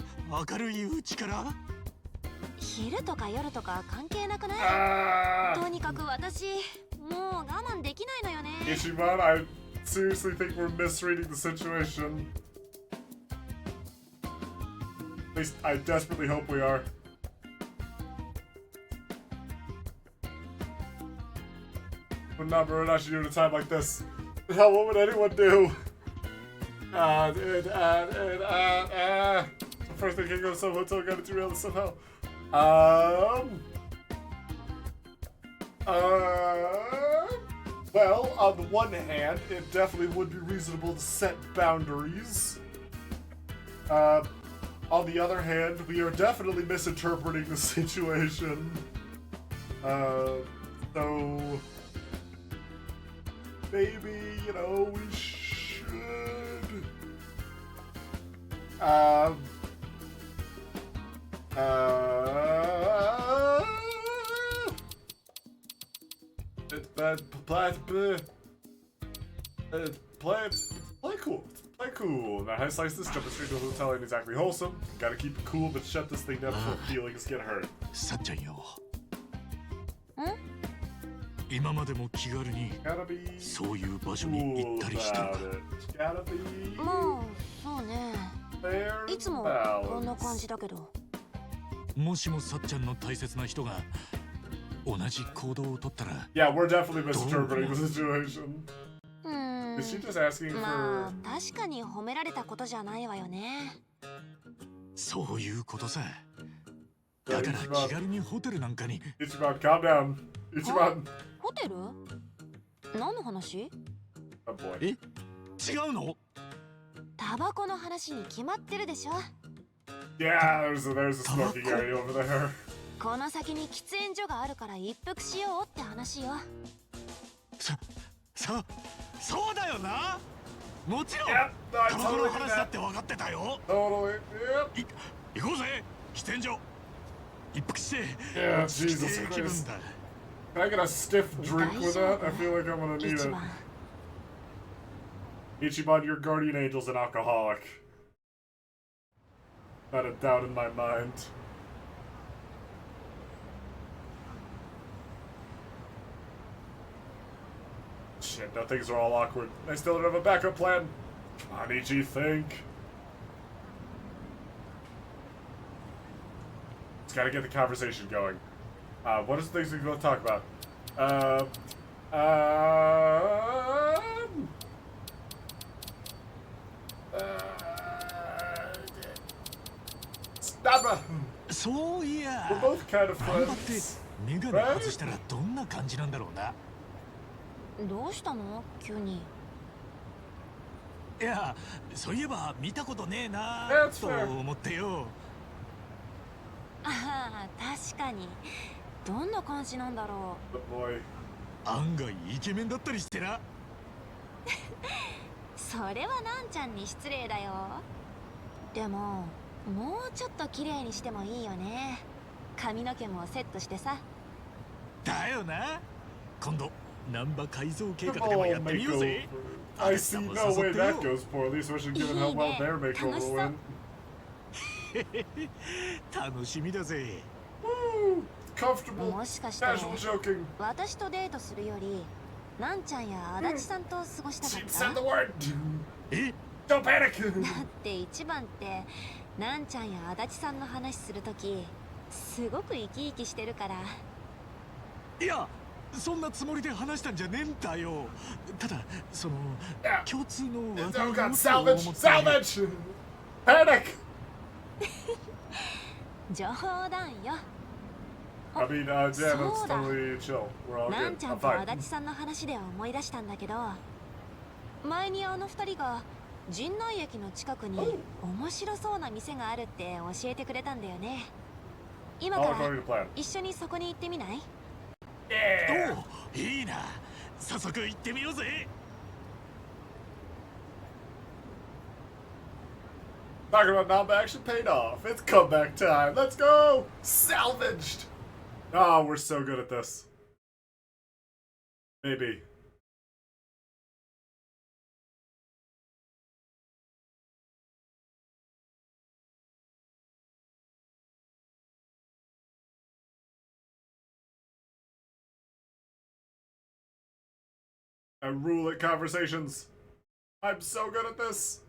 [SPEAKER 4] 明るいうちから？
[SPEAKER 10] 昼とか夜とか関係なくない？とにかく私、もう我慢できないのよね。
[SPEAKER 1] Ishiban, I seriously think we're misreading the situation. At least I desperately hope we are. Would not be Runashi do at a time like this. Hell, what would anyone do? First thing can go to some hotel, gotta derail this somehow. Well, on the one hand, it definitely would be reasonable to set boundaries. On the other hand, we are definitely misinterpreting the situation. So maybe, you know, we should. Play cool. Play cool. Now, how to slice this? Jumping straight to the hotel ain't exactly wholesome. Gotta keep it cool, but shut this thing down before feelings get hurt.
[SPEAKER 4] さっちゃんよ。今までも気軽にそういう場所に行ったりしたのか？
[SPEAKER 10] まあ、そうね。いつもこんな感じだけど。
[SPEAKER 4] もしもさっちゃんの大切な人が同じ行動をとったら。
[SPEAKER 1] Yeah, we're definitely misinterpreting the situation. Is she just asking for?
[SPEAKER 10] まあ、確かに褒められたことじゃないわよね。
[SPEAKER 4] そういうことさ。だから気軽にホテルなんかに。
[SPEAKER 1] Ichiban, calm down. Ichiban.
[SPEAKER 10] ホテル？何の話？
[SPEAKER 1] Oh boy.
[SPEAKER 4] え？違うの？
[SPEAKER 10] タバコの話に決まってるでしょ。
[SPEAKER 1] Yeah, there's a smoking area over there.
[SPEAKER 10] この先に喫煙所があるから一服しようって話よ。
[SPEAKER 4] そうだよな。もちろん。
[SPEAKER 1] Yep,
[SPEAKER 4] タバコの話だって分かってたよ。
[SPEAKER 1] Totally. Yep.
[SPEAKER 4] 行こうぜ。喫煙所。一服して。
[SPEAKER 1] Yeah, Jesus Christ. Can I get a stiff drink with that? I feel like I'm gonna need it. Ichiban, your guardian angel's an alcoholic. Not a doubt in my mind. Shit, now things are all awkward. I still don't have a backup plan. Come on, Ichi, think. Just gotta get the conversation going. What is the things we're gonna talk about? Stop!
[SPEAKER 4] そういや
[SPEAKER 1] We're both kind of
[SPEAKER 4] 頑張って
[SPEAKER 1] friends.
[SPEAKER 4] メガネ外したらどんな感じなんだろうな。
[SPEAKER 10] どうしたの急に。
[SPEAKER 4] いやそういえば見たことねえな
[SPEAKER 1] That's
[SPEAKER 4] と
[SPEAKER 1] fair.
[SPEAKER 4] 思ってよ。
[SPEAKER 10] ああ、確かに。どんな感じなんだろ
[SPEAKER 1] But boy.
[SPEAKER 4] 案外イケメンだったりしてな。
[SPEAKER 10] う。それはなんちゃんに失礼だよ。でももうちょっと綺麗にしてもいいよね。髪の毛もセットしてさ。
[SPEAKER 4] だよな。今度ナンバ改造計
[SPEAKER 1] Come
[SPEAKER 4] 画でもや
[SPEAKER 1] on,
[SPEAKER 4] ってみようぜ。
[SPEAKER 1] makeover. I see no way that goes poorly, especially given how well their makeover went.
[SPEAKER 4] 楽しみだぜ。
[SPEAKER 1] Woo! Comfortable,
[SPEAKER 10] もしかして
[SPEAKER 1] casual joking.
[SPEAKER 10] 私とデートするよりなんちゃんや足立さんと過ごしたか
[SPEAKER 1] She
[SPEAKER 10] っ
[SPEAKER 1] said
[SPEAKER 10] た
[SPEAKER 1] the word.
[SPEAKER 4] え
[SPEAKER 1] Don't panic.
[SPEAKER 10] だって一番ってなんちゃんや足立さんの話するときすごく生き生きしてるから。
[SPEAKER 4] いやそんなつもりで話したんじゃねえんだよ。ただその
[SPEAKER 1] Yeah.
[SPEAKER 4] 共通の話
[SPEAKER 1] Oh
[SPEAKER 4] 題
[SPEAKER 1] god,
[SPEAKER 4] を
[SPEAKER 1] salvage,
[SPEAKER 4] 思って
[SPEAKER 1] salvage. Panic.
[SPEAKER 10] 冗談よ。
[SPEAKER 1] I mean, yeah, that's totally chill. We're all
[SPEAKER 10] なん
[SPEAKER 1] good.
[SPEAKER 10] ちゃ
[SPEAKER 1] I'm
[SPEAKER 10] んと
[SPEAKER 1] fine.
[SPEAKER 10] 足立さんの話で思い出したんだけど、前にあの二人が陣内駅の近くに面白そうな店があるって教えてくれたんだよね。今か
[SPEAKER 1] All
[SPEAKER 10] ら
[SPEAKER 1] according to plan.
[SPEAKER 10] 一緒にそこに行ってみない？
[SPEAKER 1] Yeah.
[SPEAKER 4] おういいな。早速行ってみようぜ。
[SPEAKER 1] Talking about Namba action paid off. It's comeback time. Let's go. Salvaged. Oh, we're so good at this. Maybe. I rule at conversations. I'm so good at this.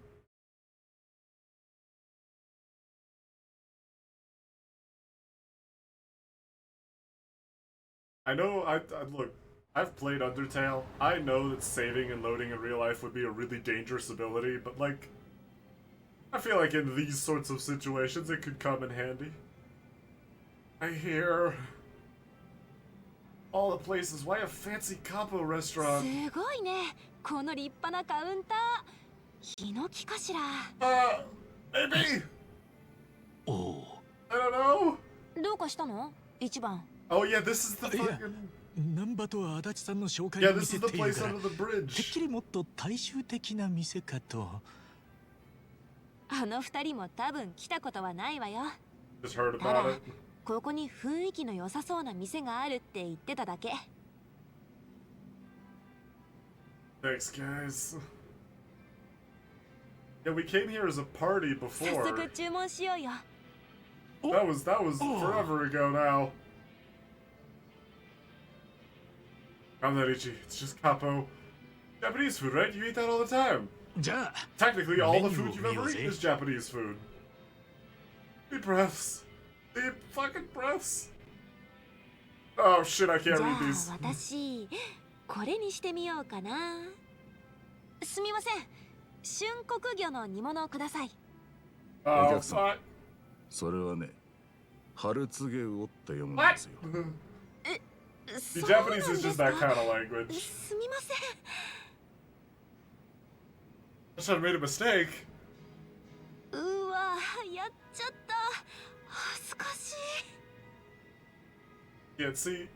[SPEAKER 1] I know, I look, I've played Undertale. I know that saving and loading in real life would be a really dangerous ability, but like, I feel like in these sorts of situations it could come in handy. I hear all the places. Why a fancy capo
[SPEAKER 10] す
[SPEAKER 1] restaurant?
[SPEAKER 10] ごいね。この立派なカウンター。ヒノキかしら。
[SPEAKER 1] Maybe?
[SPEAKER 4] おう
[SPEAKER 1] I don't know.
[SPEAKER 10] どうかしたの？一番。
[SPEAKER 1] Oh yeah, this is the
[SPEAKER 4] いや
[SPEAKER 1] fucking...
[SPEAKER 4] 難波と足立さんの紹介
[SPEAKER 1] Yeah,
[SPEAKER 4] の
[SPEAKER 1] this
[SPEAKER 4] 店
[SPEAKER 1] is
[SPEAKER 4] っ
[SPEAKER 1] the
[SPEAKER 4] ていう
[SPEAKER 1] place
[SPEAKER 4] から
[SPEAKER 1] under the
[SPEAKER 4] てっ
[SPEAKER 1] bridge.
[SPEAKER 4] きりもっと大衆的な店かと。
[SPEAKER 10] あの二人も多分来たことはないわよ。
[SPEAKER 1] Just heard
[SPEAKER 10] ただ
[SPEAKER 1] about it.
[SPEAKER 10] ここに雰囲気の良さそうな店があるって言ってただけ。
[SPEAKER 1] Thanks, guys. Yeah, we came here as a party
[SPEAKER 10] 早
[SPEAKER 1] before.
[SPEAKER 10] 速注文しようよ。
[SPEAKER 1] That was forever ago now. I'm not itchy. It's just capo. Japanese food, right? You eat that all the time.
[SPEAKER 4] じゃあ
[SPEAKER 1] Technically, all the
[SPEAKER 4] Menu
[SPEAKER 1] food you've ever
[SPEAKER 4] meals,
[SPEAKER 1] eaten
[SPEAKER 4] eh?
[SPEAKER 1] is Japanese food. Deep breaths. Deep fucking breaths. Oh shit, I
[SPEAKER 10] じ
[SPEAKER 1] can't
[SPEAKER 10] ゃ
[SPEAKER 1] read
[SPEAKER 10] あ
[SPEAKER 1] these.
[SPEAKER 10] 私これにしてみようかな。すみません。春国魚の煮物をください。
[SPEAKER 1] Oh,
[SPEAKER 5] Okay, so-
[SPEAKER 1] fuck.
[SPEAKER 5] それはね、春告げ魚って読むんで
[SPEAKER 1] What?
[SPEAKER 5] すよ。
[SPEAKER 1] The
[SPEAKER 10] そうなん
[SPEAKER 1] Japanese
[SPEAKER 10] で
[SPEAKER 1] is
[SPEAKER 10] す
[SPEAKER 1] just
[SPEAKER 10] か？
[SPEAKER 1] that kind of language.
[SPEAKER 10] すみません。
[SPEAKER 1] I should have made a mistake.
[SPEAKER 10] うわ、やっちゃった。恥ずかしい。
[SPEAKER 1] Yeah, see,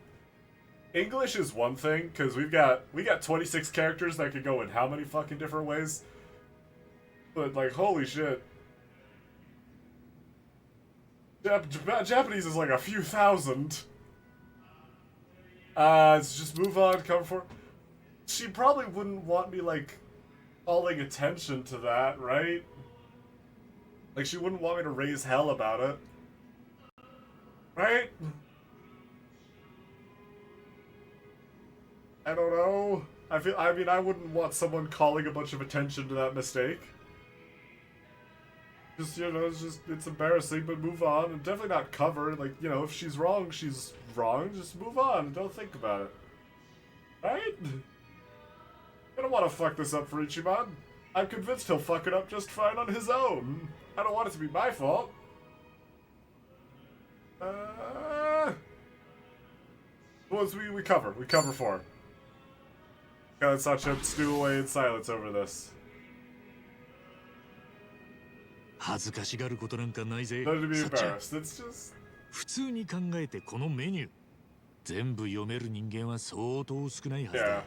[SPEAKER 1] English is one thing because we got 26 characters that could go in how many fucking different ways. But like, holy shit, Japanese is like a few thousand. Let's just move on. Cover for. She probably wouldn't want me like calling attention to that, right? Like, she wouldn't want me to raise hell about it. Right? I don't know. I mean, I wouldn't want someone calling a bunch of attention to that mistake. Just, you know, it's embarrassing, but move on. And definitely not cover. Like, you know, if she's wrong, she's wrong. Just move on and don't think about it. Right? I don't want to fuck this up for Ichiban. I'm convinced he'll fuck it up just fine on his own. I don't want it to be my fault. What we cover? We cover 4. Gotta Sachin stew away in silence over this.
[SPEAKER 4] 恥ずかしがることなんかないぜ。
[SPEAKER 1] Not to be
[SPEAKER 4] さっちゃん
[SPEAKER 1] embarrassed. It's just
[SPEAKER 4] 普通に考えてこのメニュー全部読める人間は相当少ないはずだ。
[SPEAKER 1] yeah.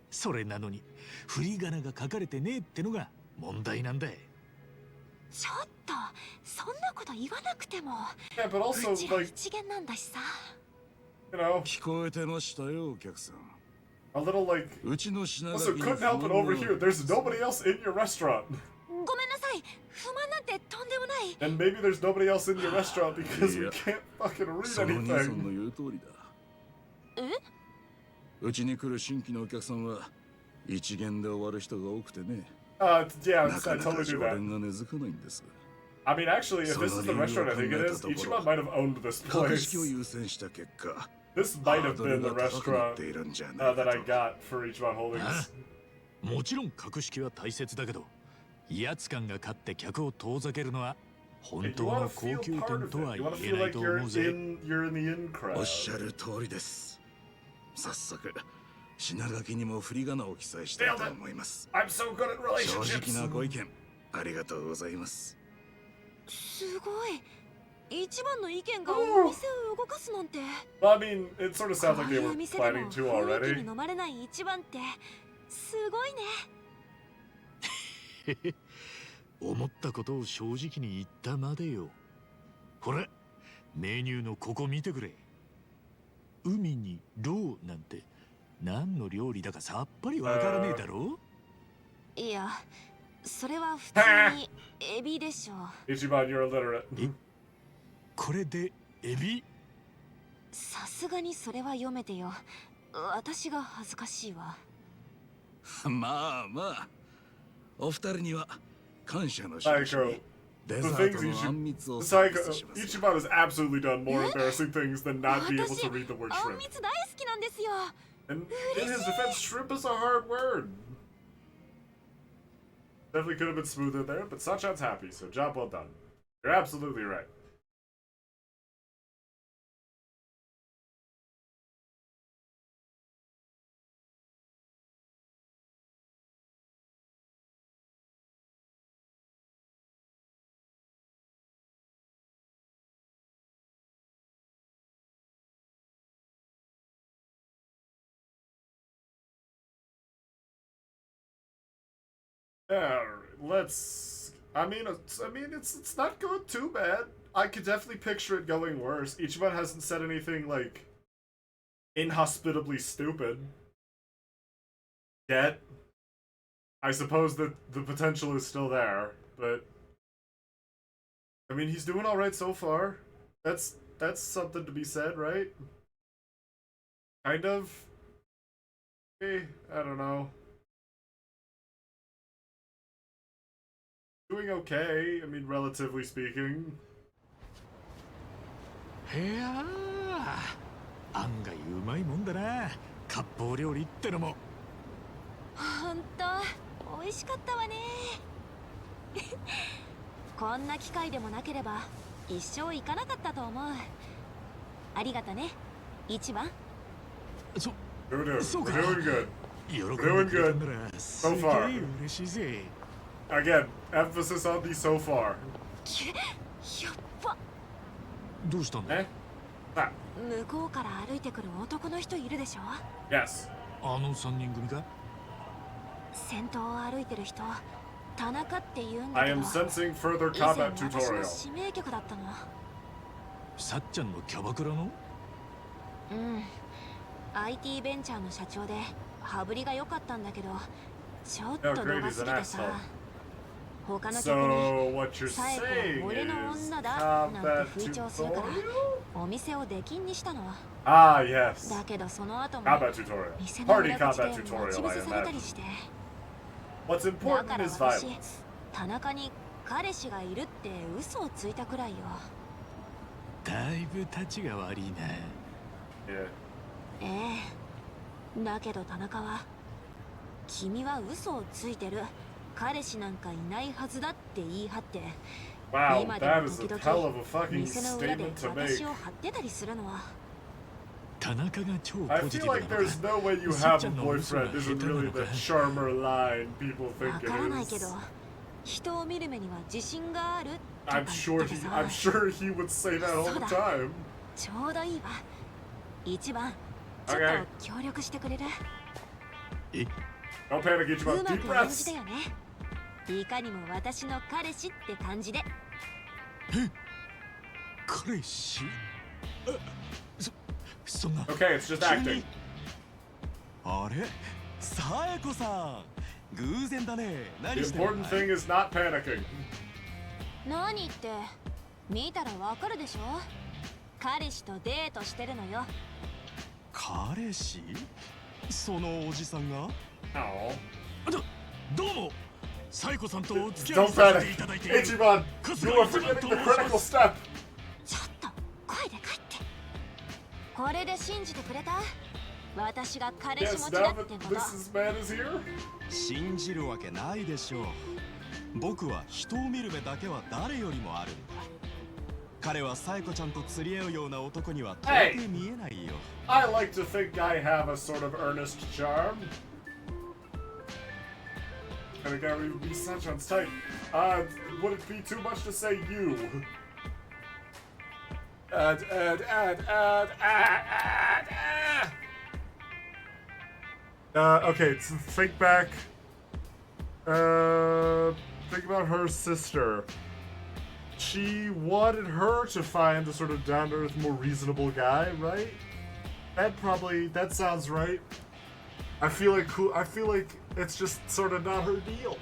[SPEAKER 4] それなのに振り仮名が書かれてねえってのが問題なんだ。
[SPEAKER 10] ちょっとそんなこと言わなくても
[SPEAKER 1] Yeah, but also
[SPEAKER 10] うちら
[SPEAKER 1] like
[SPEAKER 10] 一元なんだしさ。
[SPEAKER 1] you know
[SPEAKER 6] 聞こえてましたよ、お客さん。
[SPEAKER 1] a little like
[SPEAKER 6] うちの品書
[SPEAKER 1] also
[SPEAKER 6] きに
[SPEAKER 1] couldn't help but overhear. There's nobody else in your restaurant,
[SPEAKER 10] ごめんなさい。不満なんてとんでもない。
[SPEAKER 1] and maybe there's nobody else in your restaurant because we
[SPEAKER 6] Yeah.
[SPEAKER 1] can't fucking read
[SPEAKER 6] その兄さん
[SPEAKER 1] anything.
[SPEAKER 6] の言う通りだ。
[SPEAKER 10] え？
[SPEAKER 6] うちに来る新規のお客さんは一元で終わる人が多くてね。
[SPEAKER 1] Yeah, I
[SPEAKER 6] なかな
[SPEAKER 1] totally
[SPEAKER 6] か
[SPEAKER 1] do
[SPEAKER 6] 常
[SPEAKER 1] that.
[SPEAKER 6] 連が根付かないんです。
[SPEAKER 1] I mean, actually, if this is the restaurant I think it is,
[SPEAKER 6] その理由を考えたところ、
[SPEAKER 1] Ichiban might have owned this
[SPEAKER 6] 格
[SPEAKER 1] place.
[SPEAKER 6] 式を優先した結果、
[SPEAKER 1] This
[SPEAKER 6] ハ
[SPEAKER 1] might
[SPEAKER 6] ー
[SPEAKER 1] have
[SPEAKER 6] ド
[SPEAKER 1] been
[SPEAKER 6] ル
[SPEAKER 1] the
[SPEAKER 6] が高くな
[SPEAKER 1] restaurant
[SPEAKER 6] っているんじゃない
[SPEAKER 1] that I
[SPEAKER 6] かと。
[SPEAKER 1] got for Ichiban Holdings.
[SPEAKER 4] もちろん格式は大切だけど、威圧感が勝って客を遠ざけるのは本
[SPEAKER 1] You
[SPEAKER 4] 当
[SPEAKER 1] want
[SPEAKER 4] の
[SPEAKER 1] to
[SPEAKER 4] 高
[SPEAKER 1] feel
[SPEAKER 4] 級
[SPEAKER 1] part
[SPEAKER 4] 店
[SPEAKER 1] of
[SPEAKER 4] と
[SPEAKER 1] it.
[SPEAKER 4] は
[SPEAKER 1] You
[SPEAKER 4] 言
[SPEAKER 1] want to
[SPEAKER 4] え
[SPEAKER 1] feel
[SPEAKER 4] ない
[SPEAKER 1] like
[SPEAKER 4] と
[SPEAKER 1] you're
[SPEAKER 4] 思うぜ。
[SPEAKER 1] you're in the in
[SPEAKER 6] お
[SPEAKER 1] crowd.
[SPEAKER 6] っしゃる通りです。早速、品書きにも振り仮名を記載したいと思います。
[SPEAKER 1] I'm so good at
[SPEAKER 6] 正
[SPEAKER 1] relationships.
[SPEAKER 6] 直なご意見、ありがとうございます。
[SPEAKER 10] すごい。一番の意見がお店を動かすなんて。
[SPEAKER 1] Well, I mean, it sort of sounds
[SPEAKER 10] こ
[SPEAKER 1] like
[SPEAKER 10] う
[SPEAKER 1] they
[SPEAKER 10] いう
[SPEAKER 1] were
[SPEAKER 10] 店で
[SPEAKER 1] planning
[SPEAKER 10] も
[SPEAKER 1] to
[SPEAKER 10] 雰囲気
[SPEAKER 1] already.
[SPEAKER 10] に飲まれない一番ってすごいね。
[SPEAKER 4] 思ったことを正直に言ったまでよ。ほら、メニューのここ見てくれ。海にローなんて何の料理だかさっぱりわからねえだろ。
[SPEAKER 10] いや、それは普通にエビでしょ。
[SPEAKER 1] Ichiban, you're illiterate.
[SPEAKER 4] これでエビ？
[SPEAKER 10] さすがにそれは読めてよ。私が恥ずかしいわ。
[SPEAKER 6] まあまあ、お二人には感謝の
[SPEAKER 1] Saiko,
[SPEAKER 6] 印にデ
[SPEAKER 1] the
[SPEAKER 6] ザー
[SPEAKER 1] things
[SPEAKER 6] ト
[SPEAKER 1] you
[SPEAKER 6] のあん
[SPEAKER 1] should.
[SPEAKER 6] みつをサービ
[SPEAKER 1] Saiko,
[SPEAKER 6] スします。
[SPEAKER 1] Ichiban has absolutely done more embarrassing things than not be able
[SPEAKER 10] 私、
[SPEAKER 1] to read the word
[SPEAKER 10] あん
[SPEAKER 1] shrimp.
[SPEAKER 10] みつ大好きなんですよ。
[SPEAKER 1] And in his defense, shrimp is a hard word. Definitely could have been smoother there, but Sachan's happy, so job well done. You're absolutely right. Yeah, let's. It's not going too bad. I could definitely picture it going worse. Ichiban hasn't said anything like inhospitably stupid yet. I suppose that the potential is still there, but I mean, he's doing all right so far. That's something to be said, right? Kind of. I don't know. Doing okay, I mean, relatively speaking.
[SPEAKER 4] へやー、案外うまいもんだな。割烹料理ってのも。
[SPEAKER 10] ほんと、美味しかったわね。こんな機会でもなければ一生行かなかったと思う。ありがとね、一番。
[SPEAKER 1] We're doing good.
[SPEAKER 4] 喜んで
[SPEAKER 1] Doing
[SPEAKER 4] くれた
[SPEAKER 1] good
[SPEAKER 4] んなら
[SPEAKER 1] so
[SPEAKER 4] すげ
[SPEAKER 1] far.
[SPEAKER 4] え嬉しいぜ。
[SPEAKER 1] Again, emphasis on the so far.
[SPEAKER 10] やっば。
[SPEAKER 4] どうしたんだ？
[SPEAKER 1] Eh? Ah,
[SPEAKER 10] 向こうから歩いてくる男の人いるでしょ。
[SPEAKER 1] yes.
[SPEAKER 4] あの三人組か？
[SPEAKER 10] 先頭を歩いてる人、田中って言うんだ
[SPEAKER 1] I
[SPEAKER 10] けど。
[SPEAKER 1] am sensing further
[SPEAKER 10] 以前
[SPEAKER 1] combat
[SPEAKER 10] 私の
[SPEAKER 1] tutorial.
[SPEAKER 10] 指名曲だったの。
[SPEAKER 4] さっちゃんのキャバクラの？
[SPEAKER 10] うん。IT ベンチャーの社長で羽振りが良かったんだけど、ちょっと度が過ぎてさ。他の
[SPEAKER 1] So
[SPEAKER 10] 客に
[SPEAKER 1] what you're
[SPEAKER 10] サエ
[SPEAKER 1] saying
[SPEAKER 10] コは俺の
[SPEAKER 1] is
[SPEAKER 10] 女だなんて
[SPEAKER 1] combat
[SPEAKER 10] 吹聴するから
[SPEAKER 1] tutorial?
[SPEAKER 10] お店を出禁にしたの。
[SPEAKER 1] Ah, yes.
[SPEAKER 10] だけどその後も
[SPEAKER 1] Combat tutorial.
[SPEAKER 10] 店の
[SPEAKER 1] Party
[SPEAKER 10] 裏口
[SPEAKER 1] combat
[SPEAKER 10] で待ち
[SPEAKER 1] tutorial,
[SPEAKER 10] 伏
[SPEAKER 1] I
[SPEAKER 10] せされたり
[SPEAKER 1] imagine.
[SPEAKER 10] して。
[SPEAKER 1] What's
[SPEAKER 10] だ
[SPEAKER 1] important
[SPEAKER 10] から
[SPEAKER 1] is
[SPEAKER 10] 私
[SPEAKER 1] violence.
[SPEAKER 10] 田中に彼氏がいるって嘘をついたくらいよ。
[SPEAKER 4] だいぶ立ちが悪いな。
[SPEAKER 1] Yeah.
[SPEAKER 10] ええ。だけど田中は君は嘘をついてる。彼氏なんかいないはずだって言い張って、
[SPEAKER 1] Wow,
[SPEAKER 10] 今で
[SPEAKER 1] that
[SPEAKER 10] も
[SPEAKER 1] is
[SPEAKER 10] 時
[SPEAKER 1] a hell of
[SPEAKER 10] 々
[SPEAKER 1] a fucking
[SPEAKER 10] 店の裏で
[SPEAKER 1] statement to
[SPEAKER 10] 私
[SPEAKER 1] make.
[SPEAKER 10] を張ってたりするのは。
[SPEAKER 4] 田中が超
[SPEAKER 1] I
[SPEAKER 4] ポジ
[SPEAKER 1] feel
[SPEAKER 4] ティブ
[SPEAKER 1] like
[SPEAKER 4] なの
[SPEAKER 1] there's
[SPEAKER 4] か。
[SPEAKER 1] no way you
[SPEAKER 4] そ
[SPEAKER 1] have
[SPEAKER 4] っち
[SPEAKER 1] a
[SPEAKER 4] の嘘が
[SPEAKER 1] boyfriend
[SPEAKER 4] 下
[SPEAKER 1] isn't
[SPEAKER 4] 手な
[SPEAKER 1] really
[SPEAKER 4] のか。
[SPEAKER 1] the charmer line people
[SPEAKER 10] わ
[SPEAKER 1] think
[SPEAKER 10] からない
[SPEAKER 1] it
[SPEAKER 10] けど
[SPEAKER 1] is.
[SPEAKER 10] 人を見る目には自信があるとか
[SPEAKER 1] I'm
[SPEAKER 10] 言
[SPEAKER 1] sure
[SPEAKER 10] ってて
[SPEAKER 1] he
[SPEAKER 10] さ。
[SPEAKER 1] I'm sure he would say that all the time.
[SPEAKER 10] ちょうどいいわ。一番ちょっ
[SPEAKER 1] Okay.
[SPEAKER 10] と協力してくれる？
[SPEAKER 1] Don't panic, get
[SPEAKER 10] う
[SPEAKER 1] you
[SPEAKER 10] ま
[SPEAKER 1] about
[SPEAKER 10] く
[SPEAKER 1] deep
[SPEAKER 10] 演じ
[SPEAKER 1] breaths.
[SPEAKER 10] てよね。いかにも私の彼氏って感じで。
[SPEAKER 4] 彼氏？そんな。
[SPEAKER 1] Okay, it's just acting.
[SPEAKER 4] あれ？サエコさん。偶然だね。
[SPEAKER 1] The
[SPEAKER 4] 何してる
[SPEAKER 1] important thing is not panicking.
[SPEAKER 10] 何って見たらわかるでしょ。彼氏とデートしてるのよ。
[SPEAKER 4] 彼氏？そのおじさんが？
[SPEAKER 1] Oh.
[SPEAKER 4] どうも。サイコさんとお付き合
[SPEAKER 1] Don't
[SPEAKER 4] いさせて
[SPEAKER 1] panic.
[SPEAKER 4] いただいている。
[SPEAKER 1] Ichiban, you are forgetting the critical step.
[SPEAKER 10] ちょっと声でかいって。これで信じてくれた？私が彼氏
[SPEAKER 1] Yes,
[SPEAKER 10] 持ちだ
[SPEAKER 1] now
[SPEAKER 10] って
[SPEAKER 1] that
[SPEAKER 10] こと。
[SPEAKER 1] this man is here.
[SPEAKER 4] 信じるわけないでしょう。僕は人を見る目だけは誰よりもあるんだ。彼はサイコちゃんと釣り合うような男には到底見えないよ。
[SPEAKER 1] I like to think I have a sort of earnest charm. And a guy would be Sanchan's type. Would it be too much to say you? Okay, so think back. Think about her sister. She wanted her to find a sort of down-to-earth, more reasonable guy, right? That sounds right. I feel like it's just sort of not her deal.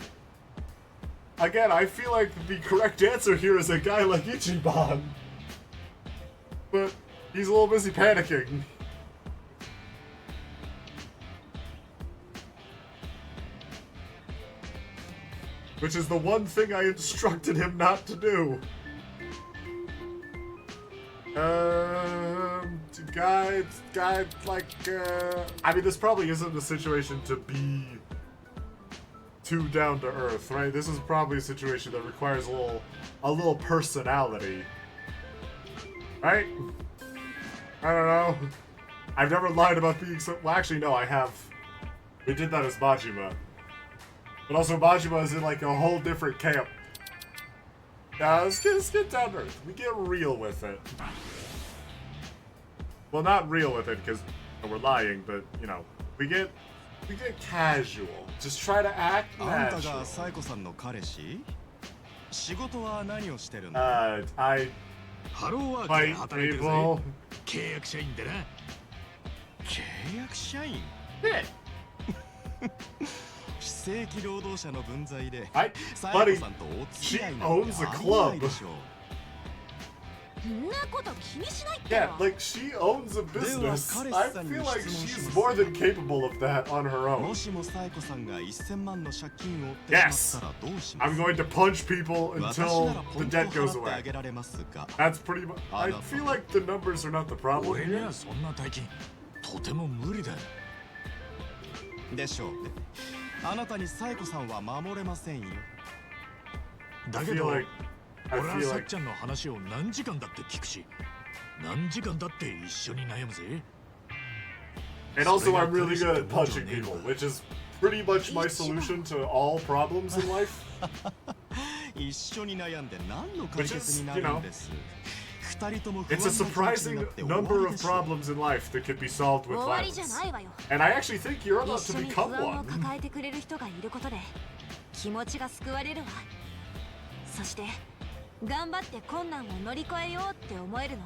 [SPEAKER 1] Again, I feel like the correct answer here is a guy like Ichiban. But he's a little busy panicking. Which is the one thing I instructed him not to do. Guy, like, I mean, this probably isn't the situation to be too down to earth, right? This is probably a situation that requires a little personality, right? I don't know. I've never lied about being so. Well, actually, no, I have. We did that as Majima, but also Majima is in like a whole different camp. Let's get down to earth. We get real with it. Well, not real with it because we're lying, but you know, we get casual. Just try to act
[SPEAKER 4] あんた
[SPEAKER 1] natural.
[SPEAKER 4] がサイコさんの彼氏？仕事は何をしてるんだ？
[SPEAKER 1] I
[SPEAKER 4] ハローワークで
[SPEAKER 1] fight
[SPEAKER 4] 働いてるぜ。
[SPEAKER 1] people.
[SPEAKER 4] 契約社員でな。契約社員？非正規労働者の分際で、
[SPEAKER 1] I,
[SPEAKER 4] サ
[SPEAKER 1] buddy,
[SPEAKER 4] イコさんとお付
[SPEAKER 1] she
[SPEAKER 4] き合いなん
[SPEAKER 1] owns
[SPEAKER 4] て
[SPEAKER 1] a
[SPEAKER 4] ありえない
[SPEAKER 1] club.
[SPEAKER 4] でしょう。
[SPEAKER 10] そんなこと気にしないって
[SPEAKER 1] Yeah,
[SPEAKER 10] ば。
[SPEAKER 1] like she owns a business. I feel like she's more than capable of that on her
[SPEAKER 4] も
[SPEAKER 1] own.
[SPEAKER 4] しもサイコさんが1000万の借金を負ってしまったらどうします
[SPEAKER 1] I'm going to punch people
[SPEAKER 4] 私
[SPEAKER 1] until
[SPEAKER 4] ならポ
[SPEAKER 1] the
[SPEAKER 4] ンと
[SPEAKER 1] debt goes
[SPEAKER 4] 払ってあ
[SPEAKER 1] away.
[SPEAKER 4] げられますが、
[SPEAKER 1] That's pretty much. I feel like the numbers are not the problem
[SPEAKER 4] 俺に
[SPEAKER 1] here.
[SPEAKER 4] はそんな大金とても無理だ。でしょうね。あなたにサイコさんは守れませんよ。だ
[SPEAKER 1] I
[SPEAKER 4] け
[SPEAKER 1] feel
[SPEAKER 4] ど、
[SPEAKER 1] like. I
[SPEAKER 4] 俺は
[SPEAKER 1] feel
[SPEAKER 4] さっ
[SPEAKER 1] like.
[SPEAKER 4] ちゃんの話を何時間だって聞くし、何時間だって一緒に悩むぜ。
[SPEAKER 1] And also, I'm really good at punching people, which is pretty much my solution to all problems in life.
[SPEAKER 4] 一緒に悩んで何の解決にな
[SPEAKER 1] Which is,
[SPEAKER 4] るんです。二人とも不
[SPEAKER 1] It's a
[SPEAKER 4] 安な気持ちに
[SPEAKER 1] surprising
[SPEAKER 4] なって終わ
[SPEAKER 1] number
[SPEAKER 4] り
[SPEAKER 1] of
[SPEAKER 4] でしょう。
[SPEAKER 1] problems in life that can be solved with
[SPEAKER 10] 終わりじゃ
[SPEAKER 1] violence.
[SPEAKER 10] ないわよ。
[SPEAKER 1] And I actually think you're about
[SPEAKER 10] 一
[SPEAKER 1] to
[SPEAKER 10] 緒に不
[SPEAKER 1] become
[SPEAKER 10] 安を
[SPEAKER 1] one.
[SPEAKER 10] 抱えてくれる人がいることで気持ちが救われるわ。そして頑張って困難を乗り越えようって思えるの。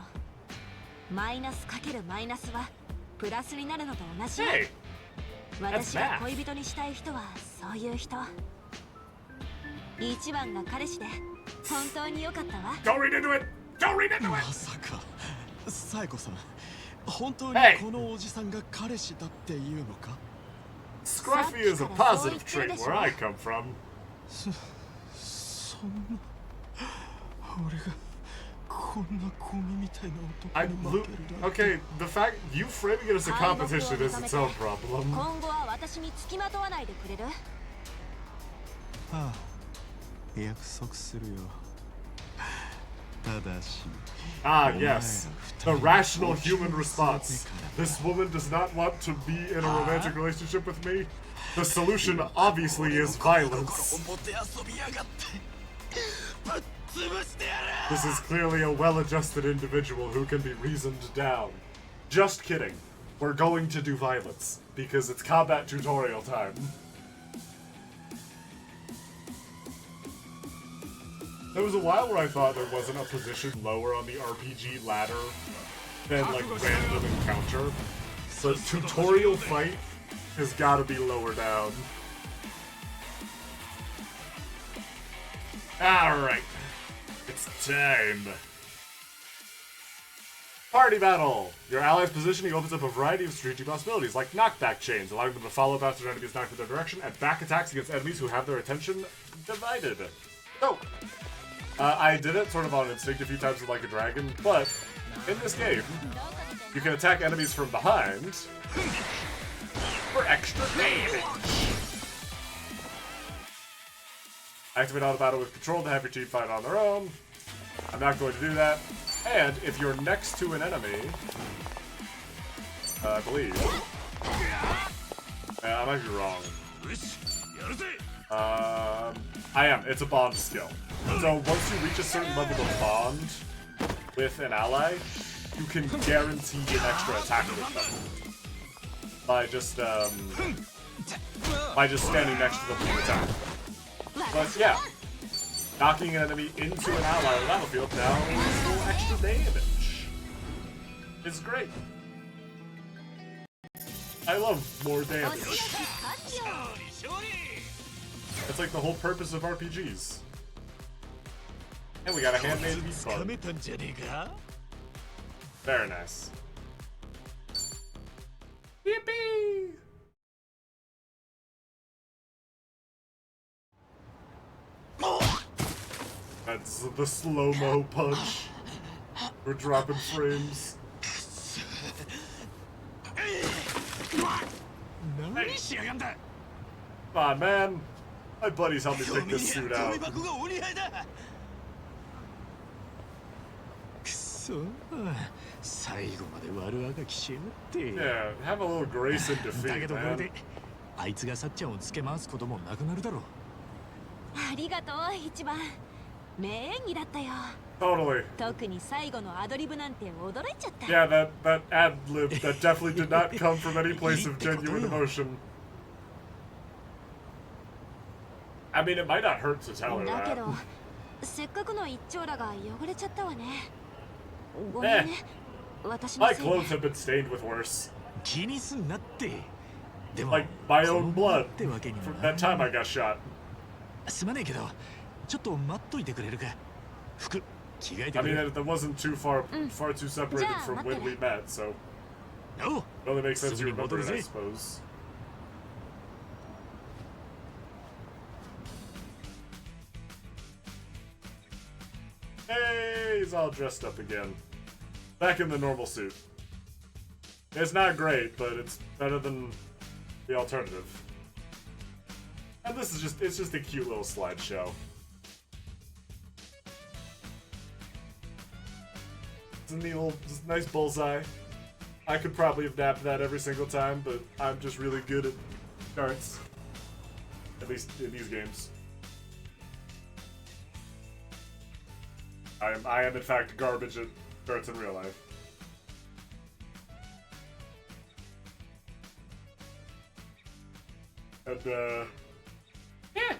[SPEAKER 10] マイナスかけるマイナスはプラスになるのと同じ。
[SPEAKER 1] Hey,
[SPEAKER 10] 私が恋人にしたい人はそういう人。一番が彼氏で本当に良かったわ。
[SPEAKER 1] Go read into it! Go read into
[SPEAKER 4] ま
[SPEAKER 1] it!
[SPEAKER 4] さかサエコさん本当に
[SPEAKER 1] Hey!
[SPEAKER 4] このおじさんが彼氏だっていうのか
[SPEAKER 1] Scruffy is a positive trait where I come from.
[SPEAKER 4] そんな俺がこんなゴミみたいな
[SPEAKER 1] I
[SPEAKER 4] 男に負けるだけ
[SPEAKER 1] okay, the fact you framing it as a competition is its own problem.
[SPEAKER 10] 今後は私に付きまとわないでくれる？
[SPEAKER 4] ああ約束するよただし
[SPEAKER 1] Ah, yes. The rational human response. This woman does not want to be in a romantic relationship with me. The solution obviously is violence. This is clearly a well-adjusted individual who can be reasoned down. Just kidding. We're going to do violence because it's combat tutorial time. There was a while where I thought there wasn't a position lower on the RPG ladder than like random encounter. So tutorial fight has got to be lower down. Alright. It's time. Party battle! Your ally's positioning opens up a variety of strategic possibilities, like knockback chains, allowing them to follow faster enemies knocked in their direction, and back attacks against enemies who have their attention divided. Oh! I did it sort of on instinct a few times with Like a Dragon, but in this game, you can attack enemies from behind for extra damage. Activate auto battle with control to have your team fight on their own. I'm not going to do that. And if you're next to an enemy, I believe. I might be wrong. I am. It's a bond skill. So once you reach a certain level of bond with an ally, you can guarantee an extra attack with them by just standing next to them to attack. But yeah, knocking an enemy into an ally on the battlefield now is a little extra damage. It's great. I love more damage. That's like the whole purpose of RPGs. And we got a handmade beef bun. Very nice. Yippee! That's the slow-mo punch. We're dropping frames. Hey. Come on, man. My buddies helped me pick this suit out. Yeah, have a little grace in defeat, man.
[SPEAKER 4] あいつがさっちゃんをつけ回すこともなくなるだろう。
[SPEAKER 10] ありがとう、一番。名演技だったよ。
[SPEAKER 1] Totally.
[SPEAKER 10] 特に最後のアドリブなんて驚いちゃった。
[SPEAKER 1] Yeah, that ad-lib, that definitely did not come from any place of genuine emotion. I mean, it might not hurt to tell her
[SPEAKER 10] だけ
[SPEAKER 1] that.
[SPEAKER 10] ど、せっかくの一丁羅が汚れちゃったわね。ごめんね。私の
[SPEAKER 1] My
[SPEAKER 10] せいで。
[SPEAKER 1] clothes have been stained with worse.
[SPEAKER 4] 気にすんなって。でも
[SPEAKER 1] Like my
[SPEAKER 4] この
[SPEAKER 1] own
[SPEAKER 4] まま
[SPEAKER 1] blood
[SPEAKER 4] ってわけにも
[SPEAKER 1] from
[SPEAKER 4] な
[SPEAKER 1] that time I got shot.
[SPEAKER 4] すまねえけど、ちょっと待っといてくれるか。服着替えて
[SPEAKER 1] I
[SPEAKER 4] く
[SPEAKER 1] mean,
[SPEAKER 4] れ。
[SPEAKER 1] that wasn't too far too separated
[SPEAKER 10] Yeah,
[SPEAKER 1] from when we met, so
[SPEAKER 4] おう。
[SPEAKER 1] it only makes sense you
[SPEAKER 4] すぐに戻
[SPEAKER 1] remember
[SPEAKER 4] る
[SPEAKER 1] it, I
[SPEAKER 4] ぜ。
[SPEAKER 1] suppose. Hey, he's all dressed up again. Back in the normal suit. It's not great, but it's better than the alternative. And this is it's just a cute little slideshow. It's a neat little, just nice bullseye. I could probably have napped that every single time, but I'm just really good at darts. At least in these games. I am in fact garbage at darts in real life. And yeah.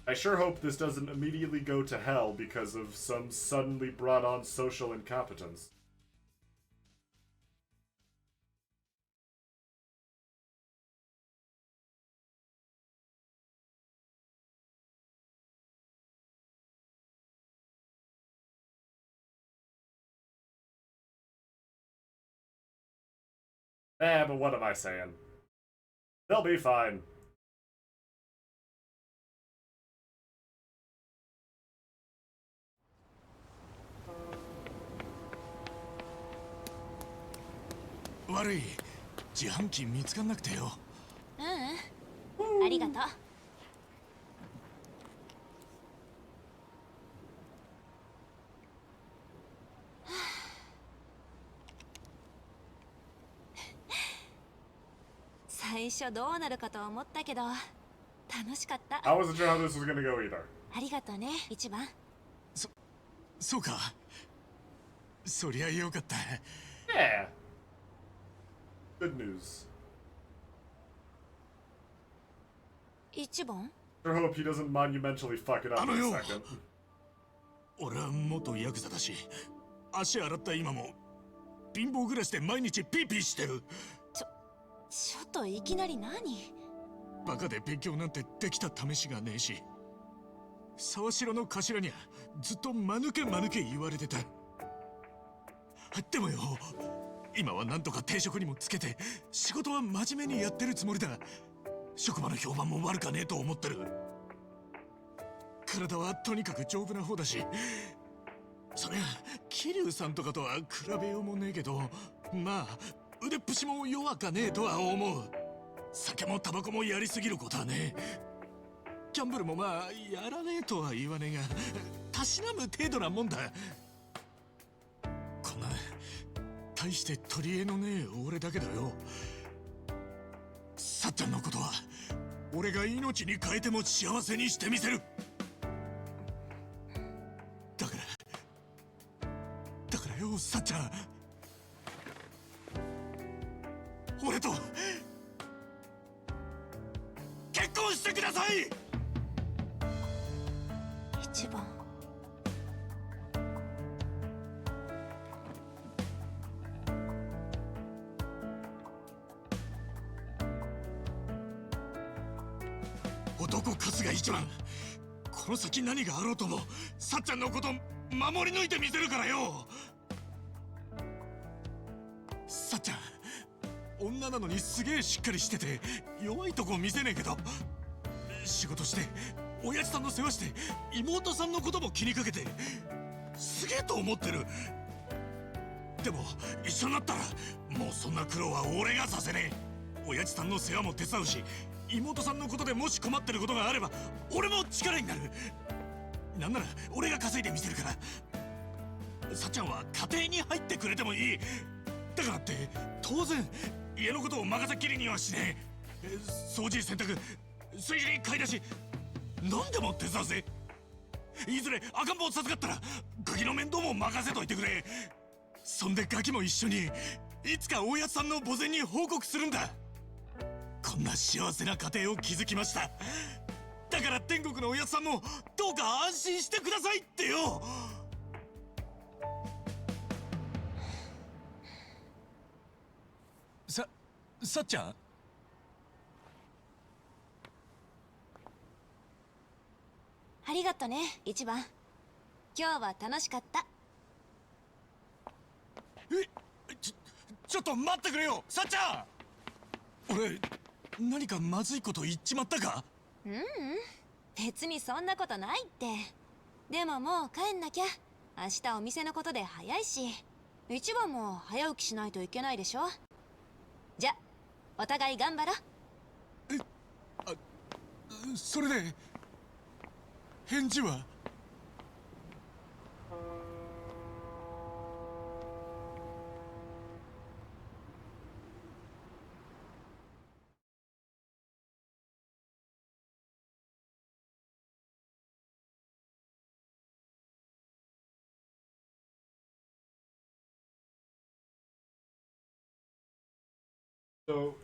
[SPEAKER 1] I sure hope this doesn't immediately go to hell because of some suddenly brought on social incompetence. Eh, but what am I saying? They'll be fine.
[SPEAKER 4] 悪い、自販機見つかんなくてよ。
[SPEAKER 10] ありがとう。最初どうなるかと思ったけど楽しかった。
[SPEAKER 1] I wasn't sure how this was gonna go either.
[SPEAKER 10] ありがとうね、一番。
[SPEAKER 4] そうか。そりゃよかった。
[SPEAKER 1] Yeah. Good news.
[SPEAKER 10] 一番
[SPEAKER 1] I hope he doesn't monumentally fuck it up in a second.
[SPEAKER 4] 俺は元ヤクザだし、足洗った今も貧乏暮らしで毎日ピーピーしてる。
[SPEAKER 10] ちょっといきなり何？
[SPEAKER 4] バカで勉強なんてできた試しがねえし、沢城の頭にはずっと間抜け言われてた。でもよ、今はなんとか定職にもつけて仕事は真面目にやってるつもりだ。職場の評判も悪かねえと思ってる。体はとにかく丈夫な方だし、そりゃ桐生さんとかとは比べようもねえけど、まあ腕っぷしも弱かねえとは思う。酒もタバコもやりすぎることはねえ。ギャンブルもまあやらねえとは言わねえが、たしなむ程度なもんだ。こんな大して取り柄のねえ俺だけだよ。さっちゃんのことは俺が命に変えても幸せにしてみせる。だからよ、さっちゃん、俺と結婚してください。
[SPEAKER 10] 一番。
[SPEAKER 4] 男数が一番。この先何があろうともさっちゃんのこと守り抜いてみせるからよ。さっちゃん、女なのにすげえしっかりしてて弱いとこ見せねえけど、仕事して親父さんの世話して妹さんのことも気にかけてすげえと思ってる。でも一緒になったらもうそんな苦労は俺がさせねえ。親父さんの世話も手伝うし、妹さんのことでもし困ってることがあれば俺も力になる。なんなら俺が稼いでみせるから。さっちゃんは家庭に入ってくれてもいい。だからって当然家のことを任せっきりにはしねえ。掃除洗濯水理買い出し何でも手伝うぜ。いずれ赤ん坊授かったらガキの面倒も任せといてくれ。そんでガキも一緒にいつかおやつさんの墓前に報告するんだ。こんな幸せな家庭を築きました。だから天国のおやつさんもどうか安心してくださいってよ。さっちゃん、
[SPEAKER 10] ありがとね、一番。今日は楽しかった。
[SPEAKER 4] ちょっと待ってくれよ、さっちゃん。俺何かまずいこと言っちまったか？
[SPEAKER 10] 別にそんなことないって。でももう帰んなきゃ。明日お店のことで早いし、一番も早起きしないといけないでしょ。じゃお互い頑張ろう。
[SPEAKER 4] それで返事は？So,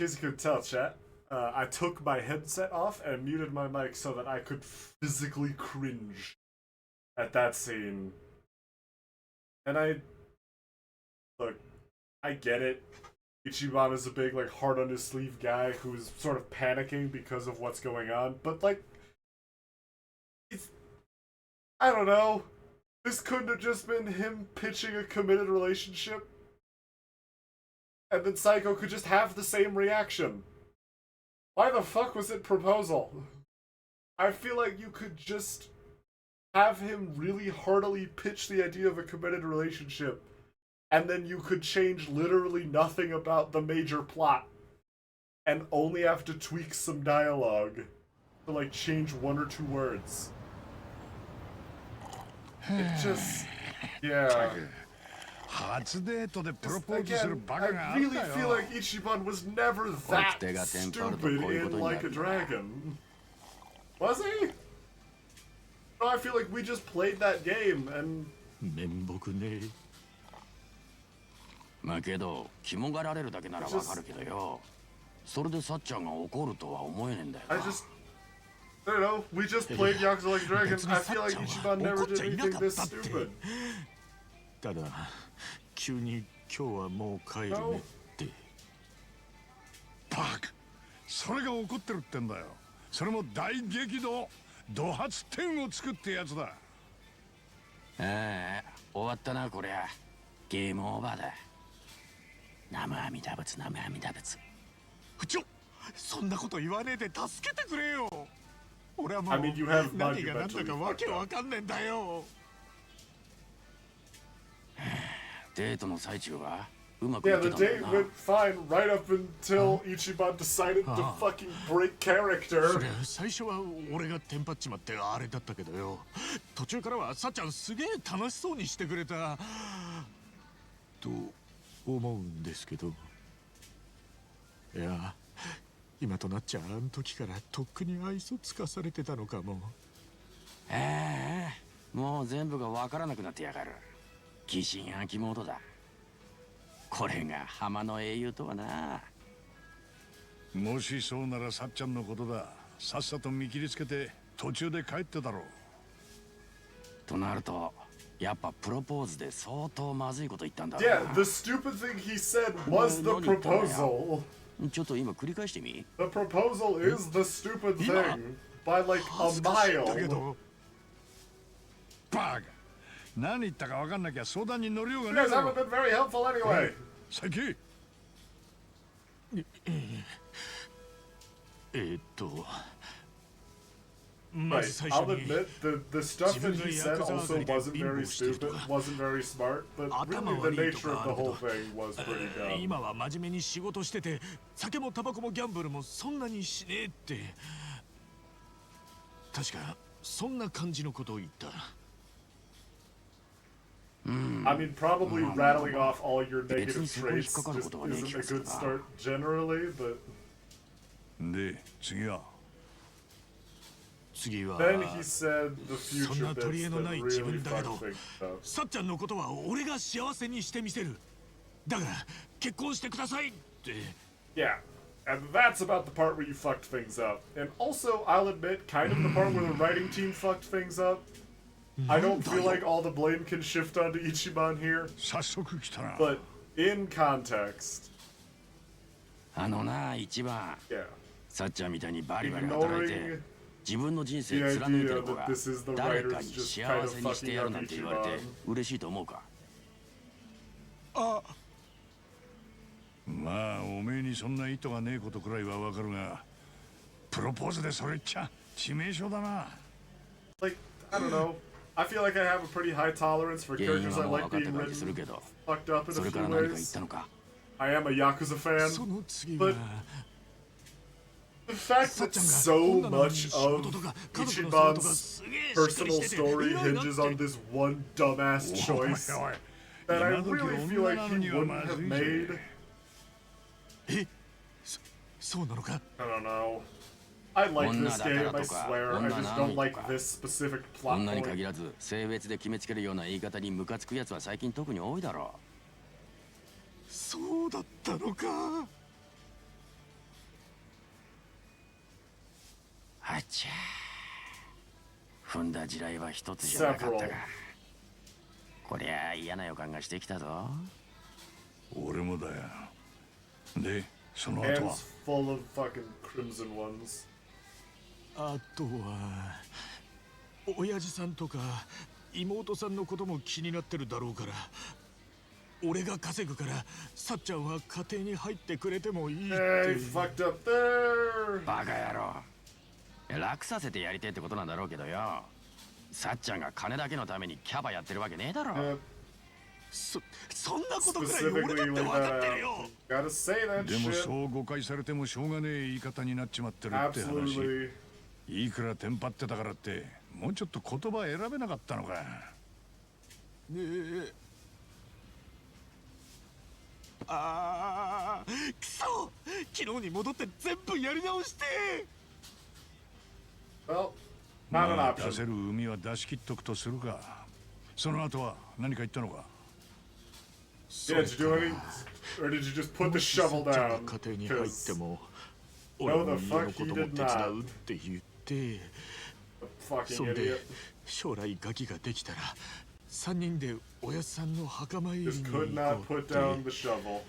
[SPEAKER 1] as you could tell, chat, I took my headset off and muted my mic so that I could physically cringe at that scene. And look, I get it. Ichiban is a big, like, heart on his sleeve guy who's sort of panicking because of what's going on, but, like, I don't know. This couldn't have just been him pitching a committed relationship. and then Psycho could just have the same reaction. Why the fuck was it proposal? I feel like you could just have him really heartily pitch the idea of a committed relationship, and then you could change literally nothing about the major plot, and only have to tweak some dialogue to like change 1 or 2 words. It just, yeah. Again, I really feel like Ichiban was never that stupid in Like a Dragon. Was he? No, I feel like we just played that game and...
[SPEAKER 4] 面目ねえ。
[SPEAKER 11] まあけど肝がられるだけならわかるけどよ。それでさっちゃんが怒るとは思えねえんだよな。
[SPEAKER 1] I don't know, we just played Yakuza Like a Dragon. I feel like Ichiban never did anything this stupid.
[SPEAKER 4] ただ急に今日はもう帰るねって。
[SPEAKER 9] バカ、それが怒ってるってんだよ。それも大激怒、怒発天を作ってやつだ。
[SPEAKER 11] ああ、終わったなこりゃ。ゲームオーバーだ。南無阿弥陀仏、南無阿弥陀仏。
[SPEAKER 4] そんなこと言わねえで助けてくれよ。俺はもう
[SPEAKER 1] I mean, you have
[SPEAKER 4] 何が何だかわけわかんねえんだよ。
[SPEAKER 11] デートの最中はうまく
[SPEAKER 1] Yeah,
[SPEAKER 11] いっ
[SPEAKER 1] the
[SPEAKER 11] てたんだ
[SPEAKER 1] date
[SPEAKER 11] よな。
[SPEAKER 1] went fine right up until Ichiban decided to fucking break character.
[SPEAKER 4] それ最初は俺がテンパっちまってあれだったけどよ。途中からはさっちゃんすげえ楽しそうにしてくれたと思うんですけど。いや、今となっちゃあの時からとっくに愛想つかされてたのかも。
[SPEAKER 11] もう全部がわからなくなってやがる。疑心暗鬼モードだ。これが浜の英雄とはな。
[SPEAKER 9] もしそうならさっちゃんのことだ。さっさと見切りつけて途中で帰ってだろう。
[SPEAKER 11] となるとやっぱプロポーズで相当まずいこと言ったんだろ
[SPEAKER 1] Yeah,
[SPEAKER 11] うな。
[SPEAKER 1] the stupid thing he said was the proposal.
[SPEAKER 11] ちょっと今繰り返してみ。
[SPEAKER 1] The proposal is the stupid thing by like a mile.
[SPEAKER 9] バカ、何言ったか分かんなきゃ相談に乗りよう
[SPEAKER 1] You
[SPEAKER 9] がね
[SPEAKER 1] guys
[SPEAKER 9] えだ
[SPEAKER 1] haven't
[SPEAKER 9] ろ。
[SPEAKER 1] been very helpful anyway.
[SPEAKER 9] 先。
[SPEAKER 4] ま
[SPEAKER 1] Right,
[SPEAKER 4] ず最
[SPEAKER 1] I'll
[SPEAKER 4] 初に
[SPEAKER 1] admit the stuff that he said also wasn't very stupid, wasn't very smart, but really the nature of the whole thing was pretty dumb.
[SPEAKER 4] 今は真面目に仕事してて酒もタバコもギャンブルもそんなにしねえって確かそんな感じのことを言った。
[SPEAKER 1] I mean, probably rattling off all your negative traits just isn't a good start generally, but
[SPEAKER 9] で、次は。
[SPEAKER 4] 次は
[SPEAKER 1] then he said the
[SPEAKER 4] そん
[SPEAKER 1] future
[SPEAKER 4] な取り
[SPEAKER 1] bits
[SPEAKER 4] 柄の
[SPEAKER 1] that
[SPEAKER 4] ない自
[SPEAKER 1] really
[SPEAKER 4] 分だけ
[SPEAKER 1] fuck
[SPEAKER 4] ど
[SPEAKER 1] things up.
[SPEAKER 4] さっちゃんのことは俺が幸せにしてみせる。だから結婚してくださいって。
[SPEAKER 1] Yeah, and that's about the part where you fucked things up. And also, I'll admit, kind of the part where the writing team fucked things up. I don't feel like all the blame can shift onto Ichiban here.
[SPEAKER 9] 早速来たな。
[SPEAKER 1] But in context,
[SPEAKER 11] あのな一番
[SPEAKER 1] yeah,
[SPEAKER 11] さっちゃんみたいにバリバリ働いて
[SPEAKER 1] ignoring
[SPEAKER 11] 自分の人
[SPEAKER 1] the
[SPEAKER 11] 生貫いて
[SPEAKER 1] idea
[SPEAKER 11] る子
[SPEAKER 1] that
[SPEAKER 11] が
[SPEAKER 1] this is the
[SPEAKER 11] 誰
[SPEAKER 1] writers
[SPEAKER 11] かに
[SPEAKER 1] just
[SPEAKER 11] 幸
[SPEAKER 1] kind of
[SPEAKER 11] せにしてや
[SPEAKER 1] fucking
[SPEAKER 11] る
[SPEAKER 1] up
[SPEAKER 11] なんて言われて
[SPEAKER 1] Ichiban.
[SPEAKER 11] 嬉しいと思うか。
[SPEAKER 9] まあ、おめえにそんな意図がねえことくらいはわかるが、プロポーズでそれ言っちゃ致命傷だな。
[SPEAKER 1] Like, I don't know. I feel like I have a pretty high tolerance for
[SPEAKER 11] 原因
[SPEAKER 1] characters
[SPEAKER 11] は
[SPEAKER 1] I
[SPEAKER 11] もう
[SPEAKER 1] like
[SPEAKER 11] 分かってる
[SPEAKER 1] being
[SPEAKER 11] 感じする
[SPEAKER 1] written
[SPEAKER 11] けど
[SPEAKER 1] fucked up in
[SPEAKER 11] そ
[SPEAKER 1] a
[SPEAKER 11] れ
[SPEAKER 1] few
[SPEAKER 11] から何か言っ
[SPEAKER 1] ways.
[SPEAKER 11] たのか。
[SPEAKER 1] I am a Yakuza fan.
[SPEAKER 4] その次
[SPEAKER 1] But
[SPEAKER 4] は
[SPEAKER 1] the fact that so much of Ichiban's personal story hinges on this one dumbass choice
[SPEAKER 9] おいおい、
[SPEAKER 1] that I
[SPEAKER 9] 今時
[SPEAKER 1] really feel like
[SPEAKER 9] 女な
[SPEAKER 1] he
[SPEAKER 9] のには
[SPEAKER 1] wouldn't
[SPEAKER 9] ま
[SPEAKER 1] have
[SPEAKER 9] ずいぜ。
[SPEAKER 1] made.
[SPEAKER 4] そうなのか。
[SPEAKER 1] I don't know. I like this
[SPEAKER 11] 女だから
[SPEAKER 1] game,
[SPEAKER 11] と
[SPEAKER 1] I
[SPEAKER 11] か
[SPEAKER 1] swear. I
[SPEAKER 11] 女
[SPEAKER 1] just
[SPEAKER 11] な
[SPEAKER 1] don't
[SPEAKER 11] の
[SPEAKER 1] like
[SPEAKER 11] とか
[SPEAKER 1] this specific plot
[SPEAKER 11] 女に限
[SPEAKER 1] point.
[SPEAKER 11] らず性別で決めつけるような言い方にムカつくやつは最近特に多いだろ
[SPEAKER 4] そうだったのか。
[SPEAKER 11] あちゃ踏んだ地雷は一つじゃなかったがこりゃ嫌な予感がしてきたぞ。
[SPEAKER 9] 俺もだよ。で、その後は
[SPEAKER 1] Hands full of fucking crimson ones.
[SPEAKER 4] あとは親父さんとか妹さんのことも気になってるだろうから俺が稼ぐからさっちゃんは家庭に入ってくれてもいいって。
[SPEAKER 1] Hey, fucked up there.
[SPEAKER 11] バカ野郎。楽させてやりてえってことなんだろうけどよ。さっちゃんが金だけのためにキャバやってるわけねえだろ。
[SPEAKER 4] そんなことくらい俺だって分かってるよ。
[SPEAKER 1] Gotta say that
[SPEAKER 9] でも
[SPEAKER 1] shit.
[SPEAKER 9] そう誤解されてもしょうがねえ言い方になっちまってるって話。
[SPEAKER 1] Absolutely.
[SPEAKER 9] いくらテンパってたからってもうちょっと言葉選べなかったのか。
[SPEAKER 4] ねえ。ああ、くそ！昨日に戻って全部やり直して。
[SPEAKER 1] Well,
[SPEAKER 9] ま
[SPEAKER 1] not an
[SPEAKER 9] あ
[SPEAKER 1] option.
[SPEAKER 9] 出せる海は出し切っとくとするか。その後は何か言ったのか。
[SPEAKER 1] Yeah, did you do any, or did you just put the shovel down?
[SPEAKER 4] 家庭に入っても
[SPEAKER 1] No,
[SPEAKER 4] 俺
[SPEAKER 1] the
[SPEAKER 4] の家
[SPEAKER 1] fuck
[SPEAKER 4] の
[SPEAKER 1] he
[SPEAKER 4] ことも
[SPEAKER 1] did
[SPEAKER 4] 手伝
[SPEAKER 1] not.
[SPEAKER 4] うって言って、
[SPEAKER 1] Fucking
[SPEAKER 4] そんで
[SPEAKER 1] idiot.
[SPEAKER 4] 将来ガキができたら3人でおやっさんの墓参りに
[SPEAKER 1] Just
[SPEAKER 4] 行
[SPEAKER 1] could not
[SPEAKER 4] こう
[SPEAKER 1] put
[SPEAKER 4] って。
[SPEAKER 1] down the shovel.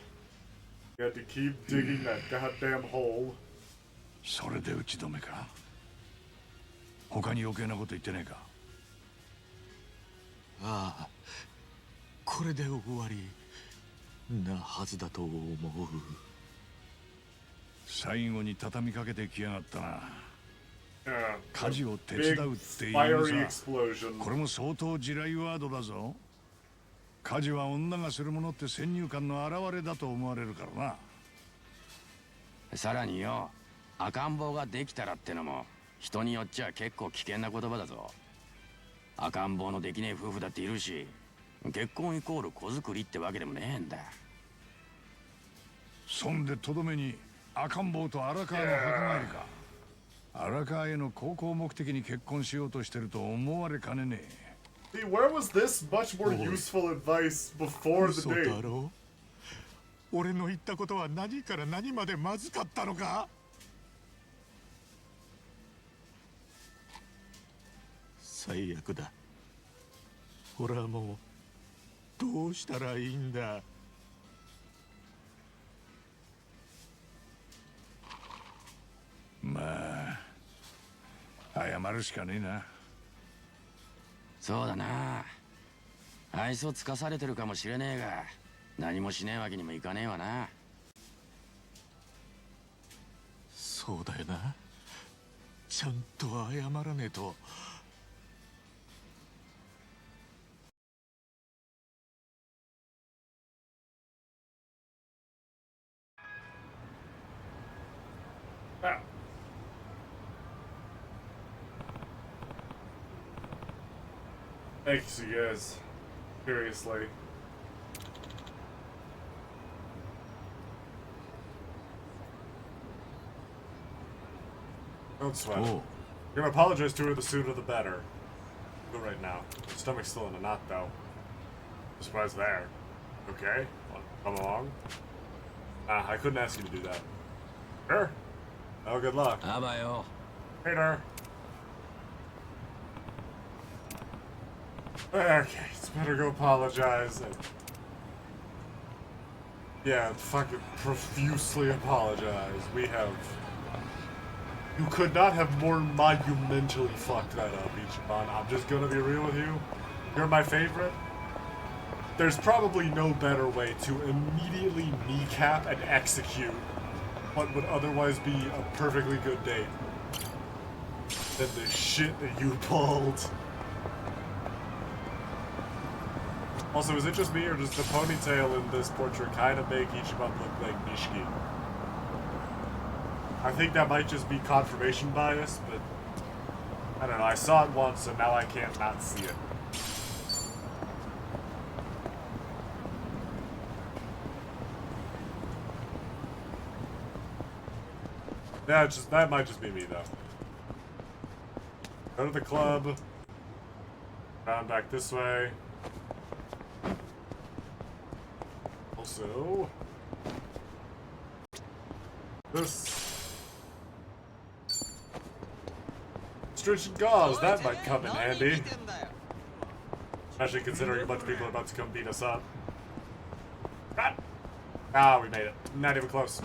[SPEAKER 1] You had to keep digging that goddamn hole.
[SPEAKER 9] それで打ち止めか。他に余計なこと言ってねえか。
[SPEAKER 4] ああ、これで終わりなはずだと思う。
[SPEAKER 9] 最後に畳みかけてきやがったな。
[SPEAKER 1] Yeah.
[SPEAKER 9] 火事を手
[SPEAKER 1] Big
[SPEAKER 9] 伝うっていう
[SPEAKER 1] fiery
[SPEAKER 9] のさ。
[SPEAKER 1] explosion.
[SPEAKER 9] これも相当地雷ワードだぞ。火事は女がするものって先入観の表れだと思われるからな。
[SPEAKER 11] さらによ、赤ん坊ができたらってのも人によっちゃ結構危険な言葉だぞ。赤ん坊のできねえ夫婦だっているし、結婚イコール子作りってわけでもねえんだ。
[SPEAKER 9] そんでとどめに赤ん坊と荒川の墓参りか。荒川への高校目的に結婚しようとしてると思われかねねえ。
[SPEAKER 1] See, where was this much more useful advice before the
[SPEAKER 4] 嘘だ
[SPEAKER 1] date?
[SPEAKER 4] ろう。俺の言ったことは何から何までまずかったのか。最悪だ。俺はもうどうしたらいいんだ。
[SPEAKER 9] まあ謝るしかねえな。
[SPEAKER 11] そうだな。愛想つかされてるかもしれねえが、何もしねえわけにもいかねえわな。
[SPEAKER 4] そうだよな。ちゃんと謝らねえと。
[SPEAKER 1] Ah. Thanks, you guys. Seriously. Don't sweat.
[SPEAKER 4] Oh.
[SPEAKER 1] You're gonna apologize to her, the sooner the better. Go right now. Stomach's still in a knot, though. I'm surprised there. Okay, well, come along. I couldn't ask you to do that. Sure. Oh, good luck.
[SPEAKER 11] あばよ。
[SPEAKER 1] Later. Okay, it's better go apologize. And... Yeah, fucking profusely apologize. We have... You could not have more monumentally fucked that up, Ichiban. I'm just gonna be real with you. You're my favorite. There's probably no better way to immediately kneecap and execute what would otherwise be a perfectly good date than the shit that you pulled. Also, is it just me, or does the ponytail in this portrait kind of make Ichiban look like Nishiki? I think that might just be confirmation bias, but I don't know. I saw it once, and now I can't not see it. Yeah, that might just be me, though. Go to the club. Round back this way. Also... This... Stringent gauze, that might come in handy. Especially considering a bunch of people are about to come beat us up. Ah, we made it. Not even close.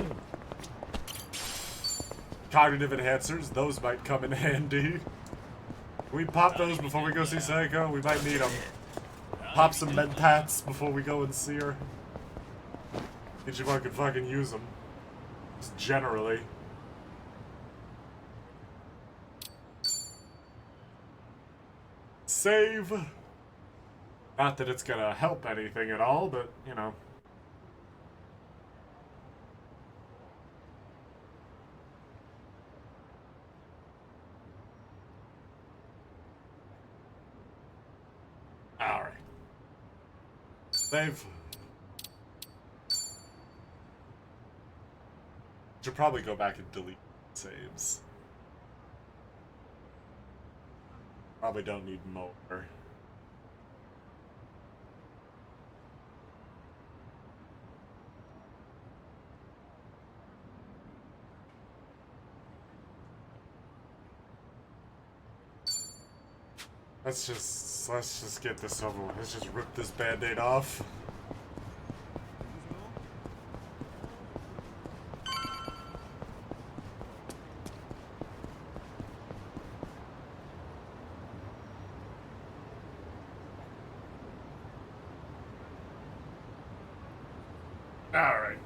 [SPEAKER 1] Cognitive enhancers, those might come in handy. Can we pop those before we go see Seiko? We might need them. Pop some med pats before we go and see her. Ichiban could fucking use them. Just generally. Save. Not that it's gonna help anything at all, but, you know. Alright. Save. Should probably go back and delete saves. Probably don't need more. Let's just get this over with. Let's just rip this band-aid off. Alright.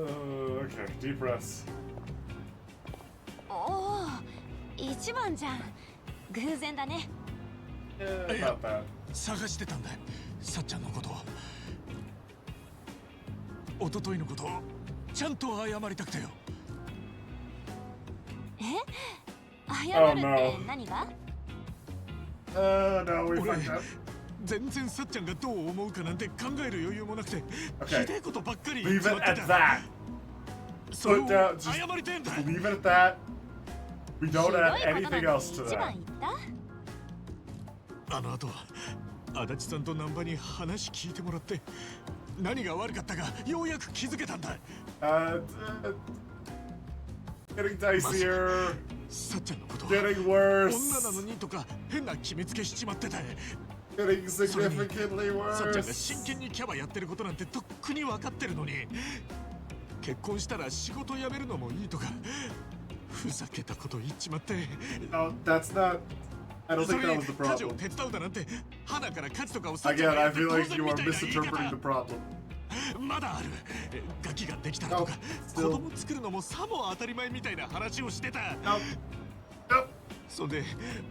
[SPEAKER 1] Okay, deep breaths.
[SPEAKER 10] おお、一番じゃん。偶然だね。
[SPEAKER 1] About that.
[SPEAKER 4] 探してたんだ、さっちゃんのことを。一昨日のことをちゃんと謝りたくてよ。
[SPEAKER 10] え？謝るって何が
[SPEAKER 1] ？No, we fucked up.
[SPEAKER 4] 全然さっちゃんがどう思うかなんて考える余裕もなくて、ひでえことばっかり
[SPEAKER 1] Leave
[SPEAKER 4] 言っち
[SPEAKER 1] it
[SPEAKER 4] まって
[SPEAKER 1] at
[SPEAKER 4] た。
[SPEAKER 1] that.
[SPEAKER 4] それを
[SPEAKER 1] Put down, just
[SPEAKER 4] 謝りてえんだ。
[SPEAKER 1] leave it at that. We don't
[SPEAKER 10] ひど
[SPEAKER 1] add
[SPEAKER 10] いこと
[SPEAKER 1] anything
[SPEAKER 10] なん
[SPEAKER 1] else
[SPEAKER 10] て
[SPEAKER 1] to
[SPEAKER 10] 一番
[SPEAKER 1] that.
[SPEAKER 10] 言った
[SPEAKER 4] あの後は足立さんと難波に話聞いてもらって何が悪かったかようやく気づけたんだ。
[SPEAKER 1] Getting dicier.
[SPEAKER 4] さっちゃんのことは
[SPEAKER 1] Getting worse.
[SPEAKER 4] 女なのにとか変な決めつけしちまってた。
[SPEAKER 1] Getting significantly
[SPEAKER 4] さっちゃんが
[SPEAKER 1] worse.
[SPEAKER 4] 真剣にキャバやってることなんてとっくに分かってるのに、結婚したら仕事辞めるのもいいとかふざけたこと言っちまって。
[SPEAKER 1] No, that's not. I don't
[SPEAKER 4] そ
[SPEAKER 1] think
[SPEAKER 4] れ
[SPEAKER 1] that
[SPEAKER 4] に
[SPEAKER 1] was the
[SPEAKER 4] 家事を
[SPEAKER 1] problem.
[SPEAKER 4] 手伝うだなんて花から家事とかをさっちゃん
[SPEAKER 1] Again,
[SPEAKER 4] がや
[SPEAKER 1] I
[SPEAKER 4] って
[SPEAKER 1] feel
[SPEAKER 4] 当
[SPEAKER 1] like
[SPEAKER 4] 然
[SPEAKER 1] you
[SPEAKER 4] み
[SPEAKER 1] are
[SPEAKER 4] たいな言い
[SPEAKER 1] misinterpreting the
[SPEAKER 4] 方。
[SPEAKER 1] problem.
[SPEAKER 4] まだある。ガキができたらとか、子供作るのもさも当たり前みたいな話をしてた。そんで、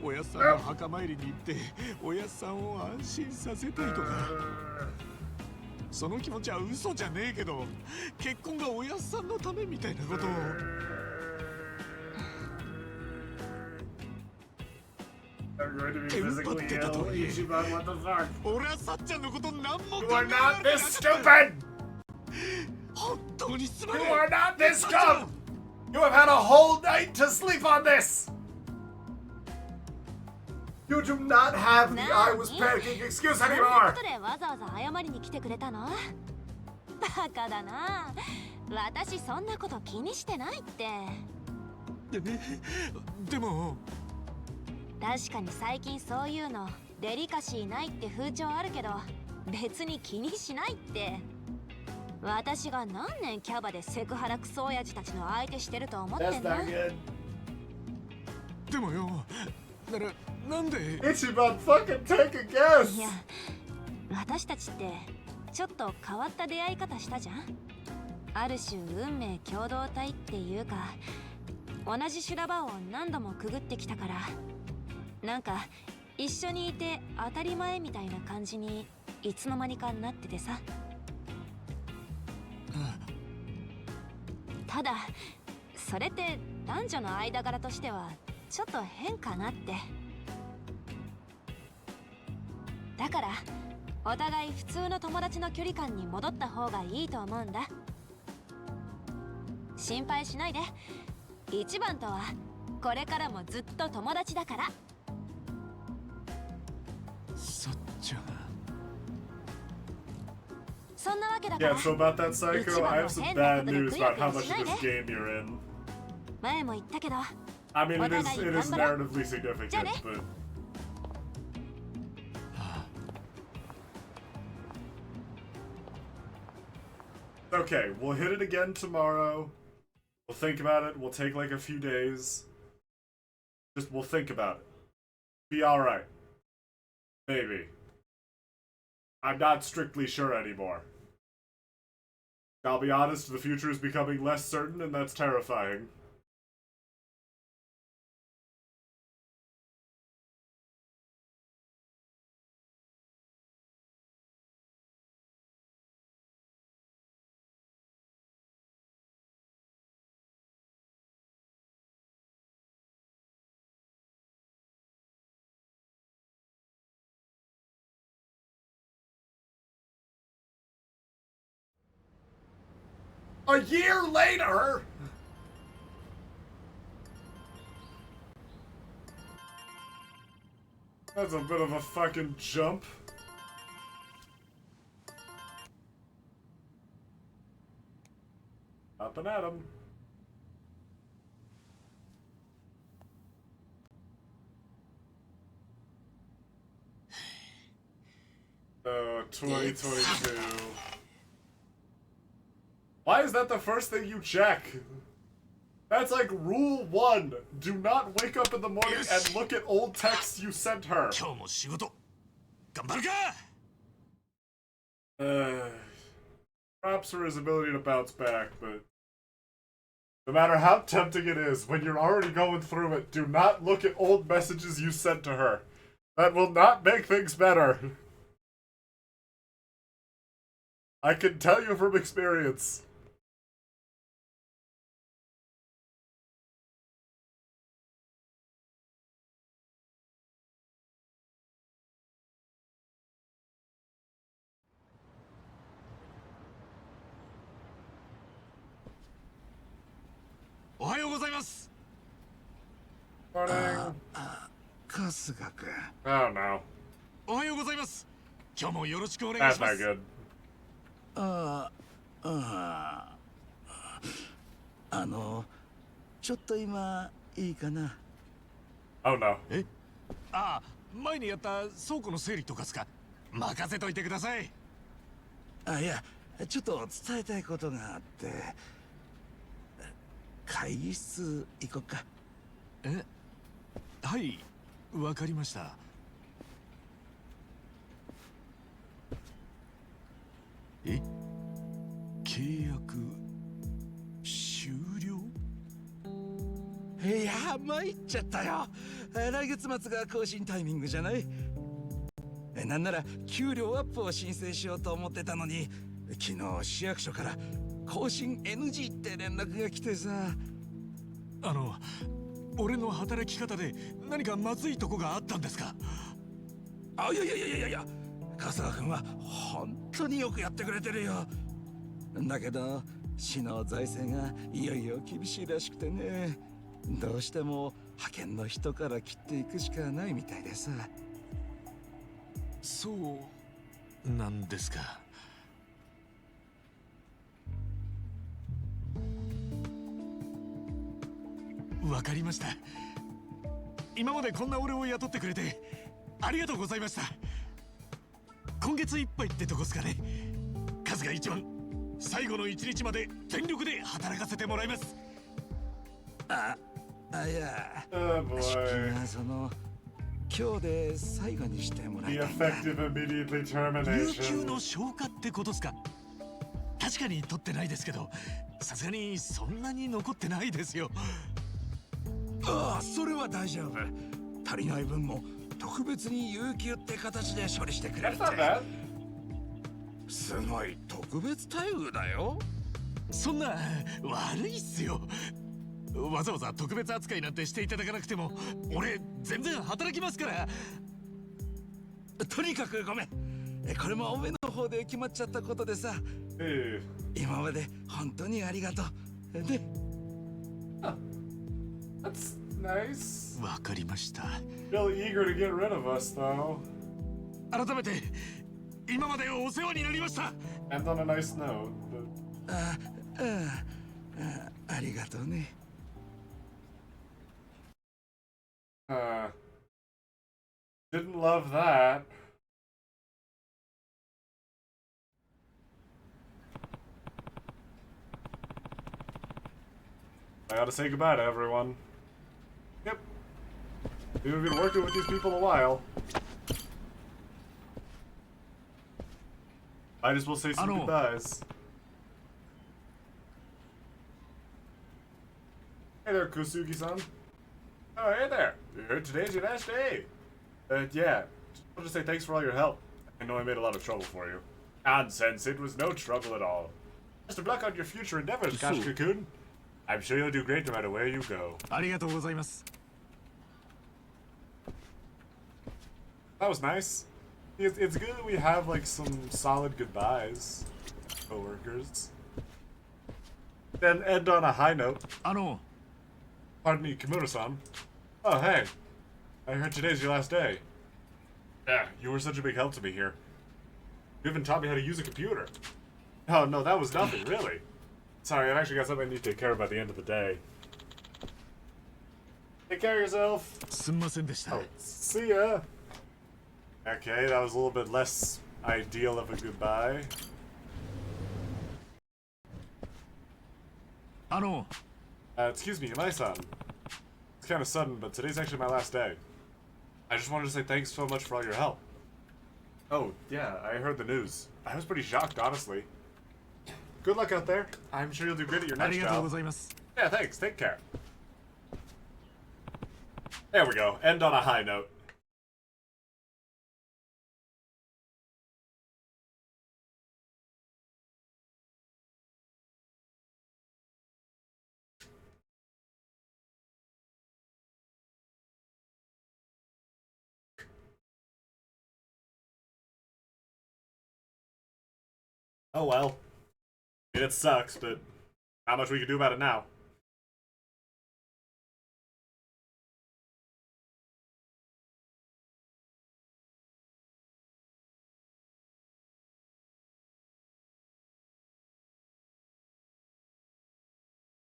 [SPEAKER 4] おやっさんの墓参りに行って、おやっさんを安心させたいとか。その気持ちは嘘じゃねえけど、結婚がおやっさんのためみたいなことを。
[SPEAKER 1] I'm going to be
[SPEAKER 4] テンパっ
[SPEAKER 1] physically
[SPEAKER 4] てた
[SPEAKER 1] ill.
[SPEAKER 4] とはいえ、
[SPEAKER 1] Ichiban, what the fuck?
[SPEAKER 4] 俺はさっちゃんのこと何も
[SPEAKER 1] You
[SPEAKER 4] 考
[SPEAKER 1] are
[SPEAKER 4] え
[SPEAKER 1] not
[SPEAKER 4] られ
[SPEAKER 1] this
[SPEAKER 4] なかった
[SPEAKER 1] stupid!
[SPEAKER 4] 本当にすま
[SPEAKER 1] You
[SPEAKER 4] ねえ。
[SPEAKER 1] are not this
[SPEAKER 4] さっちゃん
[SPEAKER 1] dumb! You have had a whole night to sleep on this! You do not have the I was panicking excuse
[SPEAKER 10] そういう
[SPEAKER 1] anymore!
[SPEAKER 10] ことでわざわざ謝りに来てくれたの？バカだな。私そんなこと気にしてないって。
[SPEAKER 4] でも
[SPEAKER 10] 確かに最近そういうのデリカシーないって風潮あるけど、別に気にしないって。私が何年キャバでセクハラクソ親父たちの相手してると思って
[SPEAKER 1] That's
[SPEAKER 10] んだ。
[SPEAKER 1] not good.
[SPEAKER 4] でもよ、なんで
[SPEAKER 1] Ichiban, fucking take a guess!
[SPEAKER 10] いや、私たちってちょっと変わった出会い方したじゃん。ある種運命共同体っていうか、同じ修羅場を何度もくぐってきたから、なんか一緒にいて当たり前みたいな感じにいつの間にかなっててさ。ただそれって男女の間柄としてはちょっと変かなって。だからお互い普通の友達の距離感に戻った方がいいと思うんだ。心配しないで。一番とはこれからもずっと友達だから。
[SPEAKER 4] さっちゃん
[SPEAKER 10] そんなわけだか
[SPEAKER 1] Yeah,
[SPEAKER 10] ら
[SPEAKER 1] so about that Psycho, I have some bad news about how much of this game you're in.
[SPEAKER 10] 前も言ったけど
[SPEAKER 1] I mean, it is narratively significant, but... Okay, we'll hit it again tomorrow. We'll think about it. We'll take like a few days. Just, we'll think about it. Be alright. Maybe. I'm not strictly sure anymore. I'll be honest, the future is becoming less certain, and that's terrifying. A year later? That's a bit of a fucking jump. Up and at 'em. Oh, 2022. Why is that the first thing you check? That's like rule 1. Do not wake up in the morning and look at old texts you sent her. Props for his ability to bounce back, but no matter how tempting it is, when you're already going through it, do not look at old messages you sent to her. That will not make things better. I can tell you from experience. Morning.
[SPEAKER 6] 春日君。
[SPEAKER 1] Oh no.
[SPEAKER 4] おはようございます。今日もよろしくお願い
[SPEAKER 1] That's
[SPEAKER 4] しま
[SPEAKER 1] not
[SPEAKER 4] す。
[SPEAKER 1] good.
[SPEAKER 6] ちょっと今いいかな。
[SPEAKER 1] Oh no.
[SPEAKER 4] ああ、前にやった倉庫の整理とかすか。任せといてください。
[SPEAKER 6] あ、いや、ちょっと伝えたいことがあって。会議室行こっか。
[SPEAKER 4] はい、わかりました。契約終了？
[SPEAKER 6] いや、参っちゃったよ。来月末が更新タイミングじゃない？なんなら給料アップを申請しようと思ってたのに、昨日市役所から更新 NG って連絡が来てさ。
[SPEAKER 4] 俺の働き方で何かまずいとこがあったんですか？
[SPEAKER 6] いや、春日君は本当によくやってくれてるよ。だけど市の財政がいよいよ厳しいらしくてね、どうしても派遣の人から切っていくしかないみたいでさ。
[SPEAKER 4] そうなんですか。わかりました。今までこんな俺を雇ってくれてありがとうございました。今月いっぱいってとこっすかね。数が一番最後の一日まで全力で働かせてもらいます。
[SPEAKER 6] いや、
[SPEAKER 1] Oh boy.
[SPEAKER 6] 出勤はその今日で最後にしてもらい
[SPEAKER 1] The
[SPEAKER 6] たいんだ。
[SPEAKER 1] effective immediately
[SPEAKER 4] 有給
[SPEAKER 1] termination.
[SPEAKER 4] の消化ってことっすか。確かに取ってないですけど、さすがにそんなに残ってないですよ。
[SPEAKER 6] それは大丈夫。足りない分も特別に有給って形で処理してくれるっ
[SPEAKER 1] That's not
[SPEAKER 6] て。
[SPEAKER 1] bad.
[SPEAKER 6] すごい特別待遇だよ。
[SPEAKER 4] そんな悪いっすよ。わざわざ特別扱いなんてしていただかなくても俺全然働きますから。
[SPEAKER 6] とにかくごめん。これもおめの方で決まっちゃったことでさ。
[SPEAKER 1] Hey.
[SPEAKER 6] 今まで本当にありがとう。で、
[SPEAKER 1] That's nice.
[SPEAKER 4] わかりました。
[SPEAKER 1] Really eager to get rid of us, though.
[SPEAKER 4] 改めて今までお世話になりました。
[SPEAKER 1] Ends on a nice note, but
[SPEAKER 6] ありがとうね。
[SPEAKER 1] didn't love that. I gotta say goodbye to everyone. Yep. We've been working with these people a while. Might as well say some goodbyes. Hey there, Kosugi-san. Oh, hey there. Today's your last day. Yeah. I'll just say thanks for all your help. I know I made a lot of trouble for you. Nonsense. It was no trouble at all. Best of luck on your future endeavors, Kashika-kun. I'm sure you'll do great no matter where you go.
[SPEAKER 4] ありがとうございます。
[SPEAKER 1] That was nice. It's good that we have, like, some solid goodbyes, coworkers. Then end on a high note. Pardon me, Kimura-san. Oh, hey. I heard today's your last day. Yeah, you were such a big help to me here. You even taught me how to use a computer. Oh, no, that was nothing, really. Sorry, I've actually got something I need to take care of by the end of the day. Take care of yourself. Oh, see ya. Okay, that was a little bit less ideal of a goodbye. Excuse me, Imai-san. It's kind of sudden, but today's actually my last day. I just wanted to say thanks so much for all your help. Oh, yeah, I heard the news. I was pretty shocked, honestly. Good luck out there. I'm sure you'll do great at your next job. Yeah, thanks. Take care. There we go. End on a high note. Oh well. I mean, it sucks, but not much we can do about it now.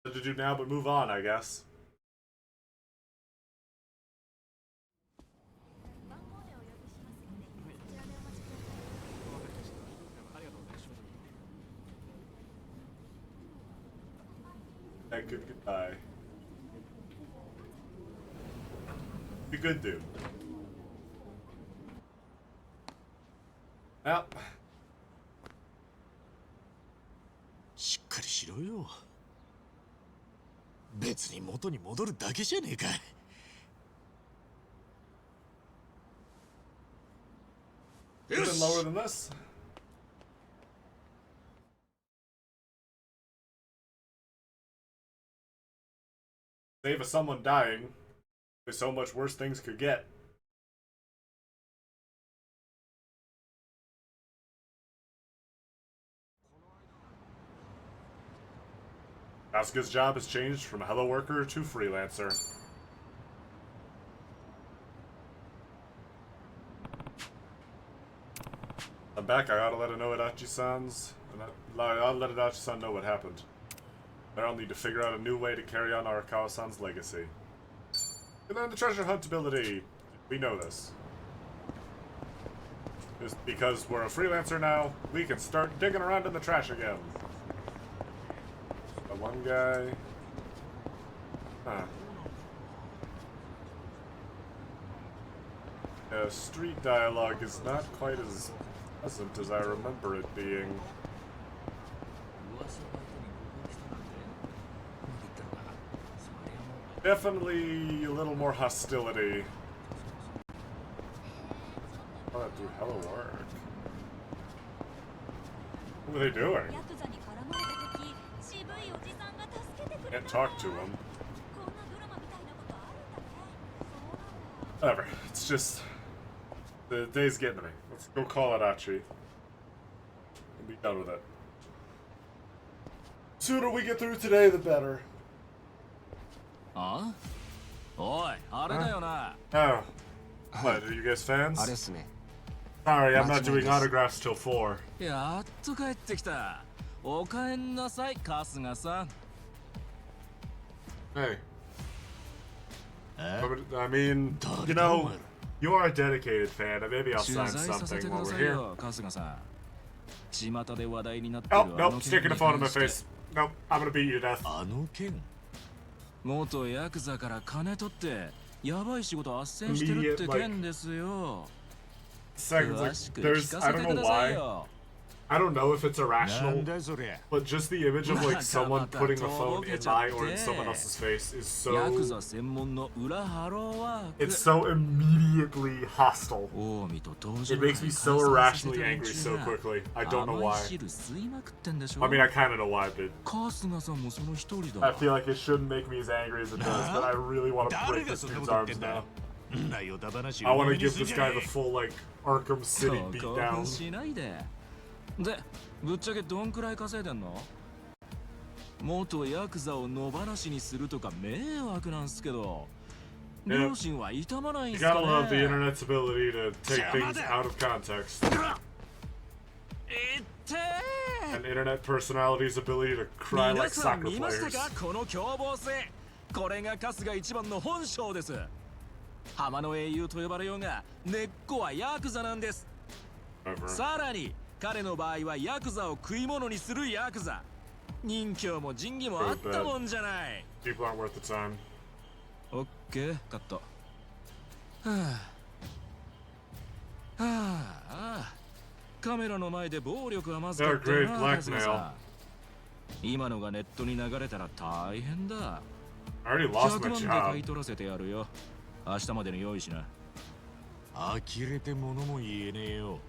[SPEAKER 1] What to do now but move on, I guess. That good goodbye. Be good, dude. Well.
[SPEAKER 4] しっかりしろよ。別に元に戻るだけじゃねえか。
[SPEAKER 1] Even lower than this. Save of someone dying. There's so much worse things could get. Asuka's job has changed from hello worker to freelancer. I'm back. I ought to let Adachi-san's. I ought to let Adachi-san know what happened. I'll need to figure out a new way to carry on Arakawa-san's legacy. We learned the treasure hunt ability. We know this. Just because we're a freelancer now, we can start digging around in the trash again. The one guy... Huh. Yeah, street dialogue is not quite as pleasant as I remember it being. Definitely a little more hostility. Oh, that do hella work. What are they doing? Can't talk to him. Whatever. It's just... the day's getting to me. Let's go call Adachi. And be done with it. Sooner we get through today, the better.
[SPEAKER 4] Huh? Oi, あれだよな。
[SPEAKER 1] Oh. What, are you guys fans?
[SPEAKER 12] あれっすね。
[SPEAKER 1] Sorry, I'm not doing autographs till 4.
[SPEAKER 6] やっと帰ってきた。お帰んなさい、春日さん。
[SPEAKER 1] Hey. I mean, you know, you are a dedicated fan, and maybe I'll sign something while we're here.
[SPEAKER 6] 春日さん。巷で話題になってる
[SPEAKER 1] Oh, nope, sticking a phone in my face. Nope, I'm gonna beat you to death.
[SPEAKER 4] あの件
[SPEAKER 6] 元ヤクザから金取ってやばい仕事斡旋してるって件ですよ。
[SPEAKER 1] Seconds, like, there's, I don't know why. I don't know if it's irrational, but just the image of like someone putting a phone in my or in someone else's face is so...
[SPEAKER 6] ヤクザ専門の裏ハローワーク。
[SPEAKER 1] It's so immediately hostile. It makes me so irrationally angry so quickly. I don't know why. I mean, I kind of know why, but I feel like it shouldn't make me as angry as it does, but I really want to break this dude's arms now. I want to give this guy the full, like, Arkham City beatdown.
[SPEAKER 6] で、ぶっちゃけどんくらい稼いでんの？元ヤクザを野放しにするとか迷惑なんすけど、両親は痛まないん
[SPEAKER 1] You
[SPEAKER 6] すか
[SPEAKER 1] gotta love the
[SPEAKER 6] ね。
[SPEAKER 1] internet's ability to take things out of context. And internet personality's ability to cry
[SPEAKER 6] 皆
[SPEAKER 1] like
[SPEAKER 6] さん
[SPEAKER 1] soccer
[SPEAKER 6] 見ましたか
[SPEAKER 1] players.
[SPEAKER 6] この凶暴性。これが春日一番の本性です。浜の英雄と呼ばれようが、根っこはヤクザなんです。さらに彼の場合はヤクザを食い物にするヤクザ。任侠も仁義もあったもんじゃない。
[SPEAKER 1] People aren't worth the time.
[SPEAKER 6] オッケー、カット。はあ、カメラの前で暴力はまずかったな、春日さん。今のがネットに流れたら大変だ。
[SPEAKER 1] I already lost
[SPEAKER 6] 100
[SPEAKER 1] my
[SPEAKER 6] 万で
[SPEAKER 1] job.
[SPEAKER 6] 買い取らせてやるよ。明日までに用意しな。
[SPEAKER 4] 呆れて物も言えねえよ。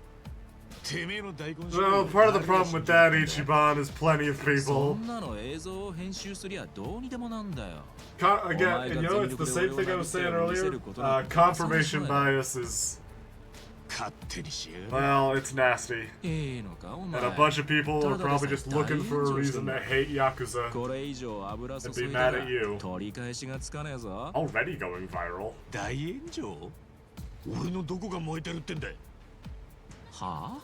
[SPEAKER 1] Well, part of the problem with that, Ichiban, is plenty of people. Again, and you know, it's the same thing I was saying earlier. Confirmation bias is... Well, it's nasty. And a bunch of people are probably just looking for a reason to hate Yakuza and be mad at you. Already going viral.
[SPEAKER 4] 大炎上？俺のどこが燃えてるってんだい？
[SPEAKER 6] はあ？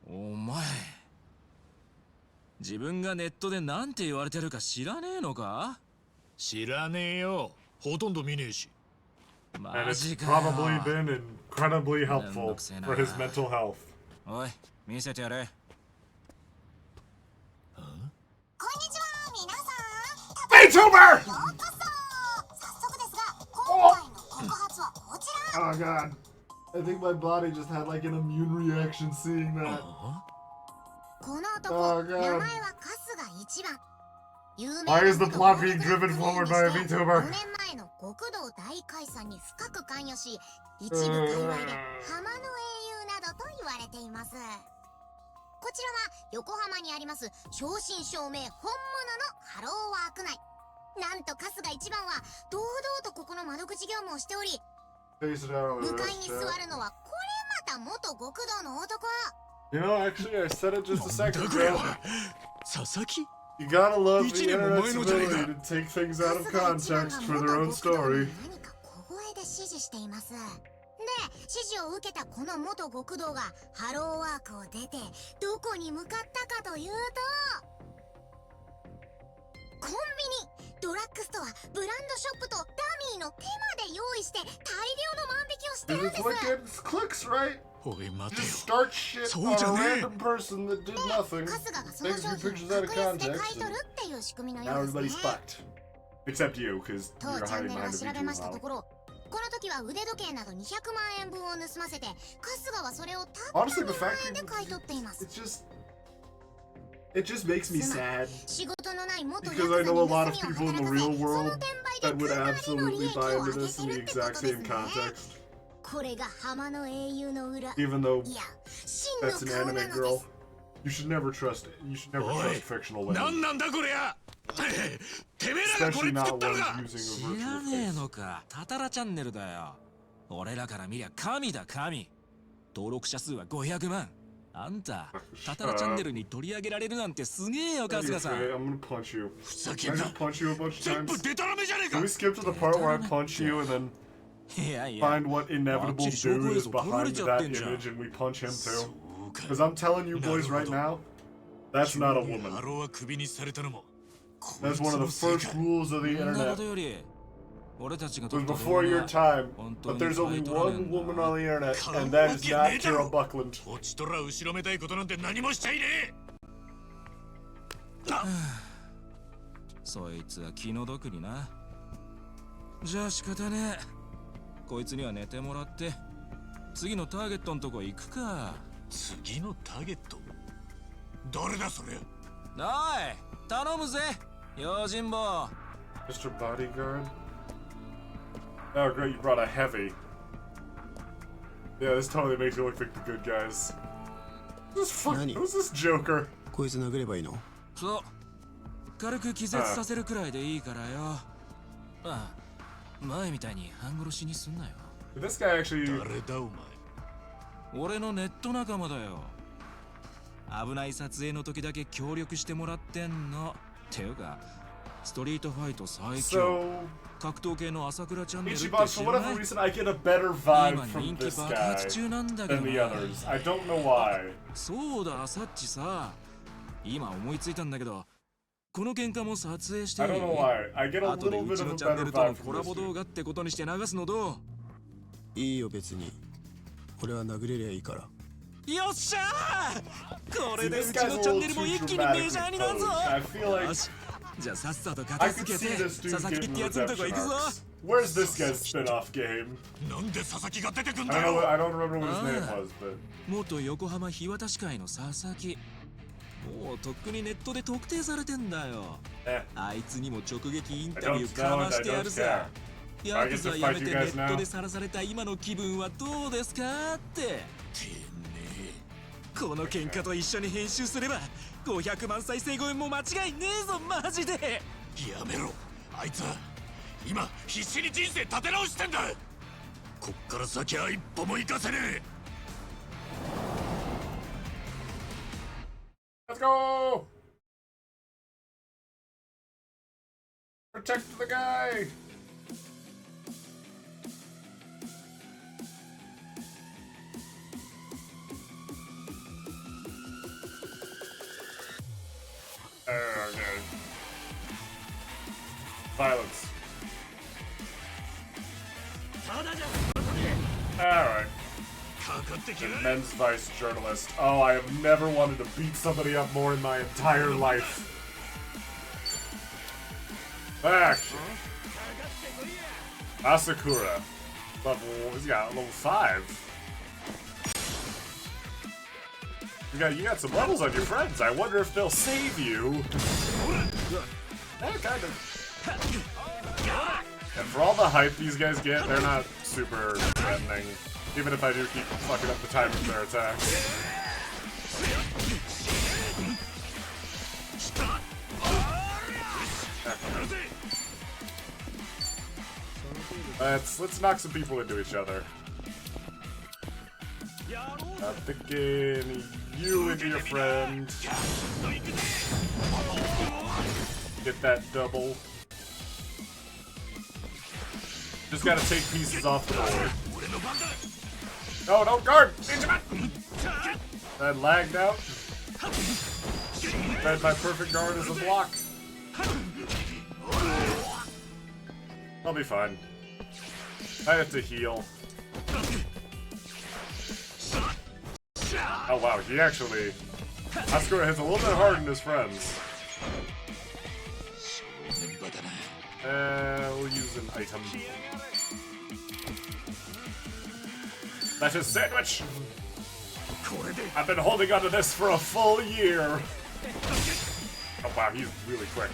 [SPEAKER 6] お前、自分がネットでなんて言われてるか知らねえのか？
[SPEAKER 4] 知らねえよ。ほとんど見ねえし。
[SPEAKER 1] And it's probably been incredibly helpful for his mental health.
[SPEAKER 6] おい、見せてやれ。
[SPEAKER 1] VTuber! Oh god. I think my body just had like an immune reaction seeing that. Oh god. Why is the plot being driven forward by a VTuber?
[SPEAKER 10] こちらは横浜にあります正真正銘本物のハローワーク内。なんと春日一番は堂々とここの窓口業務をしており、向かいに座るのはこれまた元極道の男。
[SPEAKER 1] You know, actually, I said it just a second ago.
[SPEAKER 4] 佐々木?
[SPEAKER 1] You gotta love the internet's ability to take things out of context for their own story.
[SPEAKER 10] 何か小声で指示しています。で、指示を受けたこの元極道がハローワークを出てどこに向かったかというと、コンビニ、ドラッグストア、ブランドショップとダミーの手まで用意して大量の万引きをしてるんです。
[SPEAKER 1] It's like it's clicks, right?
[SPEAKER 4] おい待てよ。
[SPEAKER 1] Just start shit on a random person that did nothing.
[SPEAKER 10] 春日がその
[SPEAKER 1] Takes
[SPEAKER 10] 商
[SPEAKER 1] a few
[SPEAKER 10] 品
[SPEAKER 1] pictures
[SPEAKER 10] を
[SPEAKER 1] out of
[SPEAKER 10] 格安で
[SPEAKER 1] context.
[SPEAKER 10] 買い取
[SPEAKER 1] And
[SPEAKER 10] るっていう仕組みのよ
[SPEAKER 1] now
[SPEAKER 10] うですね。
[SPEAKER 1] everybody's fucked. Except you, because
[SPEAKER 10] 当
[SPEAKER 1] you're
[SPEAKER 10] チャン
[SPEAKER 1] hiding
[SPEAKER 10] ネルが
[SPEAKER 1] behind the
[SPEAKER 10] 調べましたと
[SPEAKER 1] VTuber
[SPEAKER 10] ころ、この時は腕時計など200万円分を盗ませて、春日はそれをたった
[SPEAKER 1] Honestly, the
[SPEAKER 10] 2万
[SPEAKER 1] fact
[SPEAKER 10] 円で買い取っています。
[SPEAKER 1] It just makes me sad
[SPEAKER 10] 仕事のない元ヤク
[SPEAKER 1] because
[SPEAKER 10] ザ
[SPEAKER 1] I
[SPEAKER 10] に
[SPEAKER 1] know a
[SPEAKER 10] 盗
[SPEAKER 1] lot
[SPEAKER 10] み
[SPEAKER 1] of
[SPEAKER 10] を
[SPEAKER 1] people in
[SPEAKER 10] 働
[SPEAKER 1] the real
[SPEAKER 10] かせ、その
[SPEAKER 1] world
[SPEAKER 10] 転売
[SPEAKER 1] that
[SPEAKER 10] で
[SPEAKER 1] would
[SPEAKER 10] かなりの利
[SPEAKER 1] absolutely
[SPEAKER 10] 益を
[SPEAKER 1] buy
[SPEAKER 10] 上
[SPEAKER 1] into
[SPEAKER 10] げ
[SPEAKER 1] this
[SPEAKER 10] て
[SPEAKER 1] in
[SPEAKER 10] る
[SPEAKER 1] the
[SPEAKER 10] ってこ
[SPEAKER 1] exact
[SPEAKER 10] とで
[SPEAKER 1] same
[SPEAKER 10] すね。
[SPEAKER 1] context.
[SPEAKER 10] これが浜の英雄の裏。
[SPEAKER 1] Even though
[SPEAKER 10] いや、真の
[SPEAKER 1] that's an
[SPEAKER 10] 顔な
[SPEAKER 1] anime
[SPEAKER 10] ので
[SPEAKER 1] girl.
[SPEAKER 10] す。
[SPEAKER 1] You should never trust it. You should never trust fictional
[SPEAKER 4] 何
[SPEAKER 1] women.
[SPEAKER 4] なんだこりゃ。てめえらがこれ
[SPEAKER 1] Especially
[SPEAKER 4] 作
[SPEAKER 1] not
[SPEAKER 4] ったの
[SPEAKER 1] ones
[SPEAKER 4] か。
[SPEAKER 1] using a
[SPEAKER 6] 知
[SPEAKER 1] virtual
[SPEAKER 6] らねえ
[SPEAKER 1] face.
[SPEAKER 6] のか。タタラチャンネルだよ。俺らから見りゃ神だ神。登録者数は500万。あんたタタラチャンネルに取り上げられるなんてすげえよ春日さん。
[SPEAKER 1] I'm gonna punch you.
[SPEAKER 4] ふざ
[SPEAKER 1] I
[SPEAKER 4] けんな
[SPEAKER 1] just punch you a bunch of
[SPEAKER 4] 全部
[SPEAKER 1] times.
[SPEAKER 4] デタラメじゃねえ
[SPEAKER 1] Can
[SPEAKER 4] か
[SPEAKER 1] we skip to the part where I punch you and then
[SPEAKER 6] いやいや
[SPEAKER 1] find what inevitable dude is behind that image and we punch him too?
[SPEAKER 4] そうか
[SPEAKER 1] Because I'm telling you boys right now, that's not a
[SPEAKER 4] 急に
[SPEAKER 1] woman.
[SPEAKER 4] ハローはクビにされたのもこい
[SPEAKER 1] That's
[SPEAKER 4] つ
[SPEAKER 1] one of
[SPEAKER 4] の
[SPEAKER 1] the
[SPEAKER 4] せい
[SPEAKER 1] first
[SPEAKER 4] か
[SPEAKER 1] rules of the
[SPEAKER 6] そんなこ
[SPEAKER 1] internet.
[SPEAKER 6] とより俺たちが
[SPEAKER 1] It
[SPEAKER 6] 撮
[SPEAKER 1] was
[SPEAKER 6] った
[SPEAKER 1] before
[SPEAKER 6] 動
[SPEAKER 1] your
[SPEAKER 6] 画
[SPEAKER 1] time,
[SPEAKER 6] 本当
[SPEAKER 1] but
[SPEAKER 6] に
[SPEAKER 1] there's
[SPEAKER 6] ファ
[SPEAKER 1] only
[SPEAKER 6] イトられ
[SPEAKER 1] one
[SPEAKER 6] ん
[SPEAKER 1] woman
[SPEAKER 6] な
[SPEAKER 1] on the internet,
[SPEAKER 4] 買う
[SPEAKER 1] and that
[SPEAKER 4] わ
[SPEAKER 1] is
[SPEAKER 4] けね
[SPEAKER 1] not
[SPEAKER 4] えだろ
[SPEAKER 1] Carol Buckland.
[SPEAKER 4] こちとら後ろめたいことなんて何もしちゃいねえ
[SPEAKER 6] そいつは気の毒にな。じゃあ仕方ねえ。こいつには寝てもらって次のターゲットのとこ行くか。
[SPEAKER 4] 次のターゲット誰だそれ。
[SPEAKER 6] おい頼むぜ用心棒。
[SPEAKER 1] Mr. Bodyguard? Oh, great, you brought a heavy. Yeah, this totally makes you look like the good guys. Who's this Joker?
[SPEAKER 12] こいつ殴ればいいの？
[SPEAKER 6] そう軽く気絶させるくらいでいいからよ。ああ前みたいに半殺しにすんなよ。
[SPEAKER 1] Did this guy actually...
[SPEAKER 4] 誰だお前。
[SPEAKER 6] 俺のネット仲間だよ。危ない撮影の時だけ協力してもらってんの。ていうかストリートファイト最強
[SPEAKER 1] So...
[SPEAKER 6] 格闘系の朝倉チャンネルって
[SPEAKER 1] Ichiban,
[SPEAKER 6] 知
[SPEAKER 1] for
[SPEAKER 6] ら
[SPEAKER 1] whatever
[SPEAKER 6] ない？
[SPEAKER 1] reason, I get a better vibe
[SPEAKER 6] 今
[SPEAKER 1] from
[SPEAKER 6] 人気
[SPEAKER 1] this
[SPEAKER 6] 爆
[SPEAKER 1] guy
[SPEAKER 6] 発中なんだけ
[SPEAKER 1] than
[SPEAKER 6] ど
[SPEAKER 1] the
[SPEAKER 6] な。
[SPEAKER 1] others. I don't know why.
[SPEAKER 6] そうだサッチさ今思いついたんだけどこの喧嘩も撮影して
[SPEAKER 1] I don't know why. I get a
[SPEAKER 6] 後で
[SPEAKER 1] little
[SPEAKER 6] う
[SPEAKER 1] bit
[SPEAKER 6] ち
[SPEAKER 1] of
[SPEAKER 6] の
[SPEAKER 1] a
[SPEAKER 6] チャンネ
[SPEAKER 1] better
[SPEAKER 6] ルとの
[SPEAKER 1] vibe
[SPEAKER 6] コ
[SPEAKER 1] from
[SPEAKER 6] ラ
[SPEAKER 1] this
[SPEAKER 6] ボ動
[SPEAKER 1] dude.
[SPEAKER 6] 画ってことにして流すのど
[SPEAKER 12] いいよ別に。俺は殴れりゃいいから。
[SPEAKER 6] う？よっしゃーこれ
[SPEAKER 1] See,
[SPEAKER 6] でう
[SPEAKER 1] this
[SPEAKER 6] ち
[SPEAKER 1] guy's
[SPEAKER 6] の
[SPEAKER 1] a
[SPEAKER 6] チャン
[SPEAKER 1] little
[SPEAKER 6] ネルも
[SPEAKER 1] too
[SPEAKER 6] 一気にメジャー
[SPEAKER 1] dramatically
[SPEAKER 6] になるぞ。
[SPEAKER 1] posed. I feel like
[SPEAKER 6] よしじゃあさっさと
[SPEAKER 1] I
[SPEAKER 6] 片
[SPEAKER 1] could
[SPEAKER 6] 付け
[SPEAKER 1] see
[SPEAKER 6] て
[SPEAKER 1] this dude
[SPEAKER 6] 佐々木っ
[SPEAKER 1] getting
[SPEAKER 6] てやつのとこ
[SPEAKER 1] redemption
[SPEAKER 6] 行くぞ。
[SPEAKER 1] arcs. Where's this guy's spin-off game?
[SPEAKER 4] なんで佐々木が出てくん
[SPEAKER 1] I
[SPEAKER 4] だ
[SPEAKER 1] don't know.
[SPEAKER 4] よ。
[SPEAKER 1] I don't remember what his name was, but
[SPEAKER 6] 元横浜日渡市会の佐々木もうとっくにネットで特定されてんだよ。
[SPEAKER 1] eh.
[SPEAKER 6] あいつにも直撃インタビューかましてやるさ。ヤクザやめてネットでさらされた今の気分はどうですかって。
[SPEAKER 4] てめ
[SPEAKER 6] この喧嘩と一緒に編集すれば500万再生超えも間違いねえぞマジで。
[SPEAKER 4] えやめろ。あいつは今必死に人生立て直してんだ。こっから先は一歩も行かせねえ。
[SPEAKER 1] Let's go! Protect the guy! Okay. Violence. Alright.
[SPEAKER 4] かかってきやがれ。
[SPEAKER 1] Men's Vice journalist. Oh, I have never wanted to beat somebody up more in my entire life. Back. Asakura. He's got level 5. You got some levels on your friends. I wonder if they'll save you. Kind of. And for all the hype these guys get, they're not super threatening. Even if I do keep fucking up the time of their attacks. Let's knock some people into each other. I'm thinking you into your friend. Get that double. Just gotta take pieces off the board. No, don't guard! That lagged out. Read my perfect guard as a block. I'll be fine. I have to heal. Oh wow, he actually... Asakura hits a little bit harder than his friends. We'll use an item. That's his sandwich! I've been holding onto this for a full year! Oh wow, he's really quick.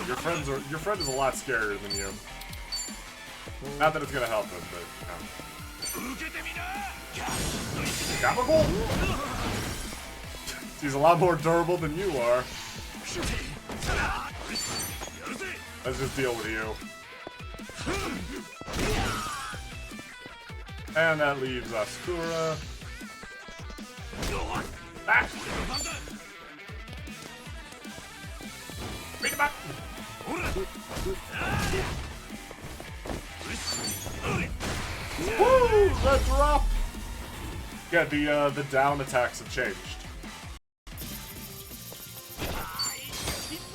[SPEAKER 1] Your friend is a lot scarier than you. Not that it's gonna help him, but Gabagool! He's a lot more durable than you are. Let's just deal with you. And that leaves Asakura. back. Beat him up. Woo! The drop. Yeah, the down attacks have changed.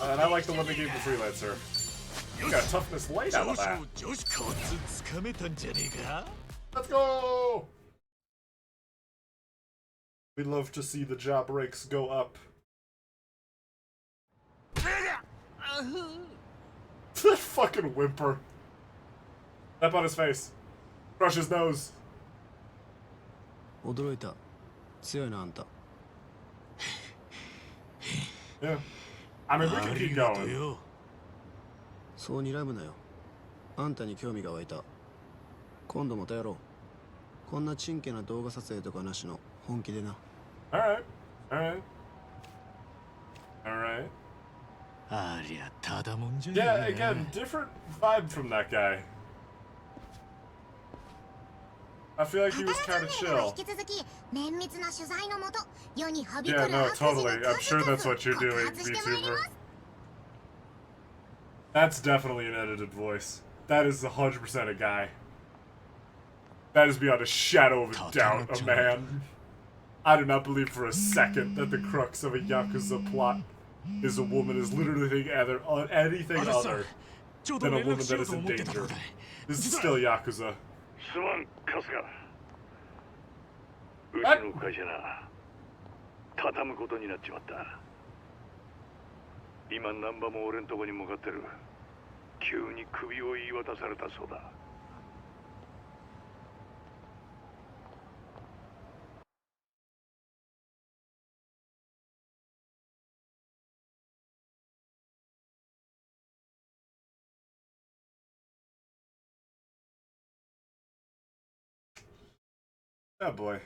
[SPEAKER 1] And I like the one they gave the freelancer. You got toughness light out of that. Let's go! We love to see the jaw breaks go up. That fucking whimper. Step on his face. Crush his nose.
[SPEAKER 12] 驚いた。強いなあんた。
[SPEAKER 1] Yeah. I mean, we can keep going.
[SPEAKER 12] そう睨むなよ。あんたに興味が湧いた。今度またやろう。こんなちんけな動画撮影とかなしの本気でな。
[SPEAKER 1] Alright. Alright. Alright.
[SPEAKER 4] ありゃただもんじゃ
[SPEAKER 1] Yeah, again, different vibe from that guy. I feel like he was kind of chill. Yeah, no, totally. I'm sure that's what you're doing, VTuber. That's definitely an edited voice. That is 100% a guy. That is beyond a shadow of a doubt a man. I do not believe for a second that the crux of a Yakuza plot is a woman is literally anything other than a woman that is in danger. This is still Yakuza.
[SPEAKER 13] すまん、春日。うちの会社な、畳むことになっちまった。今、難波も俺んとこに向かってる。急に首を言い渡されたそうだ。
[SPEAKER 1] Oh boy.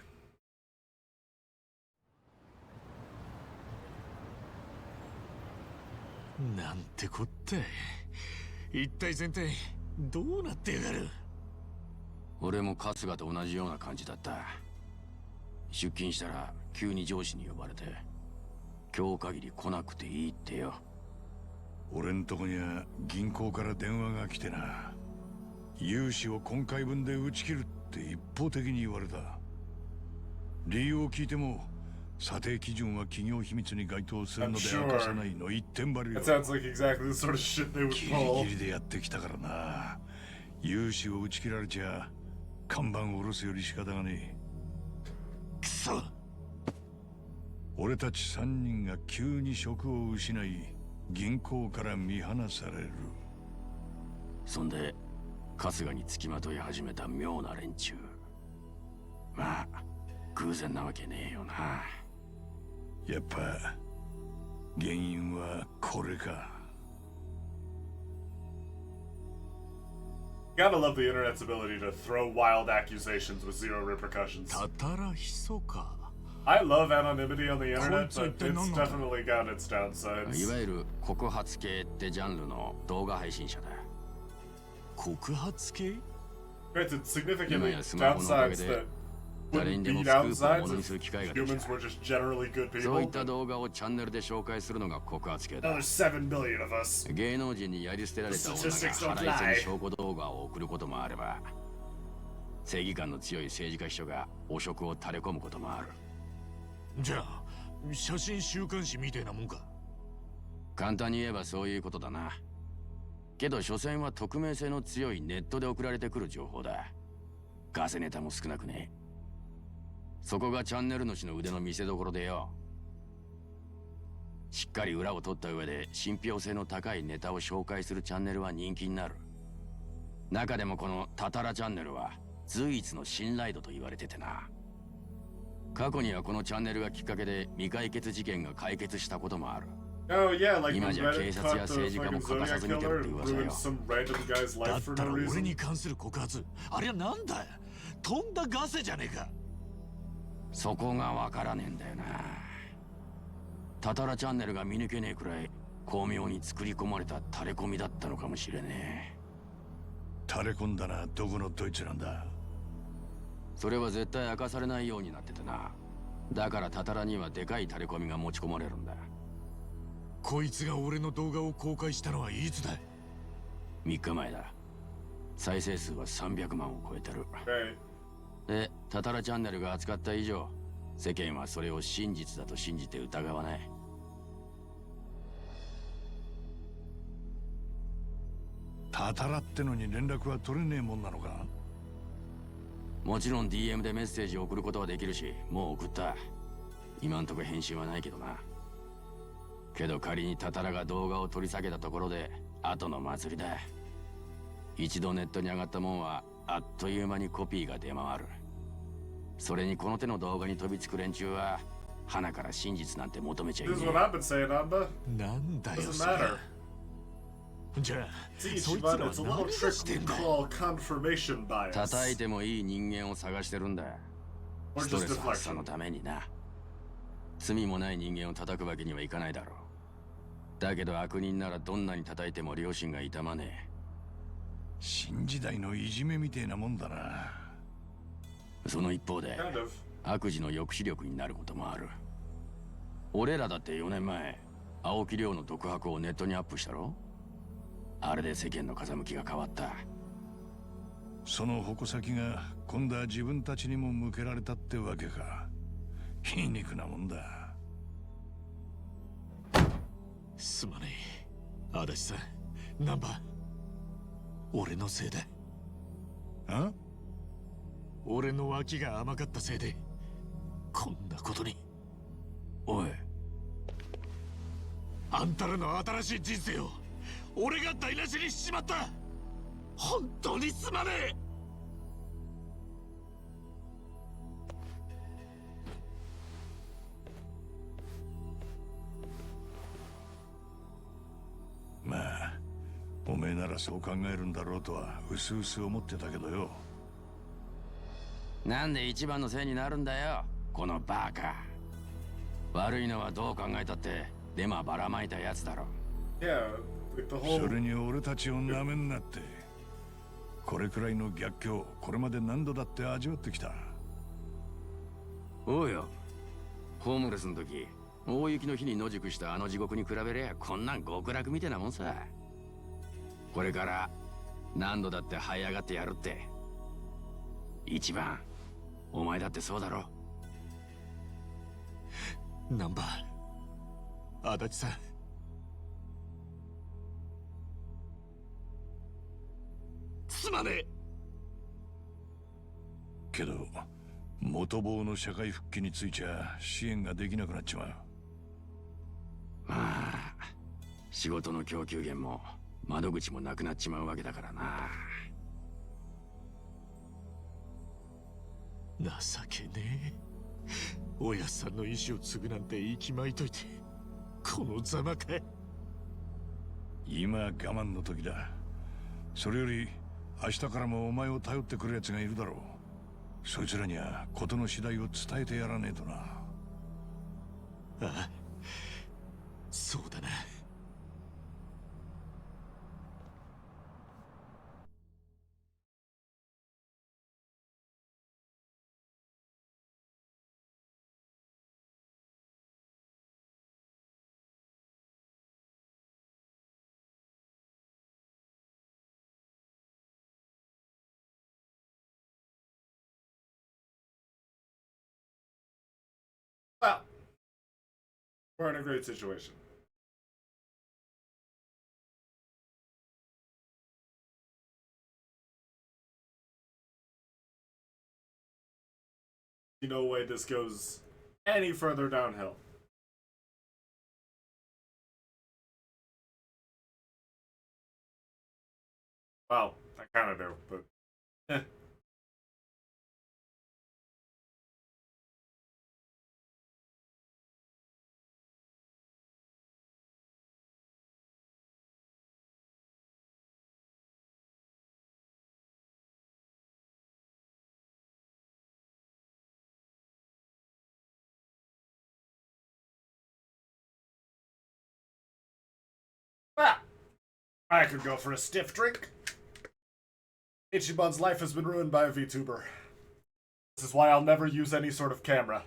[SPEAKER 4] なんてこったい。一体全体どうなってやがる。
[SPEAKER 11] 俺も春日と同じような感じだった。出勤したら急に上司に呼ばれて、今日限り来なくていいってよ。
[SPEAKER 9] 俺んとこには銀行から電話が来てな。融資を今回分で打ち切るって一方的に言われた。理由を聞いても査定基準は企業秘密に該当するので明かさないの一点張りよ。
[SPEAKER 1] That sounds like exactly the sort of shit they would
[SPEAKER 9] ギ
[SPEAKER 1] pull.
[SPEAKER 9] リギリでやってきたからな。融資を打ち切られちゃ看板を下ろすより仕方がねえ。くそ。俺たち3人が急に職を失い銀行から見放される。
[SPEAKER 11] そんで春日につきまとい始めた妙な連中。まあ偶然なわけねえよな。
[SPEAKER 9] やっぱ原因はこれか。
[SPEAKER 1] Gotta love the internet's ability to throw wild accusations with zero repercussions.
[SPEAKER 4] たたらひそか。
[SPEAKER 1] I love anonymity on the internet, but it's definitely got its downsides.
[SPEAKER 11] いわゆる告発系ってジャンルの動画配信者だ。
[SPEAKER 4] 告発系
[SPEAKER 1] Granted, significantly downsides that wouldn't be downsides if humans were just generally good
[SPEAKER 11] そうい
[SPEAKER 1] people.
[SPEAKER 11] った動画をチャンネルで紹介するのが告発系だ。
[SPEAKER 1] There's 7 billion of us.
[SPEAKER 11] 芸能人にやり捨てられた女が腹いせに証拠動画を送ることもあれば、正義感の強い政治家秘書が汚職を垂れ込むこともある。
[SPEAKER 4] じゃあ写真週刊誌みたいなもんか。
[SPEAKER 11] 簡単に言えばそういうことだな。けど所詮は匿名性の強いネットで送られてくる情報だ。ガセネタも少なくねえ。そこがチャンネル主の腕の見せ所でよ。しっかり裏を取った上で信憑性の高いネタを紹介するチャンネルは人気になる。中でもこのタタラチャンネルは随一の信頼度と言われててな。過去にはこのチャンネルがきっかけで未解決事件が解決したこともある。
[SPEAKER 1] Oh yeah, like
[SPEAKER 11] 今
[SPEAKER 1] when
[SPEAKER 11] じゃ
[SPEAKER 1] Reddit
[SPEAKER 11] 警察や
[SPEAKER 1] caught the
[SPEAKER 11] 政治家も
[SPEAKER 1] fucking
[SPEAKER 11] 欠かさ
[SPEAKER 1] Zodiac
[SPEAKER 11] ず見てる
[SPEAKER 1] killer
[SPEAKER 11] って噂
[SPEAKER 1] ruined
[SPEAKER 11] よ。
[SPEAKER 1] some random guy's
[SPEAKER 4] だ
[SPEAKER 1] life
[SPEAKER 4] っ
[SPEAKER 1] for
[SPEAKER 4] た
[SPEAKER 1] no
[SPEAKER 4] ら俺
[SPEAKER 1] reason.
[SPEAKER 4] に関する告発、あれはなんだよ。とんだガセじゃねえか。
[SPEAKER 11] そこがわからねえんだよな。タタラチャンネルが見抜けねえくらい巧妙に作り込まれた垂れ込みだったのかもしれねえ。
[SPEAKER 9] 垂れ込んだな。どこのドイツなんだ。
[SPEAKER 11] それは絶対明かされないようになっててな。だからタタラにはでかいタレコミが持ち込まれるんだ。
[SPEAKER 4] こいつが俺の動画を公開したのはいつだ？
[SPEAKER 11] 3日前だ。再生数は300万を超えてる。で、タタラチャンネルが扱った以上、世間はそれを真実だと信じて疑わない。
[SPEAKER 9] タタラってのに連絡は取れねえもんなのか？
[SPEAKER 11] もちろん DM でメッセージを送ることはできるし、もう送った。今んとこ返信はないけどな。けど仮にタタラが動画を取り下げたところで、後の祭りだ。一度ネットに上がったもんは、あっという間にコピーが出回る。それにこの手の動画に飛びつく連中は、花から真実なんて求めちゃいね
[SPEAKER 1] This
[SPEAKER 11] え。
[SPEAKER 1] is what I've been saying, Amba.
[SPEAKER 4] なんだよ
[SPEAKER 1] Doesn't
[SPEAKER 4] それ。
[SPEAKER 1] matter.
[SPEAKER 4] じゃあ、
[SPEAKER 1] See,
[SPEAKER 4] そいつら
[SPEAKER 1] Shivan,
[SPEAKER 4] は
[SPEAKER 1] it's a
[SPEAKER 4] 何
[SPEAKER 1] little
[SPEAKER 4] を
[SPEAKER 1] trick
[SPEAKER 4] して
[SPEAKER 1] we
[SPEAKER 4] んだ？
[SPEAKER 1] call confirmation bias.
[SPEAKER 11] 叩いてもいい人間を探してるんだ。
[SPEAKER 1] Or
[SPEAKER 11] スト
[SPEAKER 1] just
[SPEAKER 11] レス発散
[SPEAKER 1] deflection.
[SPEAKER 11] のためにな。罪もない人間を叩くわけにはいかないだろう。だけど悪人ならどんなに叩いても良心が痛まねえ。
[SPEAKER 9] 新時代のいじめみてえなもんだな。
[SPEAKER 11] その一方で、
[SPEAKER 1] Kind of.
[SPEAKER 11] 悪事の抑止力になることもある。俺らだって4年前、青木亮の独白をネットにアップしたろ？あれで世間の風向きが変わった。
[SPEAKER 9] その矛先が今度は自分たちにも向けられたってわけか。皮肉なもんだ。
[SPEAKER 4] すまねえ。足立さん、ナンバー。俺のせいだ。
[SPEAKER 9] あ？
[SPEAKER 4] 俺の脇が甘かったせいで、こんなことに。
[SPEAKER 11] おい。
[SPEAKER 4] あんたらの新しい人生を、俺が台無しにしちまった。本当にすまねえ。
[SPEAKER 9] まあ、おめえならそう考えるんだろうとは薄々思ってたけどよ。
[SPEAKER 11] なんで一番のせいになるんだよ、このバカ。悪いのはどう考えたってデマばらまいたやつだろ。
[SPEAKER 1] Yeah, like the whole.
[SPEAKER 9] それに俺たちをなめんなって。これくらいの逆境、これまで何度だって味わってきた。
[SPEAKER 11] おうよ。ホームレスの時、大雪の日に野宿したあの地獄に比べりゃこんなん極楽みてえなもんさ。これから何度だって這い上がってやるって。一番、お前だってそうだろ。
[SPEAKER 4] ナンバー、足立さん。すまねえ。
[SPEAKER 9] けど、元棒の社会復帰についちゃ支援ができなくなっちまう。
[SPEAKER 11] まあ、仕事の供給源も窓口もなくなっちまうわけだからな。
[SPEAKER 4] 情けねえ。おやっさんの意志を継ぐなんて息巻いといて、このざまかい。
[SPEAKER 9] 今我慢の時だ。それより明日からもお前を頼ってくる奴がいるだろう。そいつらには事の次第を伝えてやらねえとな。
[SPEAKER 4] ああ、そうだな。
[SPEAKER 1] Well, we're in a great situation. No way this goes any further downhill. Well, I kind of do, but eh. Ah, I could go for a stiff drink. Ichiban's life has been ruined by a VTuber. This is why I'll never use any sort of camera.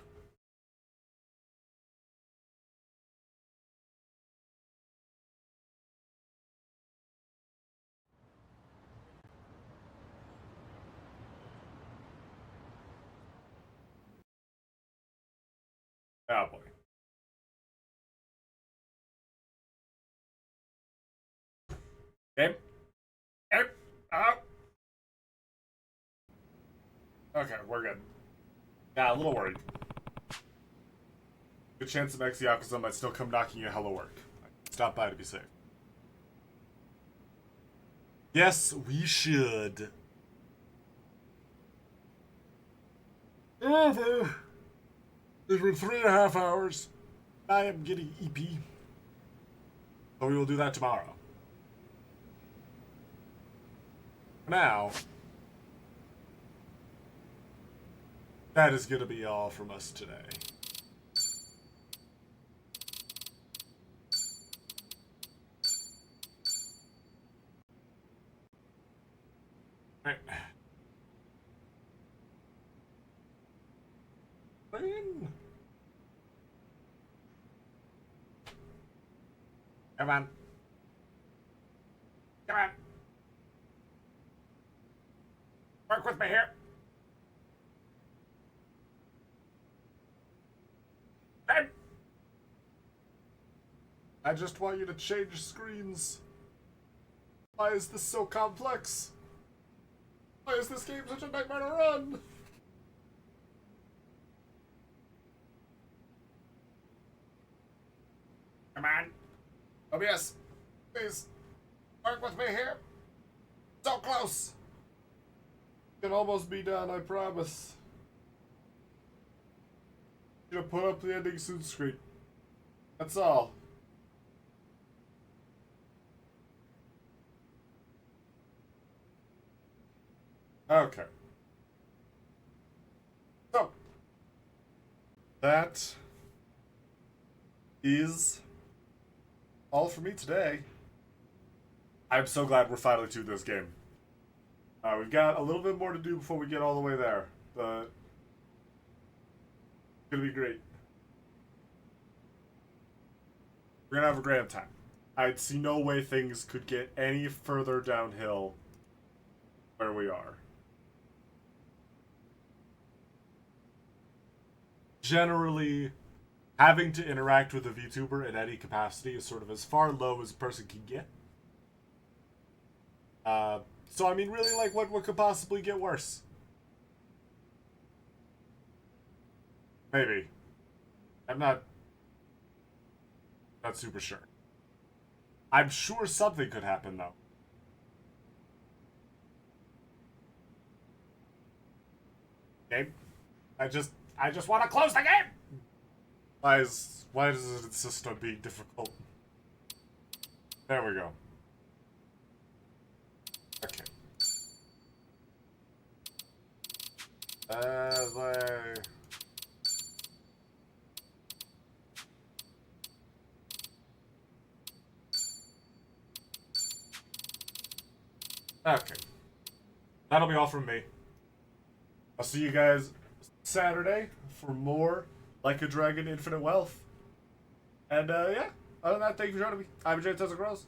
[SPEAKER 1] Oh boy. Game. Game. Out. Okay, we're good. Yeah, a little worried. Good chance the next Yakuza might still come knocking you hello work. Stop by to be safe. Yes, we should. Over. It's been 3.5 hours. I am getting EP. So we will do that tomorrow. For now, that is going to be all from us today. Right. Come on. Come on. Work with me here. Hey. I just want you to change screens. Why is this so complex? Why is this game such a nightmare to run? Come on. OBS, please. Work with me here. So close. Can almost be done, I promise. Gonna put up the ending soon screen. That's all. Okay. So, that is all for me today. I'm so glad we're finally to this game. We've got a little bit more to do before we get all the way there, but it's gonna be great. We're gonna have a grand time. I'd see no way things could get any further downhill where we are. Generally, having to interact with a VTuber in any capacity is sort of as far low as a person can get. So I mean, really, like, what could possibly get worse? Maybe. I'm not super sure. I'm sure something could happen, though. Game? I just want to close the game! Why does it insist on being difficult? There we go. Okay. Okay. That'll be all from me. I'll see you guys Saturday for more Like a Dragon Infinite Wealth. And, yeah. Other than that, thank you for joining me. I'm Jay Gross.